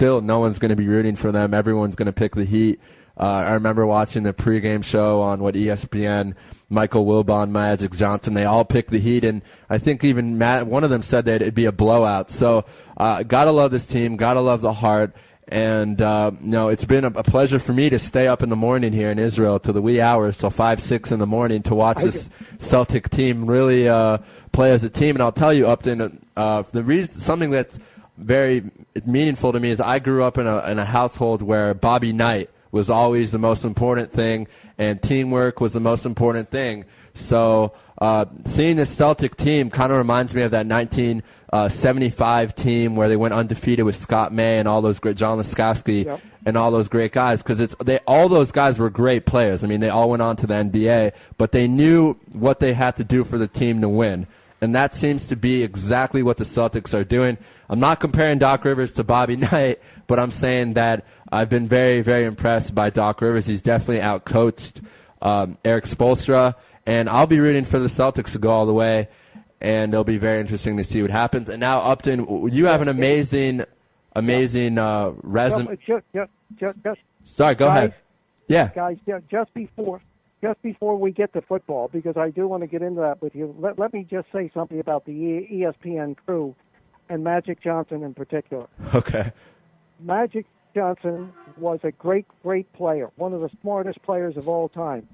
going to be rooting for them. Everyone's going to pick the Heat. I remember watching the pregame show on ESPN, Michael Wilbon, Magic Johnson. They all picked the Heat, and I think even one of them said that it'd be a blowout. So, gotta love this team, gotta love the heart. And, it's been a pleasure for me to stay up in the morning here in Israel to the wee hours, till 5, 6 in the morning to watch this Celtic team really play as a team. And I'll tell you, Upton, something that's very meaningful to me is I grew up in a household where Bobby Knight was always the most important thing, and teamwork was the most important thing. So seeing this Celtic team kind of reminds me of that 1975 team where they went undefeated with Scott May and all those great John Laskowski and all those great guys, because all those guys were great players. I mean, they all went on to the NBA, but they knew what they had to do for the team to win. And that seems to be exactly what the Celtics are doing. I'm not comparing Doc Rivers to Bobby Knight, but I'm saying that I've been very, very impressed by Doc Rivers. He's definitely outcoached Eric Spoelstra, and I'll be rooting for the Celtics to go all the way, and it'll be very interesting to see what happens. And now, Upton, you have an amazing resume. Sorry, go ahead. Yeah. Guys, just before we get to football, because I do want to get into that with you, let me just say something about the ESPN crew and Magic Johnson in particular. Okay. Magic Johnson was a great, great player, one of the smartest players of all time,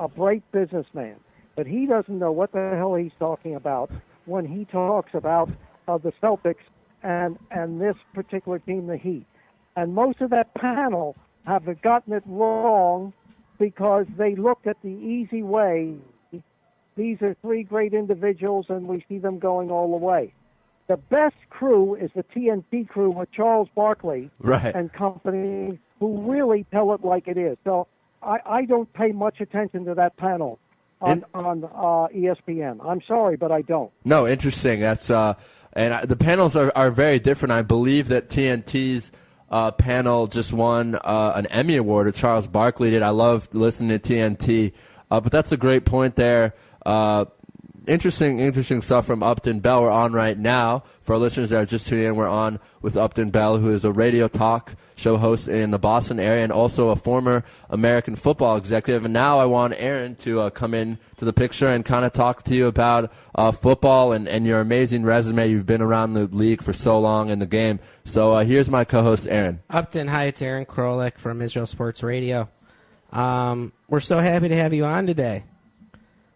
a great businessman. But he doesn't know what the hell he's talking about when he talks about the Celtics and this particular team, the Heat. And most of that panel have gotten it wrong because they looked at the easy way. These are three great individuals, and we see them going all the way. The best crew is the TNT crew with Charles Barkley and company, who really tell it like it is. So I don't pay much attention to that panel on ESPN. I'm sorry, but I don't. No, interesting. That's and the panels are very different. I believe that TNT's panel just won an Emmy Award, or Charles Barkley did. I love listening to TNT, but that's a great point there. Interesting stuff from Upton Bell. We're on right now. For our listeners that are just tuning in, we're on with Upton Bell, who is a radio talk show host in the Boston area and also a former American football executive. And now I want Aaron to come in to the picture and kind of talk to you about football and your amazing resume. You've been around the league for so long in the game. So here's my co-host, Aaron. Upton, hi, it's Aaron Krolik from Israel Sports Radio. We're so happy to have you on today.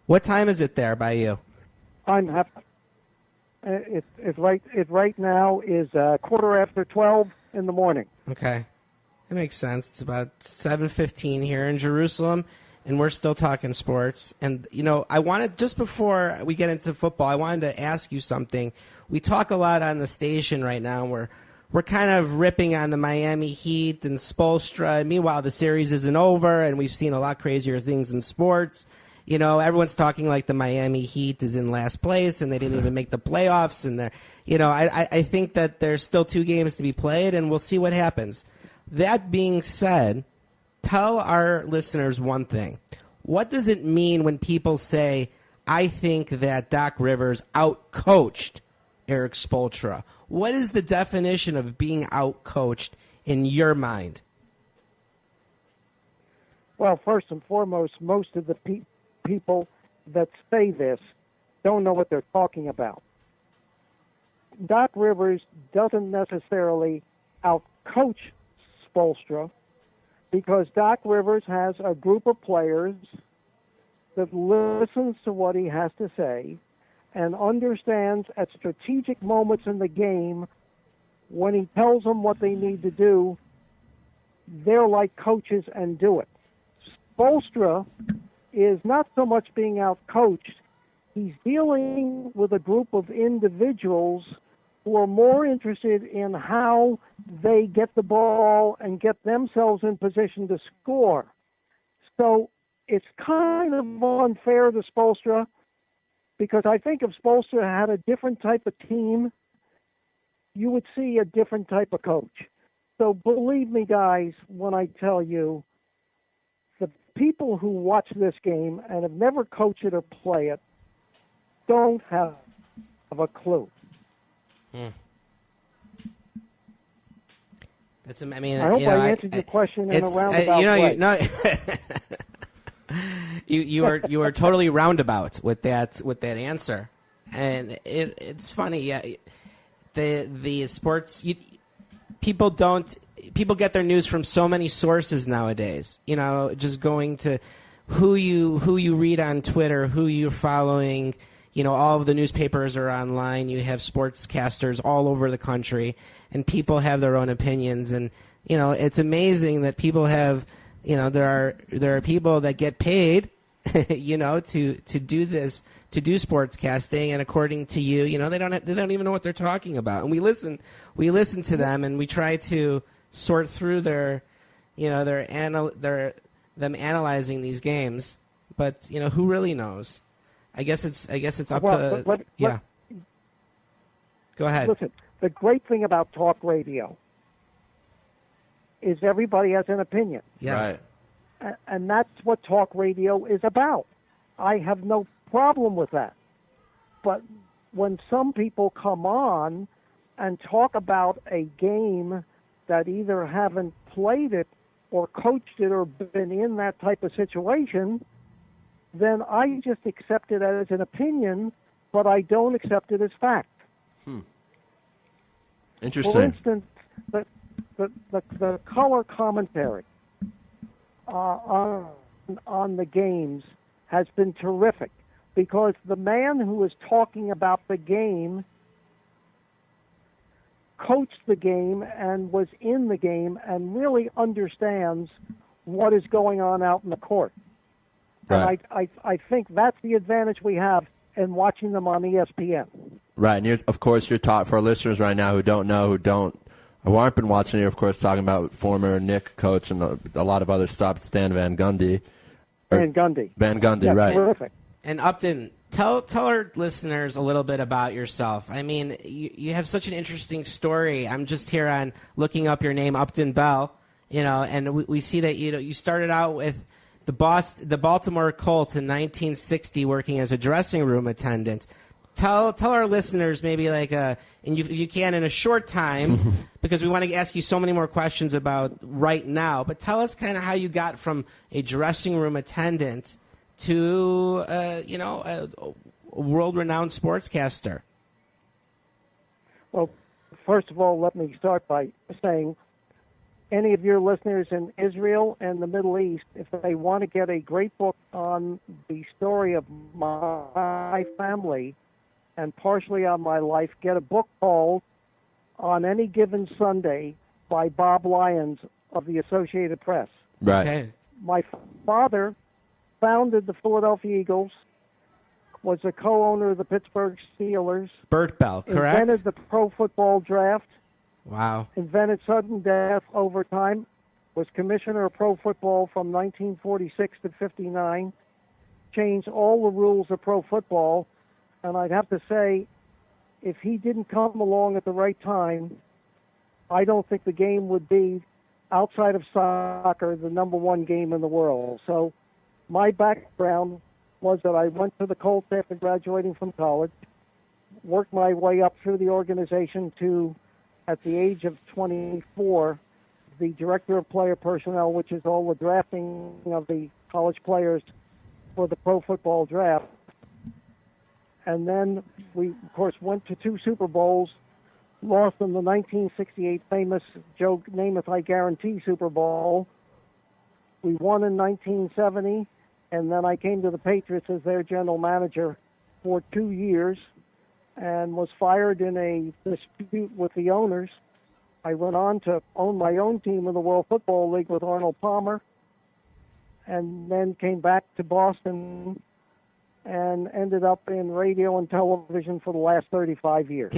What time is it there by you? I'm happy. It right now is 12:15 in the morning. Okay, that makes sense. It's about 7:15 here in Jerusalem, and we're still talking sports. And I wanted, just before we get into football, I wanted to ask you something. We talk a lot on the station right now. We're kind of ripping on the Miami Heat and Spoelstra. Meanwhile, the series isn't over, and we've seen a lot crazier things in sports. Everyone's talking like the Miami Heat is in last place and they didn't even make the playoffs. And I think that there's still 2 games to be played, and we'll see what happens. That being said, tell our listeners one thing. What does it mean when people say, I think that Doc Rivers outcoached Eric Spoelstra? What is the definition of being outcoached in your mind? Well, first and foremost, most of the people that say this don't know what they're talking about. Doc Rivers doesn't necessarily outcoach Spoelstra because Doc Rivers has a group of players that listens to what he has to say and understands at strategic moments in the game when he tells them what they need to do, they're like coaches and do it. Spoelstra is not so much being out-coached. He's dealing with a group of individuals who are more interested in how they get the ball and get themselves in position to score. So it's kind of unfair to Spoelstra because I think if Spoelstra had a different type of team, you would see a different type of coach. So believe me, guys, when I tell you, the people who watch this game and have never coached it or play it don't have a clue. That's, I mean, I hope I answered your question in a roundabout way. You are totally roundabout with that answer, and it's funny. Yeah, the sports people get their news from so many sources nowadays. You know, just going to who you read on Twitter, who you're following. You know, all of the newspapers are online. You have sportscasters all over the country, and people have their own opinions. And you know, it's amazing that people have. You know, there are people that get paid, you know, to do this, to do sportscasting, and according to you, you know, they don't even know what they're talking about. And we listen to them, and we try to sort through them analyzing these games. But you know, who really knows? I guess it's up to yeah. Go ahead. Listen, the great thing about talk radio is everybody has an opinion. Yes. Right. And that's what talk radio is about. I have no problem with that. But when some people come on and talk about a game that either haven't played it or coached it or been in that type of situation, then I just accept it as an opinion, but I don't accept it as fact. Interesting. For instance, the color commentary on the games has been terrific because the man who is talking about the game coached the game and was in the game and really understands what is going on out in the court. Right. And I think that's the advantage we have in watching them on ESPN. Right, and of course you're taught for our listeners right now who aren't been watching you, of course, talking about former Nick coach and a lot of other stuff, Stan Van Gundy. Van Gundy, yeah, right. Terrific. And Upton, tell our listeners a little bit about yourself. I mean, you have such an interesting story. I'm just here on looking up your name, Upton Bell, you know, and we see that you started out with the Baltimore Colts in 1960 working as a dressing room attendant. Tell our listeners maybe if you can in a short time, because we want to ask you so many more questions about right now, but tell us kind of how you got from a dressing room attendant to, a world-renowned sportscaster. Well, first of all, let me start by saying any of your listeners in Israel and the Middle East, if they want to get a great book on the story of my family and partially on my life, get a book called On Any Given Sunday by Bob Lyons of the Associated Press. Right. Okay. My father founded the Philadelphia Eagles, was a co-owner of the Pittsburgh Steelers. Bert Bell, correct? Invented the pro football draft. Wow. Invented sudden death overtime. Was commissioner of pro football from 1946 to 59. Changed all the rules of pro football. And I'd have to say, if he didn't come along at the right time, I don't think the game would be, outside of soccer, the number one game in the world. So my background was that I went to the Colts after graduating from college, worked my way up through the organization to, at the age of 24, the director of player personnel, which is all the drafting of the college players for the pro football draft. And then we, of course, went to 2 Super Bowls, lost in the 1968 famous Joe Namath I Guarantee Super Bowl. We won in 1970, and then I came to the Patriots as their general manager for 2 years and was fired in a dispute with the owners. I went on to own my own team in the World Football League with Arnold Palmer, and then came back to Boston and ended up in radio and television for the last 35 years.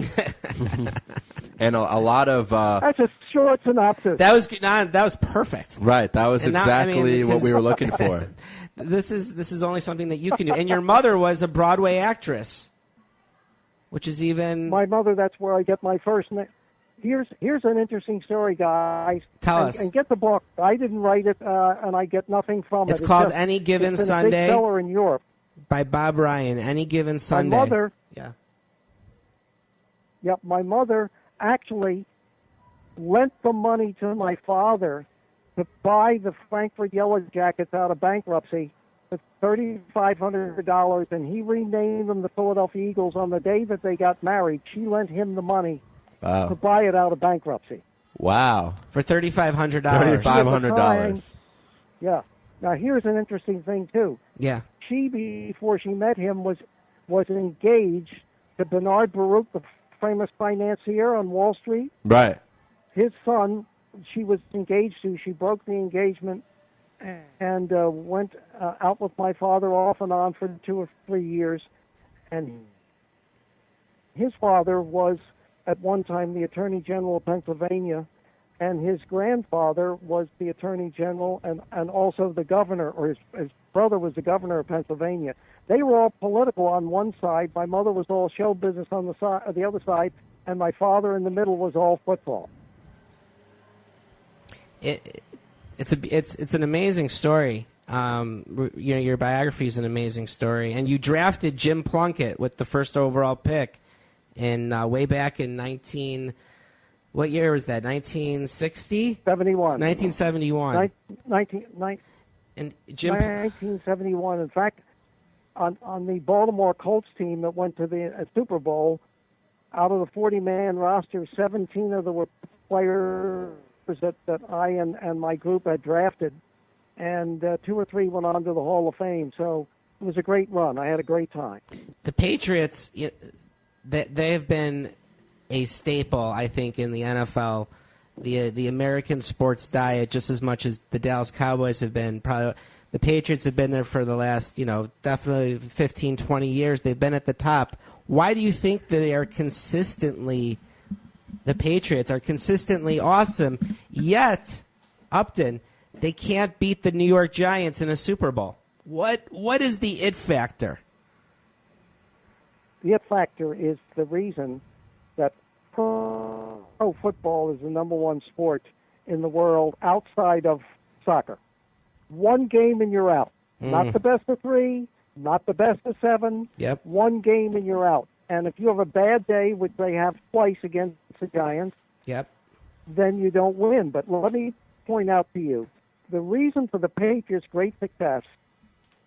And a lot of... That's a short synopsis. That was that was perfect. Right, that was exactly what we were looking for. This is only something that you can do. And your mother was a Broadway actress, which is even... My mother, that's where I get my first name. Here's an interesting story, guys. Tell us. And get the book. I didn't write it, and I get nothing from it. It's called just, Any Given it's been Sunday. a big seller in Europe. By Bob Ryan. Any Given Sunday. My mother. Yeah. Yep, my mother actually lent the money to my father to buy the Frankfurt Yellow Jackets out of bankruptcy for $3,500, and he renamed them the Philadelphia Eagles on the day that they got married. She lent him the money to buy it out of bankruptcy. Wow. For $3,500. $3,500. Yeah. Now, here's an interesting thing, too. Yeah. She, before she met him, was engaged to Bernard Baruch, the famous financier on Wall Street. Right. His son, she was engaged to. She broke the engagement and went out with my father off and on for 2 or 3 years. And his father was, at one time, the Attorney General of Pennsylvania, and his grandfather was the Attorney General and also the governor, or his brother was the governor of Pennsylvania. They were all political on one side. My mother was all show business on the other side, and my father in the middle was all football. It's an amazing story. Your biography is an amazing story, and you drafted Jim Plunkett with the first overall pick in way back in 19. What year was that? 1960? 71. 1971. 1971. In fact, on the Baltimore Colts team that went to the Super Bowl, out of the 40-man roster, 17 of them were players that I and my group had drafted, and 2 or 3 went on to the Hall of Fame. So it was a great run. I had a great time. The Patriots, they have been a staple, I think, in the NFL, the American sports diet, just as much as the Dallas Cowboys have been. Probably the Patriots have been there for the last, definitely 15, 20 years. They've been at the top. Why do you think that the Patriots are consistently awesome, yet, Upton, they can't beat the New York Giants in a Super Bowl? What is the it factor? The it factor is the reason that pro football is the number one sport in the world outside of soccer. One game and you're out. Not the best of 3, not the best of 7. Yep. One game and you're out. And if you have a bad day, which they have twice against the Giants, yep, then you don't win. But let me point out to you, the reason for the Patriots' great success,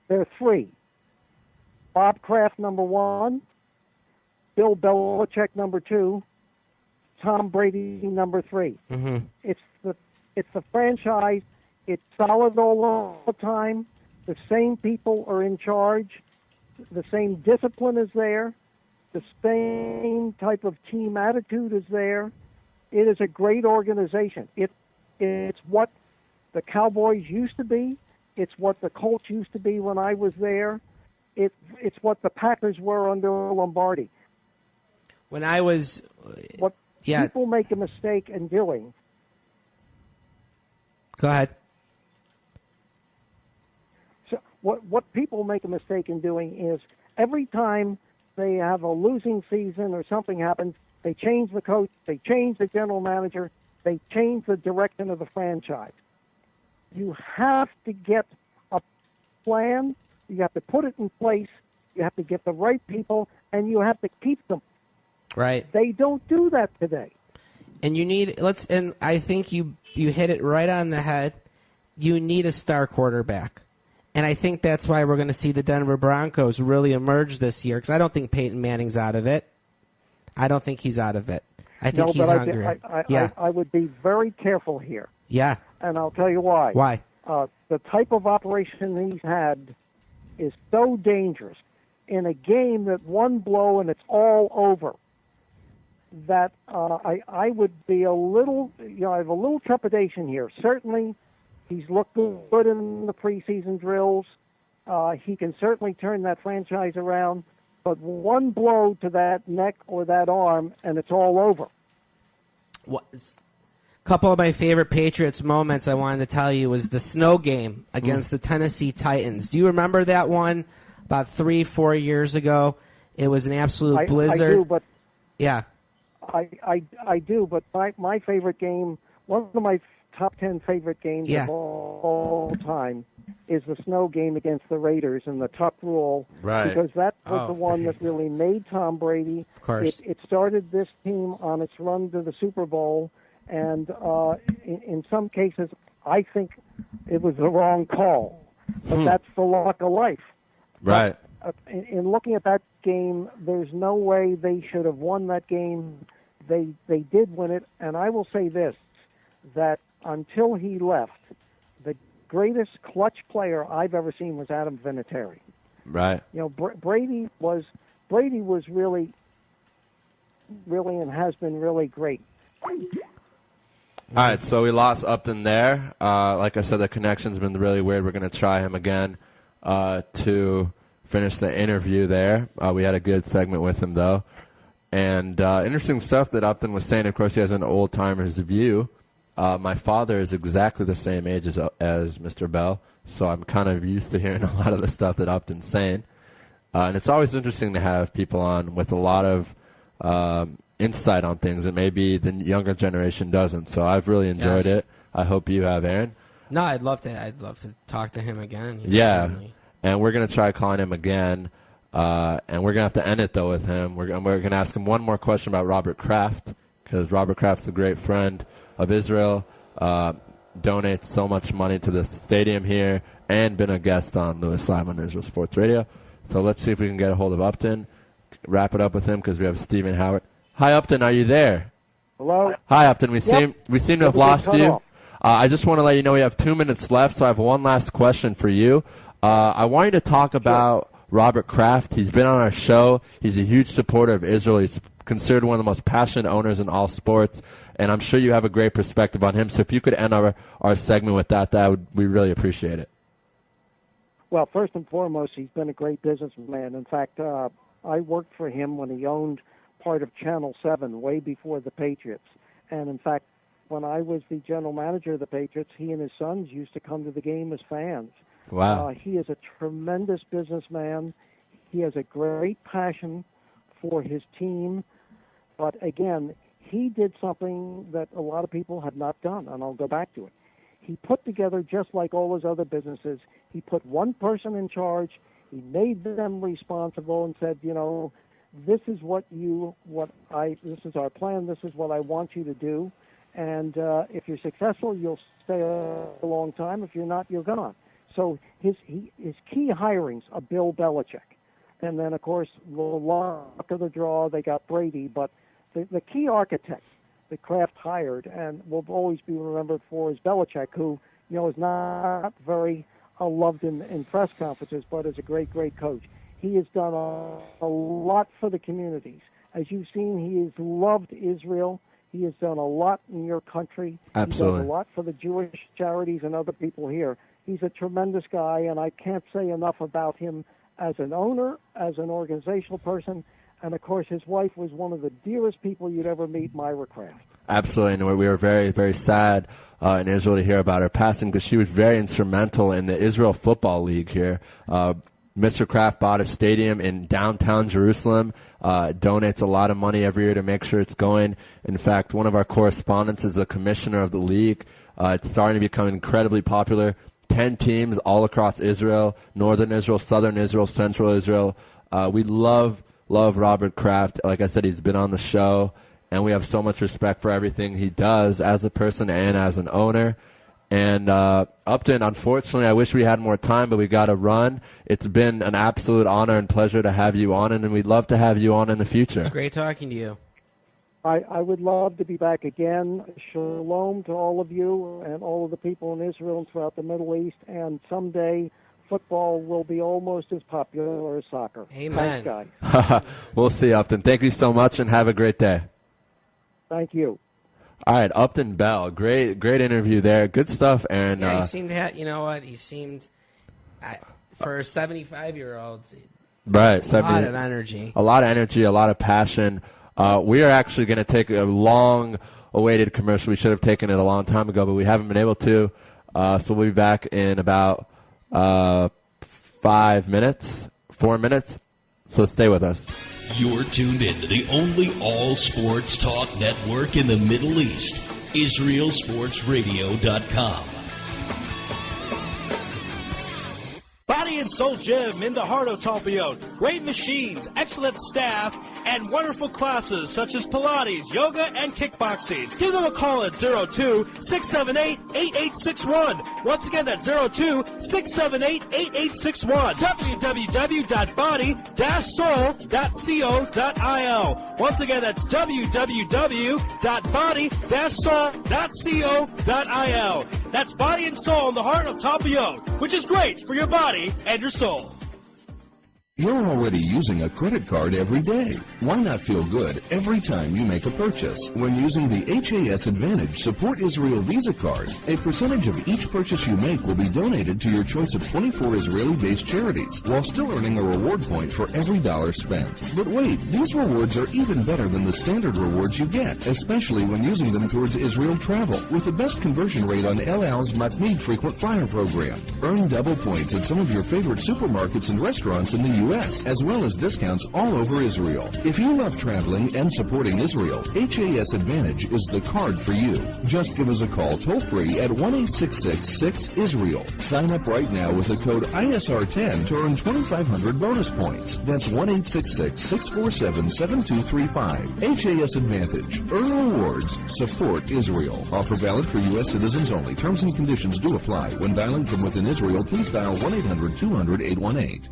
there are 3. Bob Kraft, number 1. Bill Belichick, number 2. Tom Brady, number 3. Mm-hmm. It's the franchise. It's solid all the time. The same people are in charge. The same discipline is there. The same type of team attitude is there. It is a great organization. It's what the Cowboys used to be. It's what the Colts used to be when I was there. It's what the Packers were under Lombardi. When I was... What people make a mistake in doing... Go ahead. So what people make a mistake in doing is every time they have a losing season or something happens, they change the coach, they change the general manager, they change the direction of the franchise. You have to get a plan, you have to put it in place, you have to get the right people, and you have to keep them. Right. They don't do that today. And you need and I think you hit it right on the head. You need a star quarterback. And I think that's why we're going to see the Denver Broncos really emerge this year, because I don't think Peyton Manning's out of it. I don't think he's out of it. I think no, he's but hungry. I would be very careful here. Yeah. And I'll tell you why. Why? The type of operation he's had is so dangerous in a game that one blow and it's all over. That I would be a little, I have a little trepidation here. Certainly, he's looked good in the preseason drills. He can certainly turn that franchise around. But one blow to that neck or that arm, and it's all over. A couple of my favorite Patriots moments I wanted to tell you was the snow game against the Tennessee Titans. Do you remember that one about 3-4 years ago? It was an absolute blizzard. I do, but yeah. I do, but my favorite game, one of my top 10 favorite games of all time, is the snow game against the Raiders and the Tuck rule. Right. Because that was the one that really made Tom Brady. Of course. It started this team on its run to the Super Bowl, and in some cases, I think it was the wrong call. But that's the luck of life. Right. But, in looking at that game, there's no way they should have won that game. They did win it, and I will say this, that until he left, the greatest clutch player I've ever seen was Adam Vinatieri. Right. Brady was really and has been really great. All right, so we lost Upton there. Like I said, the connection's been really weird. We're going to try him again to finish the interview there. We had a good segment with him, though. And interesting stuff that Upton was saying. Of course, he has an old-timer's view. My father is exactly the same age as Mr. Bell, so I'm kind of used to hearing a lot of the stuff that Upton's saying. And it's always interesting to have people on with a lot of insight on things that maybe the younger generation doesn't. So I've really enjoyed it. I hope you have, Aaron. No, I'd love to talk to him again. Yeah, and we're going to try calling him again. And we're going to have to end it, though, with him. We're going to ask him one more question about Robert Kraft, because Robert Kraft's a great friend of Israel, donates so much money to the stadium here, and been a guest on Lewis Live on Israel Sports Radio. So let's see if we can get a hold of Upton, wrap it up with him, because we have Stephen Howard. Hi, Upton, are you there? Hello? Hi, Upton. We seem to have lost you. I just want to let you know we have 2 minutes left, so I have one last question for you. I want you to talk about Robert Kraft. He's been on our show. He's a huge supporter of Israel. He's considered one of the most passionate owners in all sports, and I'm sure you have a great perspective on him. So if you could end our segment with that we really appreciate it. Well, first and foremost, he's been a great businessman. In fact, I worked for him when he owned part of Channel 7 way before the Patriots. And in fact, when I was the general manager of the Patriots, he and his sons used to come to the game as fans. Wow. He is a tremendous businessman. He has a great passion for his team. But again, he did something that a lot of people have not done, and I'll go back to it. He put together, just like all his other businesses, he put one person in charge. He made them responsible and said, this is this is our plan. This is what I want you to do. And if you're successful, you'll stay a long time. If you're not, you're gone. So his key hirings are Bill Belichick. And then, of course, the luck of the draw, they got Brady. But the key architect that Kraft hired and will always be remembered for is Belichick, who, is not very loved in press conferences, but is a great, great coach. He has done a lot for the communities. As you've seen, he has loved Israel. He has done a lot in your country. Absolutely. He does a lot for the Jewish charities and other people here. He's a tremendous guy, and I can't say enough about him as an owner, as an organizational person, and, of course, his wife was one of the dearest people you'd ever meet, Myra Kraft. Absolutely, and we were very, very sad in Israel to hear about her passing, because she was very instrumental in the Israel Football League here. Mr. Kraft bought a stadium in downtown Jerusalem, donates a lot of money every year to make sure it's going. In fact, one of our correspondents is the commissioner of the league. It's starting to become incredibly popular. 10 teams all across Israel, northern Israel, southern Israel, central Israel. We love Robert Kraft. Like I said, he's been on the show, and we have so much respect for everything he does as a person and as an owner. And Upton, unfortunately, I wish we had more time, but we got to run. It's been an absolute honor and pleasure to have you on, and we'd love to have you on in the future. It's great talking to you. I would love to be back again. Shalom to all of you and all of the people in Israel and throughout the Middle East. And someday football will be almost as popular as soccer. Amen. Thanks, guys. We'll see, Upton. Thank you so much, and have a great day. Thank you. All right, Upton Bell. Great interview there. Good stuff, Aaron. Yeah, he seemed to have, you know what? He seemed, for a 75-year-old, right, a lot of energy. A lot of energy, a lot of passion. We are actually going to take a long-awaited commercial. We should have taken it a long time ago, but we haven't been able to. So we'll be back in about 4 minutes. So stay with us. You're tuned in to the only all-sports talk network in the Middle East, IsraelSportsRadio.com. Body and Soul Gym in the heart of Talpiot. Great machines, excellent staff, and wonderful classes such as Pilates, yoga, and kickboxing. Give them a call at 02-678-8861. Once again, that's 02-678-8861. www.body-soul.co.il. Once again, that's www.body-soul.co.il. That's Body and Soul in the heart of Talpiot, which is great for your body and your soul. You're already using a credit card every day. Why not feel good every time you make a purchase? When using the HAS Advantage Support Israel Visa card, a percentage of each purchase you make will be donated to your choice of 24 Israeli-based charities, while still earning a reward point for every dollar spent. But wait, these rewards are even better than the standard rewards you get, especially when using them towards Israel travel, with the best conversion rate on El Al's Matmeed frequent flyer program. Earn double points at some of your favorite supermarkets and restaurants in the U.S., as well as discounts all over Israel. If you love traveling and supporting Israel, HAS Advantage is the card for you. Just give us a call toll-free at 1-866-6-ISRAEL. Sign up right now with the code ISR10 to earn 2,500 bonus points. That's 1-866-647-7235. HAS Advantage. Earn rewards. Support Israel. Offer valid for U.S. citizens only. Terms and conditions do apply. When dialing from within Israel, please dial 1-800-200-818.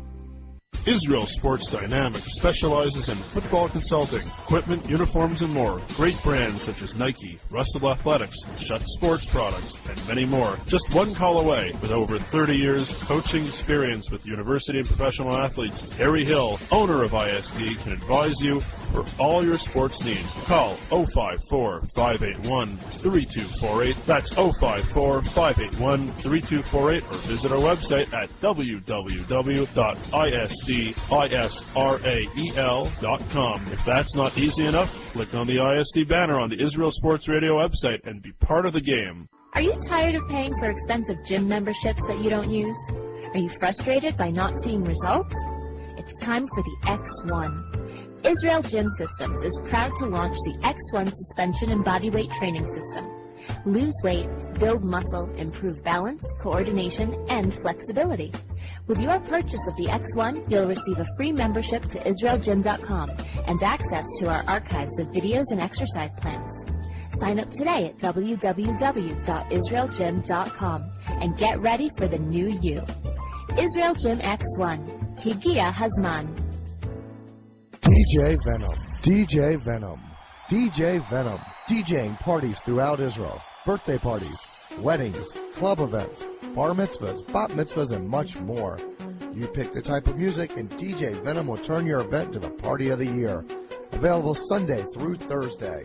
Israel Sports Dynamics specializes in football consulting, equipment, uniforms, and more. Great brands such as Nike, Russell Athletics, Schutt Sports Products, and many more. Just one call away. With over 30 years coaching experience with university and professional athletes, Terry Hill, owner of ISD, can advise you for all your sports needs. Call 054-581-3248. That's 054-581-3248, or visit our website at www.isdisrael.com. If that's not easy enough, click on the ISD banner on the Israel Sports Radio website and be part of the game. Are you tired of paying for expensive gym memberships that you don't use? Are you frustrated by not seeing results? It's time for the X1. Israel Gym Systems is proud to launch the X1 suspension and bodyweight training system. Lose weight, build muscle, improve balance, coordination, and flexibility. With your purchase of the X1, you'll receive a free membership to IsraelGym.com and access to our archives of videos and exercise plans. Sign up today at www.IsraelGym.com and get ready for the new you. Israel Gym X1. Higia Hazman. DJ Venom. DJ Venom. DJ Venom. DJing parties throughout Israel. Birthday parties, weddings, club events, bar mitzvahs, bat mitzvahs, and much more. You pick the type of music and DJ Venom will turn your event into the party of the year. Available Sunday through Thursday.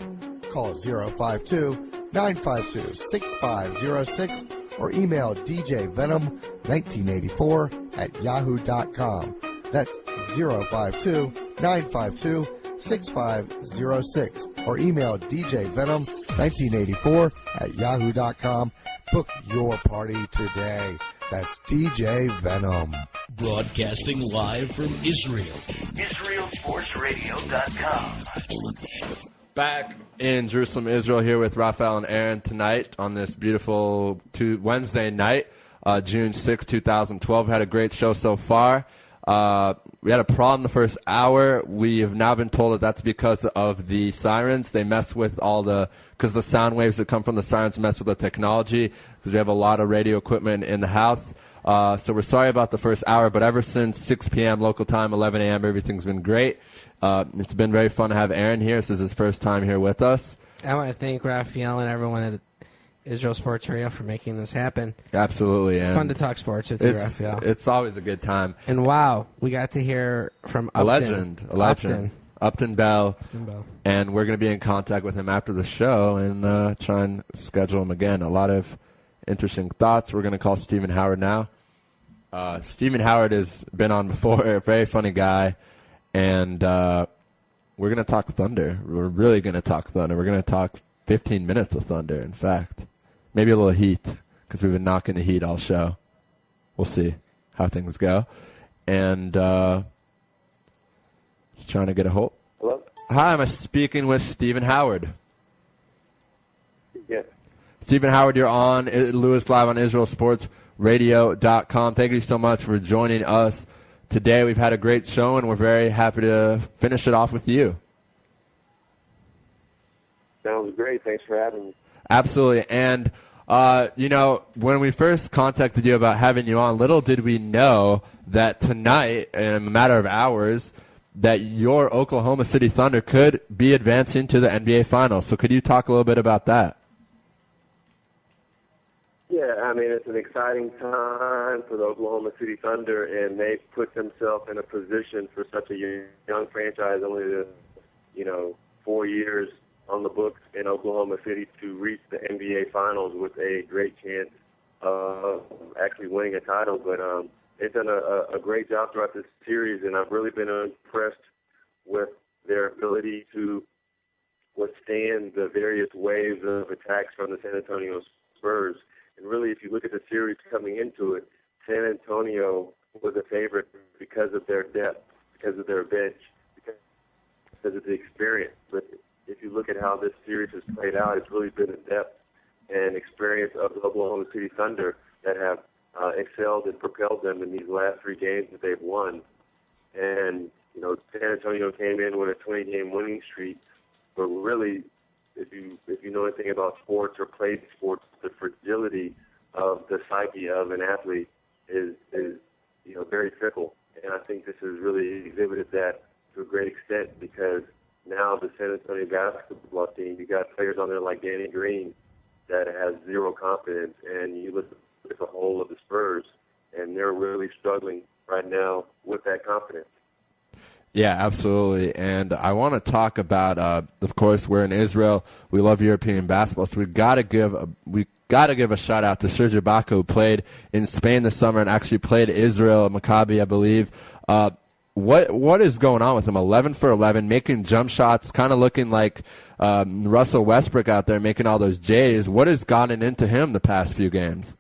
Call 052-952-6506 or email djvenom1984@yahoo.com. That's 052-952-6506 or email djvenom1984@yahoo.com. Book your party today. That's DJ Venom. Broadcasting live from Israel. IsraelSportsRadio.com. Back in Jerusalem, Israel, here with Raphael and Aaron tonight on this beautiful Wednesday night, June 6, 2012. We had a great show so far. We had a problem the first hour. We have now been told that that's because of the sirens. They mess with because the sound waves that come from the sirens mess with the technology, because we have a lot of radio equipment in the house. So we're sorry about the first hour, but ever since 6 p.m. local time, 11 a.m., everything's been great. It's been very fun to have Aaron here. This is his first time here with us. I want to thank Raphael and everyone at Israel Sports Radio for making this happen. Absolutely. It's fun to talk sports with you, Raphael. It's always a good time. And wow, we got to hear from a legend, Upton Bell. And we're going to be in contact with him after the show and try and schedule him again. A lot of interesting thoughts. We're going to call Stephen Howard now. Stephen Howard has been on before, a very funny guy. And we're going to talk Thunder. We're really going to talk Thunder. We're going to talk 15 minutes of Thunder, in fact. Maybe a little Heat, because we've been knocking the Heat all show. We'll see how things go. And just trying to get a hold. Hello? Hi, I'm speaking with Stephen Howard. Yes. Stephen Howard, you're on Lewis Live on IsraelSportsRadio.com. Thank you so much for joining us today. We've had a great show, and we're very happy to finish it off with you. Sounds great. Thanks for having me. Absolutely. And, when we first contacted you about having you on, little did we know that tonight, in a matter of hours, that your Oklahoma City Thunder could be advancing to the NBA Finals. So could you talk a little bit about that? Yeah, I mean, it's an exciting time for the Oklahoma City Thunder, and they've put themselves in a position for such a young franchise, only the, 4 years on the books in Oklahoma City, to reach the NBA Finals with a great chance of actually winning a title. But they've done a great job throughout this series, and I've really been impressed with their ability to withstand the various waves of attacks from the San Antonio Spurs. And really, if you look at the series coming into it, San Antonio was a favorite because of their depth, because of their bench, because of the experience. But if you look at how this series has played out, it's really been the depth and experience of the Oklahoma City Thunder that have excelled and propelled them in these last 3 games that they've won. And, San Antonio came in with a 20-game winning streak, but really, if you know anything about sports or played sports, the fragility of the psyche of an athlete is very fickle. And I think this has really exhibited that to a great extent, because now the San Antonio basketball team, you got players on there like Danny Green that has zero confidence, and you look at the whole of the Spurs, and they're really struggling right now with that confidence. Yeah, absolutely. And I want to talk about, of course, we're in Israel. We love European basketball, so we got to give a shout out to Serge Ibaka, who played in Spain this summer and actually played Israel at Maccabi, I believe. What is going on with him? 11 for 11, making jump shots, kind of looking like Russell Westbrook out there making all those J's. What has gotten into him the past few games?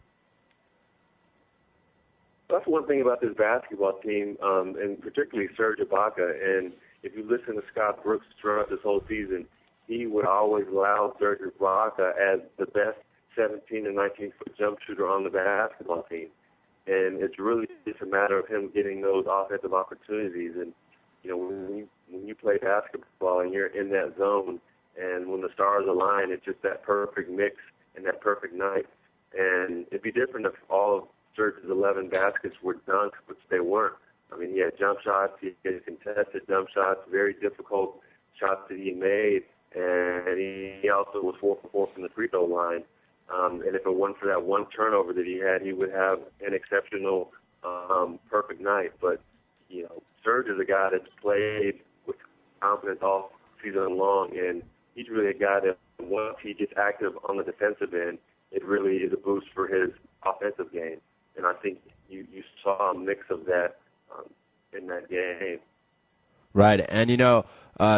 That's one thing about this basketball team, and particularly Serge Ibaka. And if you listen to Scott Brooks throughout this whole season, he would always allow Serge Ibaka as the best 17 and 19-foot jump shooter on the basketball team. And it's really just a matter of him getting those offensive opportunities. And, when you play basketball and you're in that zone, and when the stars align, it's just that perfect mix and that perfect night. And it'd be different if all of Serge's 11 baskets were dunks, which they weren't. I mean, he had jump shots, he had contested jump shots, very difficult shots that he made, and he also was 4 for 4 from the free throw line. And if it weren't for that one turnover that he had, he would have an exceptional, perfect night. But, Serge is a guy that's played with confidence all season long, and he's really a guy that once he gets active on the defensive end, it really is a boost for his offensive game. And I think you saw a mix of that in that game. Right. And,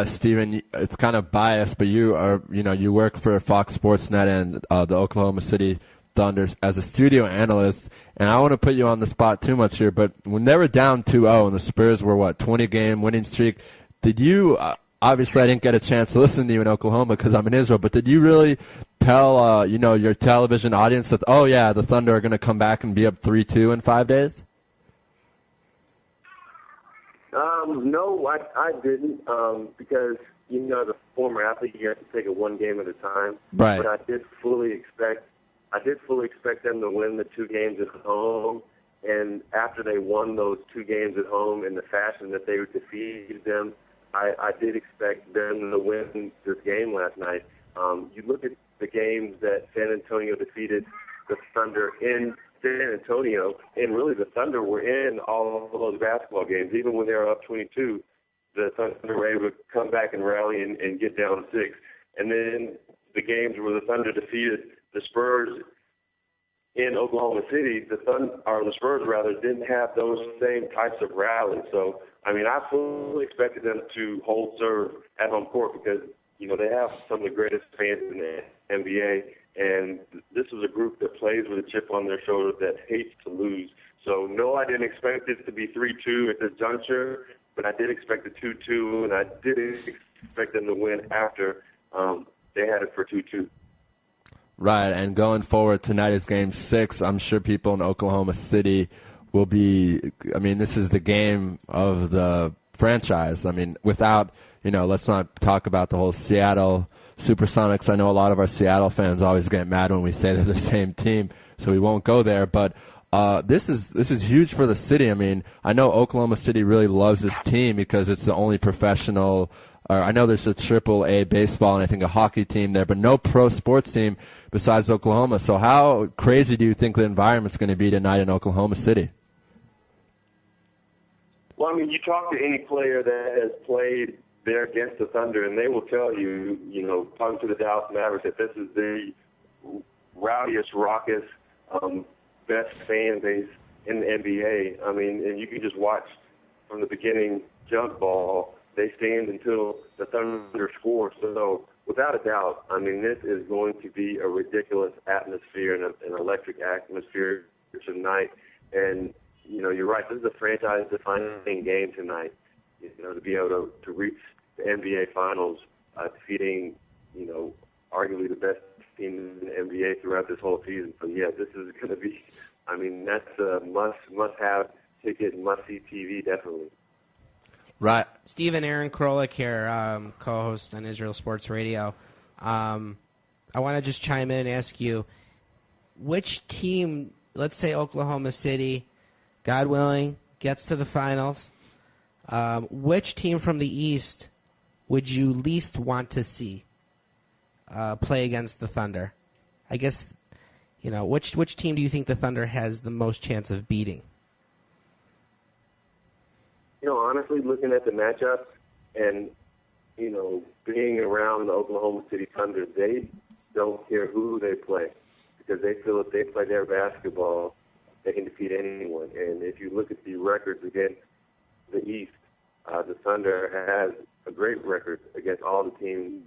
Stephen, it's kind of biased, but you are, you work for Fox Sports Net and the Oklahoma City Thunder as a studio analyst. And I don't want to put you on the spot too much here, but when they were down 2-0 and the Spurs were, 20-game winning streak, did you obviously I didn't get a chance to listen to you in Oklahoma because I'm in Israel, but did you really tell, your television audience that, oh, yeah, the Thunder are going to come back and be up 3-2 in 5 days? No, I didn't, because, as a former athlete, you have to take it one game at a time. Right. But I did fully expect them to win the 2 games at home, And after they won those 2 games at home in the fashion that they defeated them, I did expect them to win this game last night. You look at the games that San Antonio defeated the Thunder in San Antonio, and really the Thunder were in all of those basketball games. Even when they were up 22, the Thunder were able to come back and rally and get down 6. And then the games where the Thunder defeated the Spurs in Oklahoma City, the Spurs didn't have those same types of rallies. So, I mean, I fully expected them to hold serve at home court because, you know, they have some of the greatest fans in the NBA, and this is a group that plays with a chip on their shoulder that hates to lose. So, no, I didn't expect it to be 3-2 at this juncture, but I did expect a 2-2, and I did expect them to win after they had it for 2-2. Right, and going forward, tonight is Game 6. I'm sure people in Oklahoma City will be, I mean, this is the game of the franchise. I mean, without, you know, let's not talk about the whole Seattle Supersonics. I know a lot of our Seattle fans always get mad when we say they're the same team, so we won't go there. But this is huge for the city. I mean, I know Oklahoma City really loves this team because it's the only professional, or I know there's a AAA baseball and I think a hockey team there, but no pro sports team besides Oklahoma. So how crazy do you think the environment's going to be tonight in Oklahoma City? Well, I mean, you talk to any player that has played there against the Thunder, and they will tell you, you know, talking to the Dallas Mavericks, that this is the rowdiest, raucous, best fan base in the NBA. I mean, and you can just watch from the beginning jump ball. They stand until the Thunder score. So, without a doubt, I mean, this is going to be a ridiculous atmosphere and an electric atmosphere tonight. And, you know, you're right. This is a franchise-defining game tonight. You know, to be able to reach the NBA Finals, defeating, you know, arguably the best team in the NBA throughout this whole season. So, yeah, this is going to be, I mean, that's a must-have ticket, must-see TV, definitely. Right. Stephen, Aaron Krolik here, co-host on Israel Sports Radio. I want to just chime in and ask you, which team, let's say Oklahoma City, God willing, gets to the finals, which team from the East would you least want to see play against the Thunder? I guess, you know, which team do you think the Thunder has the most chance of beating? You know, honestly, looking at the matchups and, you know, being around the Oklahoma City Thunder, they don't care who they play because they feel if they play their basketball, they can defeat anyone. And if you look at the records against the East, the Thunder has a great record against all the teams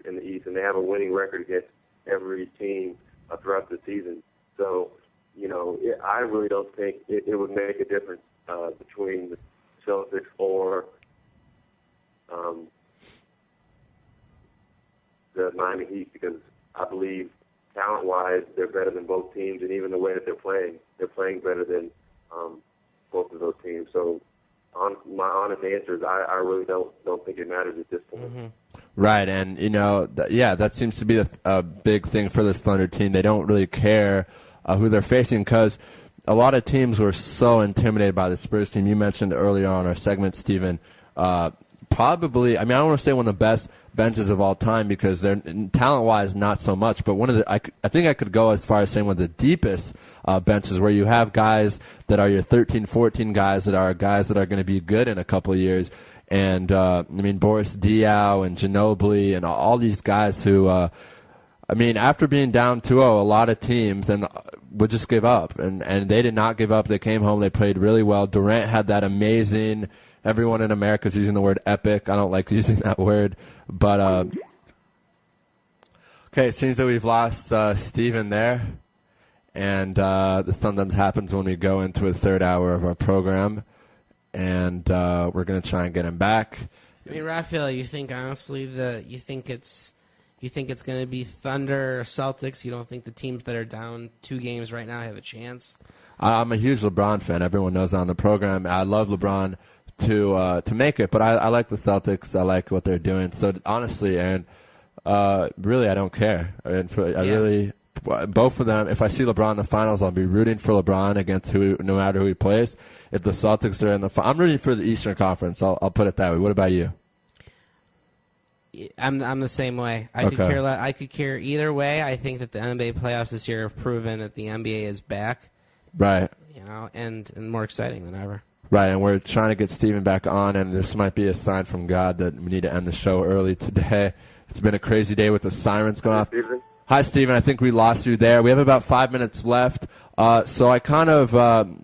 in the East, and they have a winning record against every team throughout the season. So, you know, I really don't think it would make a difference between the Celtics or the Miami Heat because I believe talent-wise they're better than both teams, and even the way that they're playing better than both of those teams. So my honest answer is I really don't think it matters at this point. Mm-hmm. Right, and, you know, that seems to be a big thing for this Thunder team. They don't really care who they're facing because a lot of teams were so intimidated by the Spurs team. You mentioned earlier on our segment, Stephen, probably, I mean, I don't want to say one of the best benches of all time because they're talent-wise not so much, but one of the, I think I could go as far as saying one of the deepest benches where you have guys that are your 13, 14 guys that are going to be good in a couple of years. And, I mean, Boris Diaw and Ginobili and all these guys who, I mean, after being down 2-0, a lot of teams would just give up. And they did not give up. They came home. They played really well. Durant had that amazing, everyone in America is using the word epic. I don't like using that word. But, okay, it seems that we've lost Steven there. And this sometimes happens when we go into a third hour of our program. And we're going to try and get him back. I mean, Raphael, you think honestly you think it's going to be Thunder or Celtics? You don't think the teams that are down 2 games right now have a chance? I'm a huge LeBron fan. Everyone knows on the program. I love LeBron to make it, but I like the Celtics. I like what they're doing. So honestly, Aaron, really, I don't care. And really, both of them, if I see LeBron in the finals, I'll be rooting for LeBron against no matter who he plays. If the Celtics are in the I'm rooting for the Eastern Conference. I'll put it that way. What about you? I'm the same way. I could care either way. I think that the NBA playoffs this year have proven that the NBA is back. Right. And more exciting than ever. Right, and we're trying to get Steven back on, and this might be a sign from God that we need to end the show early today. It's been a crazy day with the sirens going off. Steven? Hi, Steven. I think we lost you there. We have about 5 minutes left. So I kind of,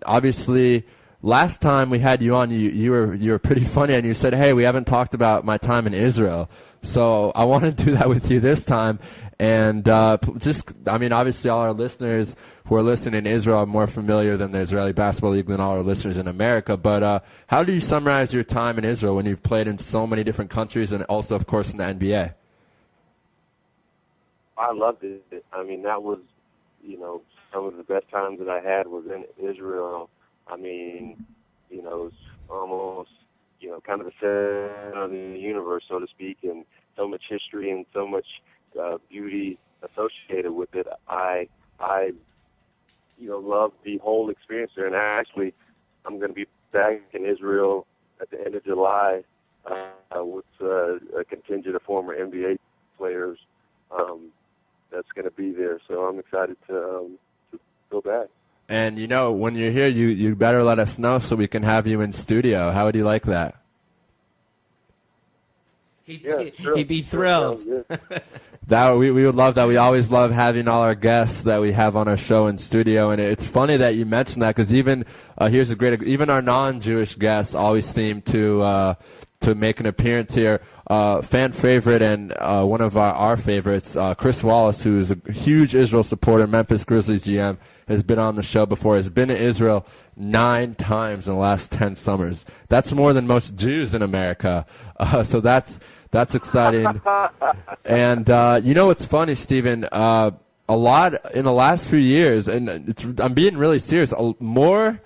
obviously, last time we had you on, you were pretty funny, and you said, hey, we haven't talked about my time in Israel. So I want to do that with you this time. And obviously all our listeners who are listening in Israel are more familiar than the Israeli Basketball League than all our listeners in America. But how do you summarize your time in Israel when you've played in so many different countries and also, of course, in the NBA? I loved it. I mean, that was, some of the best times that I had was in Israel. I mean, it was almost, kind of the center of the universe, so to speak, and so much history and so much beauty associated with it. I love the whole experience there. And actually, I'm going to be back in Israel at the end of July with a contingent of former NBA players that's going to be there. So I'm excited to go back. And, when you're here, you better let us know so we can have you in studio. How would you like that? He'd be thrilled. We would love that. We always love having all our guests that we have on our show in studio, and it's funny that you mentioned that because even even our non-Jewish guests always seem to make an appearance here. Fan favorite and one of our favorites, Chris Wallace, who is a huge Israel supporter, Memphis Grizzlies GM, has been on the show before. Has been to Israel 9 times in the last 10 summers. That's more than most Jews in America. So that's exciting. And what's funny, Stephen? A lot in the last few years, and I'm being really serious. More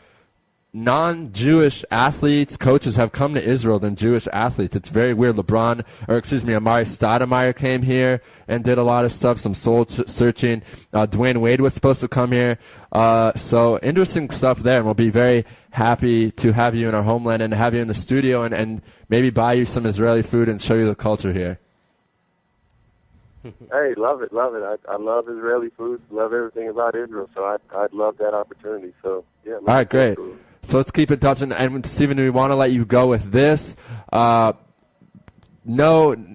non-Jewish athletes, coaches have come to Israel than Jewish athletes. It's very weird. Amari Stoudemire came here and did a lot of stuff, some soul searching. Dwayne Wade was supposed to come here. So interesting stuff there, and we'll be very happy to have you in our homeland and have you in the studio and maybe buy you some Israeli food and show you the culture here. Hey, love it. I love Israeli food, love everything about Israel, so I'd love that opportunity. So, yeah. All right, great. So let's keep in touch. And Stephen, we want to let you go with this. I want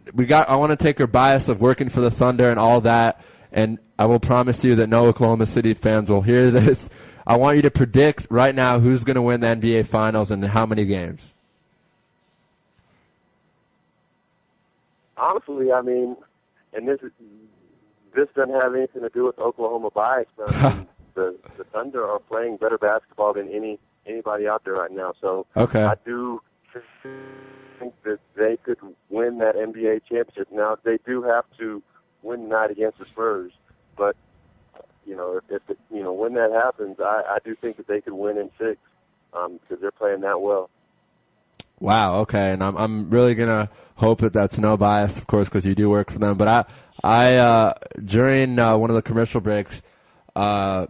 to take your bias of working for the Thunder and all that, and I will promise you that no Oklahoma City fans will hear this. I want you to predict right now who's going to win the NBA Finals and how many games. Honestly, I mean, and this doesn't have anything to do with Oklahoma bias, but I mean, the Thunder are playing better basketball than anybody out there right now. So okay. I do think that they could win that NBA championship. Now, they do have to win tonight against the Spurs, but when that happens, I do think that they could win in 6 because they're playing that well. Wow. Okay, and I'm really gonna hope that that's no bias, of course, because you do work for them. But I during one of the commercial breaks, Aaron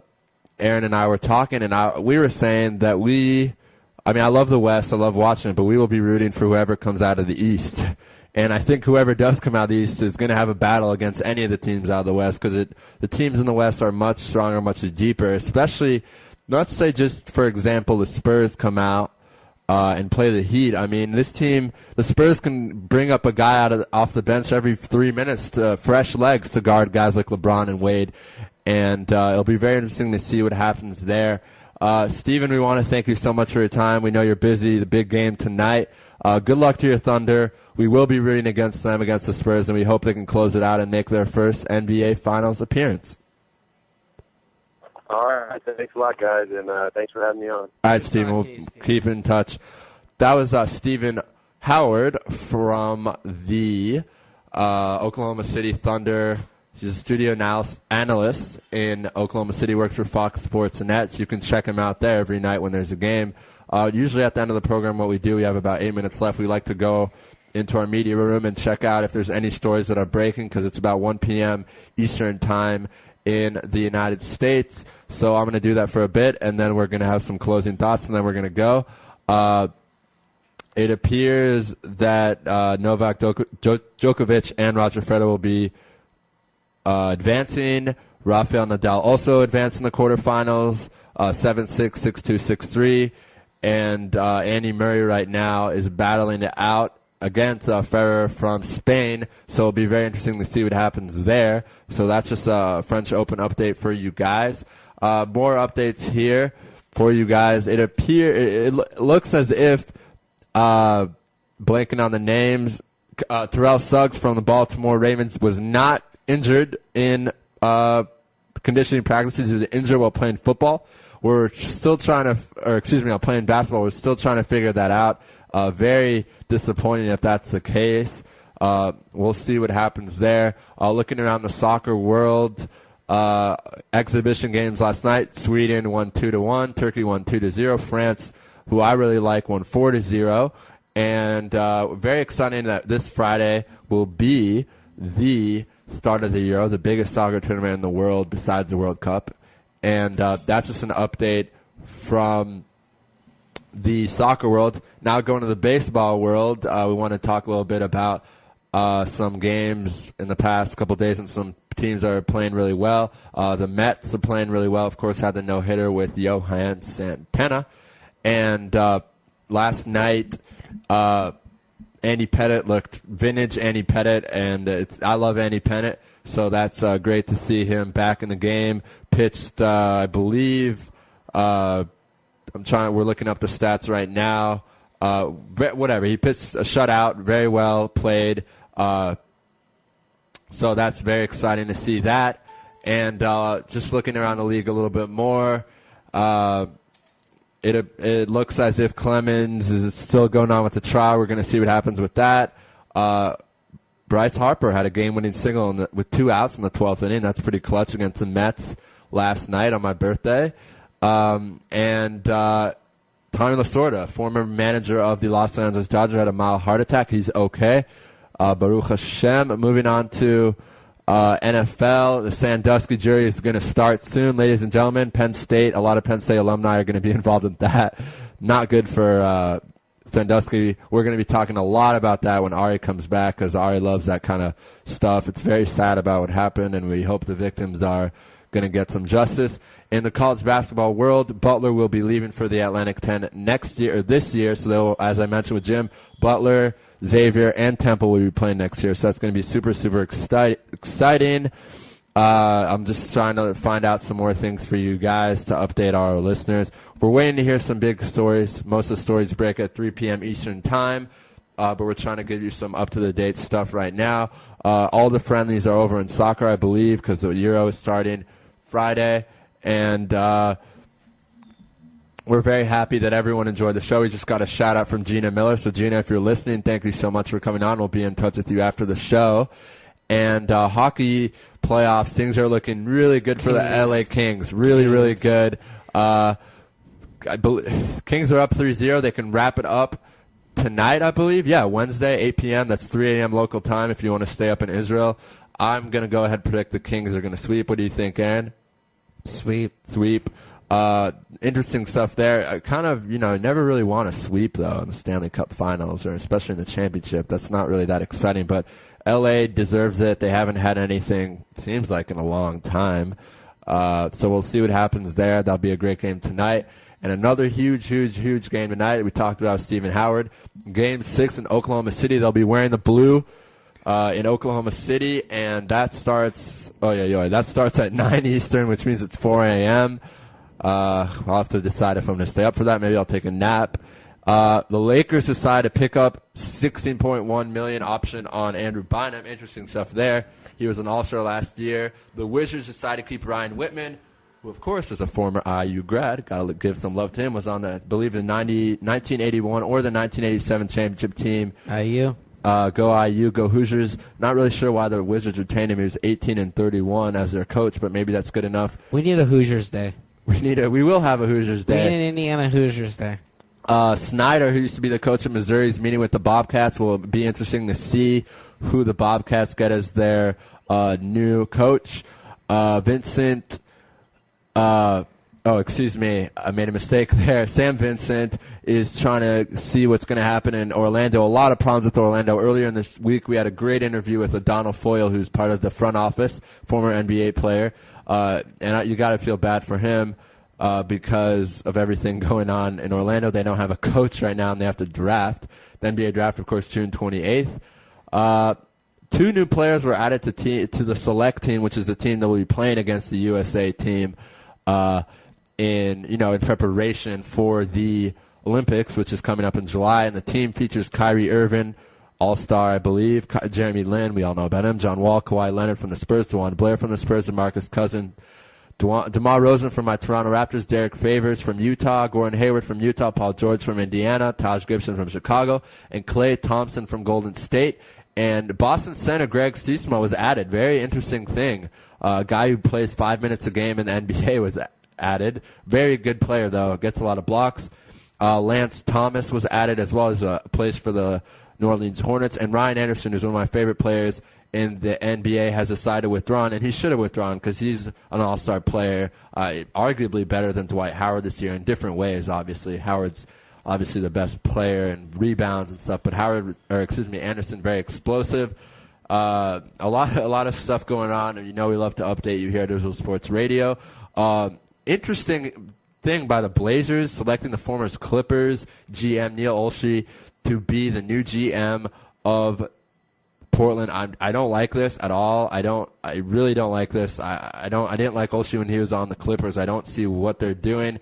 and I were talking, and we were saying that I love the West, I love watching it, but we will be rooting for whoever comes out of the East. And I think whoever does come out of the East is going to have a battle against any of the teams out of the West because the teams in the West are much stronger, much deeper, especially, let's say just, for example, the Spurs come out and play the Heat. I mean, this team, the Spurs can bring up a guy off the bench every 3 minutes to fresh legs to guard guys like LeBron and Wade. And it'll be very interesting to see what happens there. Steven, we want to thank you so much for your time. We know you're busy, the big game tonight. Good luck to your Thunder. We will be rooting against them, against the Spurs, and we hope they can close it out and make their first NBA Finals appearance. All right. Thanks a lot, guys, and thanks for having me on. All right, Steven. We'll keep in touch. That was Stephen Howard from the Oklahoma City Thunder. He's a studio analyst in Oklahoma City, works for Fox Sports Net, so you can check him out there every night when there's a game. Usually at the end of the program, what we do, we have about 8 minutes left. We like to go into our media room and check out if there's any stories that are breaking because it's about 1 p.m. Eastern time. in the United States. So I'm going to do that for a bit, and then we're going to have some closing thoughts, and then we're going to go. It appears that Novak Djokovic and Roger Federer will be advancing. Rafael Nadal also advanced in the quarterfinals, 7-6, 6-2, 6-3. And Andy Murray right now is battling it out against Federer from Spain. So it'll be very interesting to see what happens there. So that's just a French Open update for you guys. More updates here for you guys. It looks as if, blanking on the names, Terrell Suggs from the Baltimore Ravens was not injured in conditioning practices. He was injured while playing football. We're still trying to, playing basketball. We're still trying to figure that out. Very disappointing if that's the case. We'll see what happens there. Looking around the soccer world, exhibition games last night. Sweden won 2-1. Turkey won 2-0. France, who I really like, won 4-0. And very exciting that this Friday will be the start of the Euro, the biggest soccer tournament in the world besides the World Cup. And that's just an update from the soccer world. Now going to the baseball world, we want to talk a little bit about some games in the past couple of days, and some teams are playing really well. The Mets are playing really well. Of course, had the no-hitter with Johan Santana. And last night, Andy Pettitte looked vintage Andy Pettitte, and I love Andy Pettitte. So that's great to see him back in the game. Pitched, I believe, we're looking up the stats right now. Whatever, he pitched a shutout, very well played. So that's very exciting to see that. And just looking around the league a little bit more, it looks as if Clemens is still going on with the trial. We're going to see what happens with that. Bryce Harper had a game-winning single with 2 outs in the 12th inning. That's pretty clutch against the Mets last night on my birthday. And Tommy Lasorda, former manager of the Los Angeles Dodgers, had a mild heart attack. He's okay. Baruch Hashem. Moving on to NFL, the Sandusky jury is going to start soon, ladies and gentlemen. Penn State, a lot of Penn State alumni are going to be involved in that. Not good for Sandusky. We're going to be talking a lot about that when Ari comes back, because Ari loves that kind of stuff. It's very sad about what happened, and we hope the victims are going to get some justice. In the college basketball world, Butler will be leaving for the Atlantic 10 this year. So they'll, as I mentioned with Jim, Butler, Xavier, and Temple will be playing next year. So that's going to be super, super exciting. I'm just trying to find out some more things for you guys to update our listeners. We're waiting to hear some big stories. Most of the stories break at 3 p.m. Eastern Time, but we're trying to give you some up-to-the-date stuff right now. All the friendlies are over in soccer, I believe, because the Euro is starting Friday. And we're very happy that everyone enjoyed the show. We just got a shout-out from Gina Miller. So, Gina, if you're listening, thank you so much for coming on. We'll be in touch with you after the show. And hockey playoffs, things are looking really good for the LA Kings. Really good. Kings are up 3-0. They can wrap it up tonight, I believe. Yeah, Wednesday, 8 p.m. That's 3 a.m. local time if you want to stay up in Israel. I'm going to go ahead and predict the Kings are going to sweep. What do you think, Aaron? Sweep. Interesting stuff there. I kind of, never really want to sweep, though, in the Stanley Cup Finals, or especially in the championship. That's not really that exciting, but L.A. deserves it. They haven't had anything, seems like, in a long time. So we'll see what happens there. That'll be a great game tonight. And another huge game tonight. We talked about Stephen Howard. Game 6 in Oklahoma City. They'll be wearing the blue in Oklahoma City, and that starts at 9 Eastern, which means it's 4 a.m. I'll have to decide if I'm going to stay up for that. Maybe I'll take a nap. The Lakers decide to pick up $16.1 million option on Andrew Bynum. Interesting stuff there. He was an All-Star last year. The Wizards decide to keep Ryan Whitman, who, of course, is a former IU grad. Got to give some love to him. Was on the, I believe, the 1981 or the 1987 championship team. IU. Go IU, go Hoosiers. Not really sure why the Wizards retained him. He was 18-31 as their coach, but maybe that's good enough. We need a Hoosiers day. We will have a Hoosiers day. We need an Indiana Hoosiers day. Snyder, who used to be the coach of Missouri, is meeting with the Bobcats. Will be interesting to see who the Bobcats get as their new coach. Vincent. Excuse me. I made a mistake there. Sam Vincent is trying to see what's going to happen in Orlando. A lot of problems with Orlando. Earlier in this week, we had a great interview with O'Donnell Foyle, who's part of the front office, former NBA player. You got to feel bad for him because of everything going on in Orlando. They don't have a coach right now, and they have to draft. The NBA draft, of course, June 28th. 2 new players were added to the select team, which is the team that will be playing against the USA team in preparation for the Olympics, which is coming up in July. And the team features Kyrie Irving, All-Star, I believe, Jeremy Lin, we all know about him, John Wall, Kawhi Leonard from the Spurs, DeJuan Blair from the Spurs, DeMarcus Cousins, DeMar Rosen from my Toronto Raptors, Derek Favors from Utah, Gordon Hayward from Utah, Paul George from Indiana, Taj Gibson from Chicago, and Klay Thompson from Golden State. And Boston center Greg Sismo was added. Very interesting thing. A guy who plays 5 minutes a game in the NBA was added. Very good player, though. Gets a lot of blocks. Lance Thomas was added, as well as plays for the New Orleans Hornets. And Ryan Anderson, who's one of my favorite players in the NBA, has decided to withdraw, and he should have withdrawn because he's an all-star player, arguably better than Dwight Howard this year in different ways, obviously. Howard's obviously the best player and rebounds and stuff, but Anderson, very explosive. A lot of stuff going on, and we love to update you here at Israel Sports Radio. Interesting thing by the Blazers selecting the former Clippers GM Neil Olshey to be the new GM of Portland. I don't like this at all. I really don't like this. I didn't like Olshey when he was on the Clippers. I don't see what they're doing.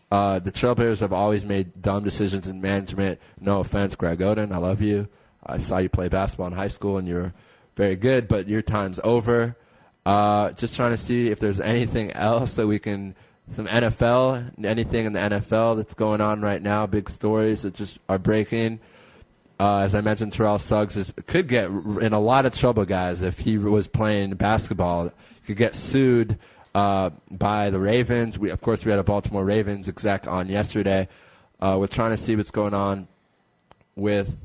The Trailblazers have always made dumb decisions in management. No offense, Greg Oden, I love you. I saw you play basketball in high school, and you were very good, but your time's over. Just trying to see if there's anything else that we can, some NFL, anything in the NFL that's going on right now, big stories that just are breaking. As I mentioned, Terrell Suggs could get in a lot of trouble, guys, if he was playing basketball. He could get sued by the Ravens. Of course, we had a Baltimore Ravens exec on yesterday. We're trying to see what's going on with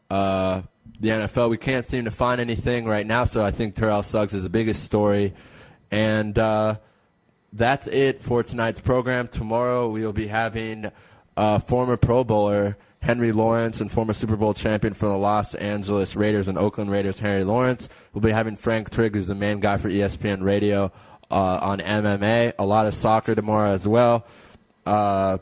the NFL. We can't seem to find anything right now, so I think Terrell Suggs is the biggest story. And that's it for tonight's program. Tomorrow we will be having former Pro Bowler Henry Lawrence and former Super Bowl champion for the Los Angeles Raiders and Oakland Raiders, Henry Lawrence. We'll be having Frank Trigg, who's the main guy for ESPN Radio, on MMA. A lot of soccer tomorrow as well. Samaki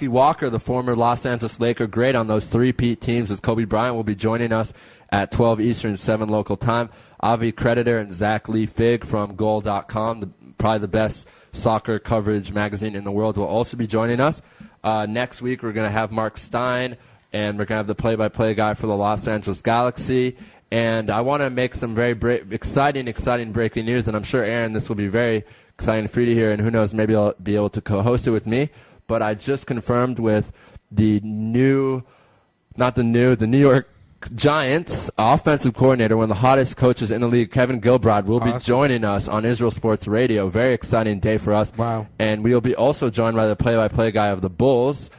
Walker, the former Los Angeles Laker great on those three-peat teams with Kobe Bryant, will be joining us at 12 Eastern, 7 local time. Avi Creditor and Zach Lee Fig from Goal.com, probably the best soccer coverage magazine in the world, will also be joining us. Next week, we're going to have Mark Stein, and we're going to have the play-by-play guy for the Los Angeles Galaxy. And I want to make some very exciting breaking news, and I'm sure, Aaron, this will be very exciting for you to hear, and who knows, maybe I'll be able to co-host it with me. But I just confirmed with the New York Giants offensive coordinator, one of the hottest coaches in the league, Kevin Gilbride, will be joining us on Israel Sports Radio. Very exciting day for us. Wow. And we will be also joined by the play-by-play guy of the Bulls,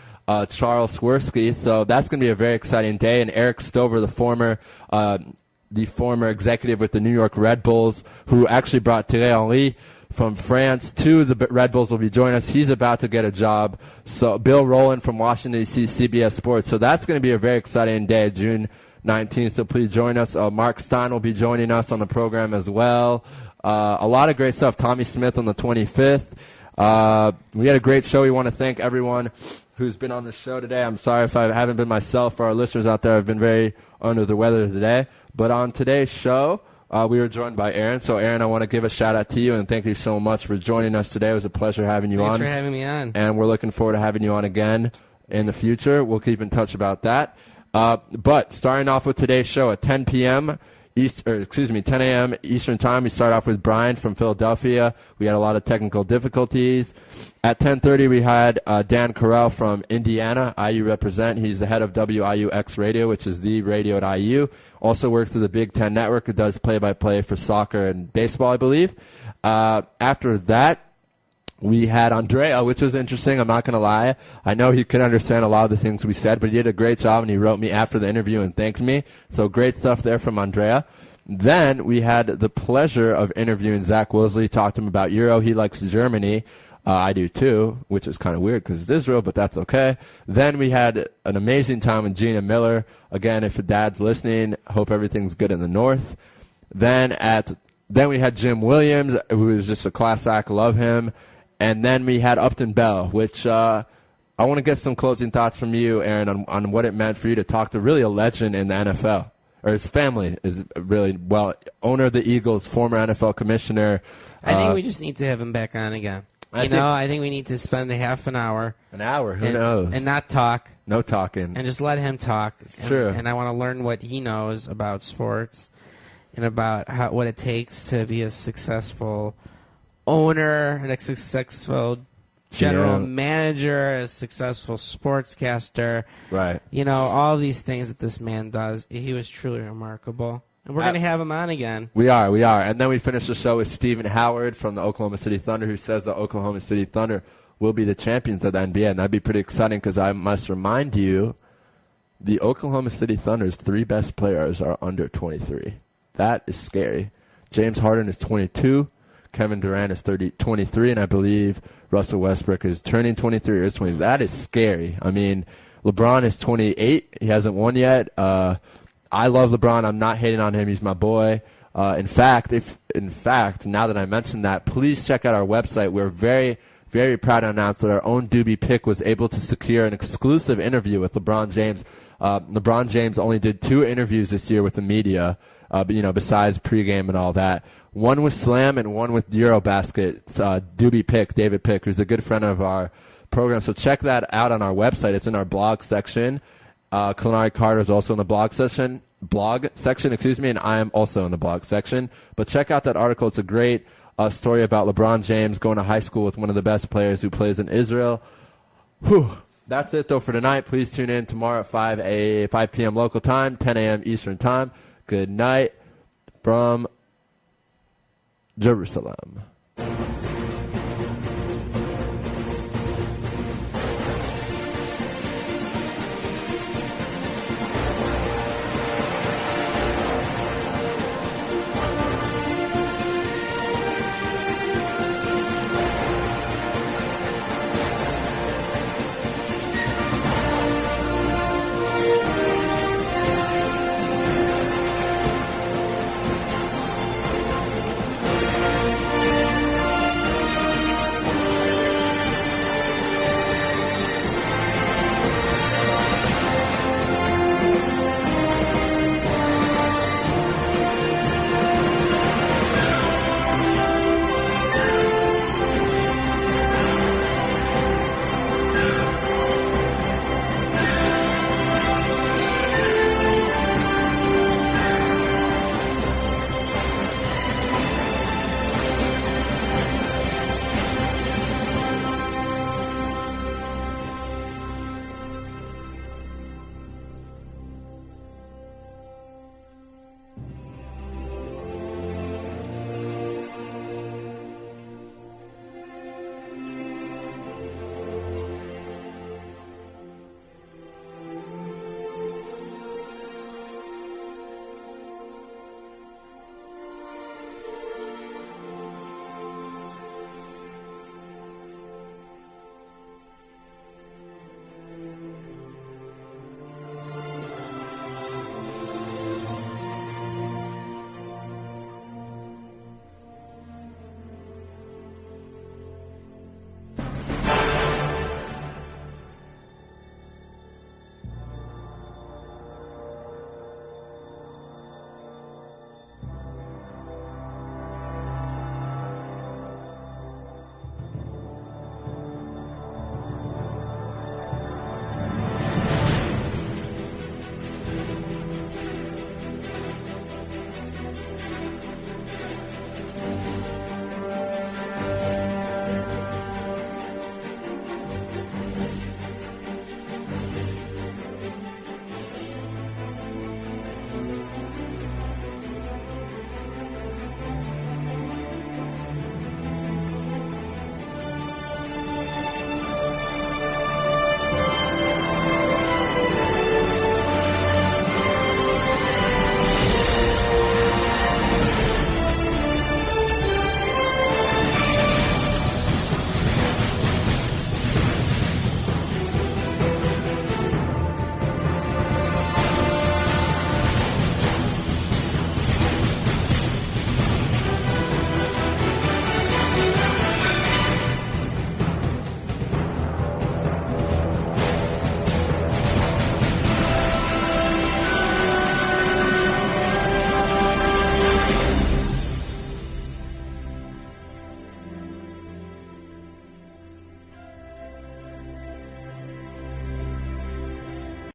Charles Swirsky. So that's going to be a very exciting day. And Eric Stover, the former executive with the New York Red Bulls, who actually brought Thierry Henry from France to the Red Bulls, will be joining us. He's about to get a job. So Bill Rowland from Washington, D.C., CBS Sports. So that's going to be a very exciting day, June 19th. So please join us. Mark Stein will be joining us on the program as well. A lot of great stuff. Tommy Smith on the 25th. We had a great show. We want to thank everyone who's been on the show today. I'm sorry if I haven't been myself. For our listeners out there, I've been very under the weather today. But on today's show, we were joined by Aaron. So, Aaron, I want to give a shout-out to you, and thank you so much for joining us today. It was a pleasure having you on. Thanks for having me on. And we're looking forward to having you on again in the future. We'll keep in touch about that. But starting off with today's show at 10 a.m. Eastern Time, we start off with Brian from Philadelphia. We had a lot of technical difficulties. At 10:30, we had Dan Carell from Indiana, IU represent. He's the head of WIUX Radio, which is the radio at IU. Also works through the Big Ten Network. It does play-by-play for soccer and baseball, I believe. After that, we had Andrea, which was interesting. I'm not going to lie. I know he couldn't understand a lot of the things we said, but he did a great job, and he wrote me after the interview and thanked me. So great stuff there from Andrea. Then we had the pleasure of interviewing Zach Wilsley, talked to him about Euro. He likes Germany. I do too, which is kind of weird because it's Israel, but that's okay. Then we had an amazing time with Gina Miller. Again, if your dad's listening, hope everything's good in the north. Then we had Jim Williams, who is just a class act, love him. And then we had Upton Bell, which I want to get some closing thoughts from you, Aaron, on what it meant for you to talk to really a legend in the NFL. Or his family is really, owner of the Eagles, former NFL commissioner. I think we just need to have him back on again. I think we need to spend a half an hour. An hour? Who knows? And not talk. No talking. And just let him talk. Sure. And I want to learn what he knows about sports and about what it takes to be a successful owner and a successful general manager, a successful sportscaster. Right. All these things that this man does. He was truly remarkable. And we're going to have him on again. We are. And then we finish the show with Stephen Howard from the Oklahoma City Thunder, who says the Oklahoma City Thunder will be the champions of the NBA. And that'd be pretty exciting because I must remind you, the Oklahoma City Thunder's 3 best players are under 23. That is scary. James Harden is 22. Kevin Durant is 23. And I believe Russell Westbrook is turning 23 or 20. That is scary. I mean, LeBron is 28. He hasn't won yet. I love LeBron. I'm not hating on him. He's my boy. In fact, now that I mentioned that, please check out our website. We're very, very proud to announce that our own Doobie Pick was able to secure an exclusive interview with LeBron James. LeBron James only did 2 interviews this year with the media, besides pregame and all that. One with Slam and one with Eurobasket. Doobie Pick, David Pick, who's a good friend of our program. So check that out on our website. It's in our blog section. Clenari Carter is also in the blog section, and I am also in the blog section. But check out that article. It's a great story about LeBron James going to high school with one of the best players who plays in Israel. Whew. That's it, though, for tonight. Please tune in tomorrow at 5 p.m. local time, 10 a.m. Eastern time. Good night from Jerusalem.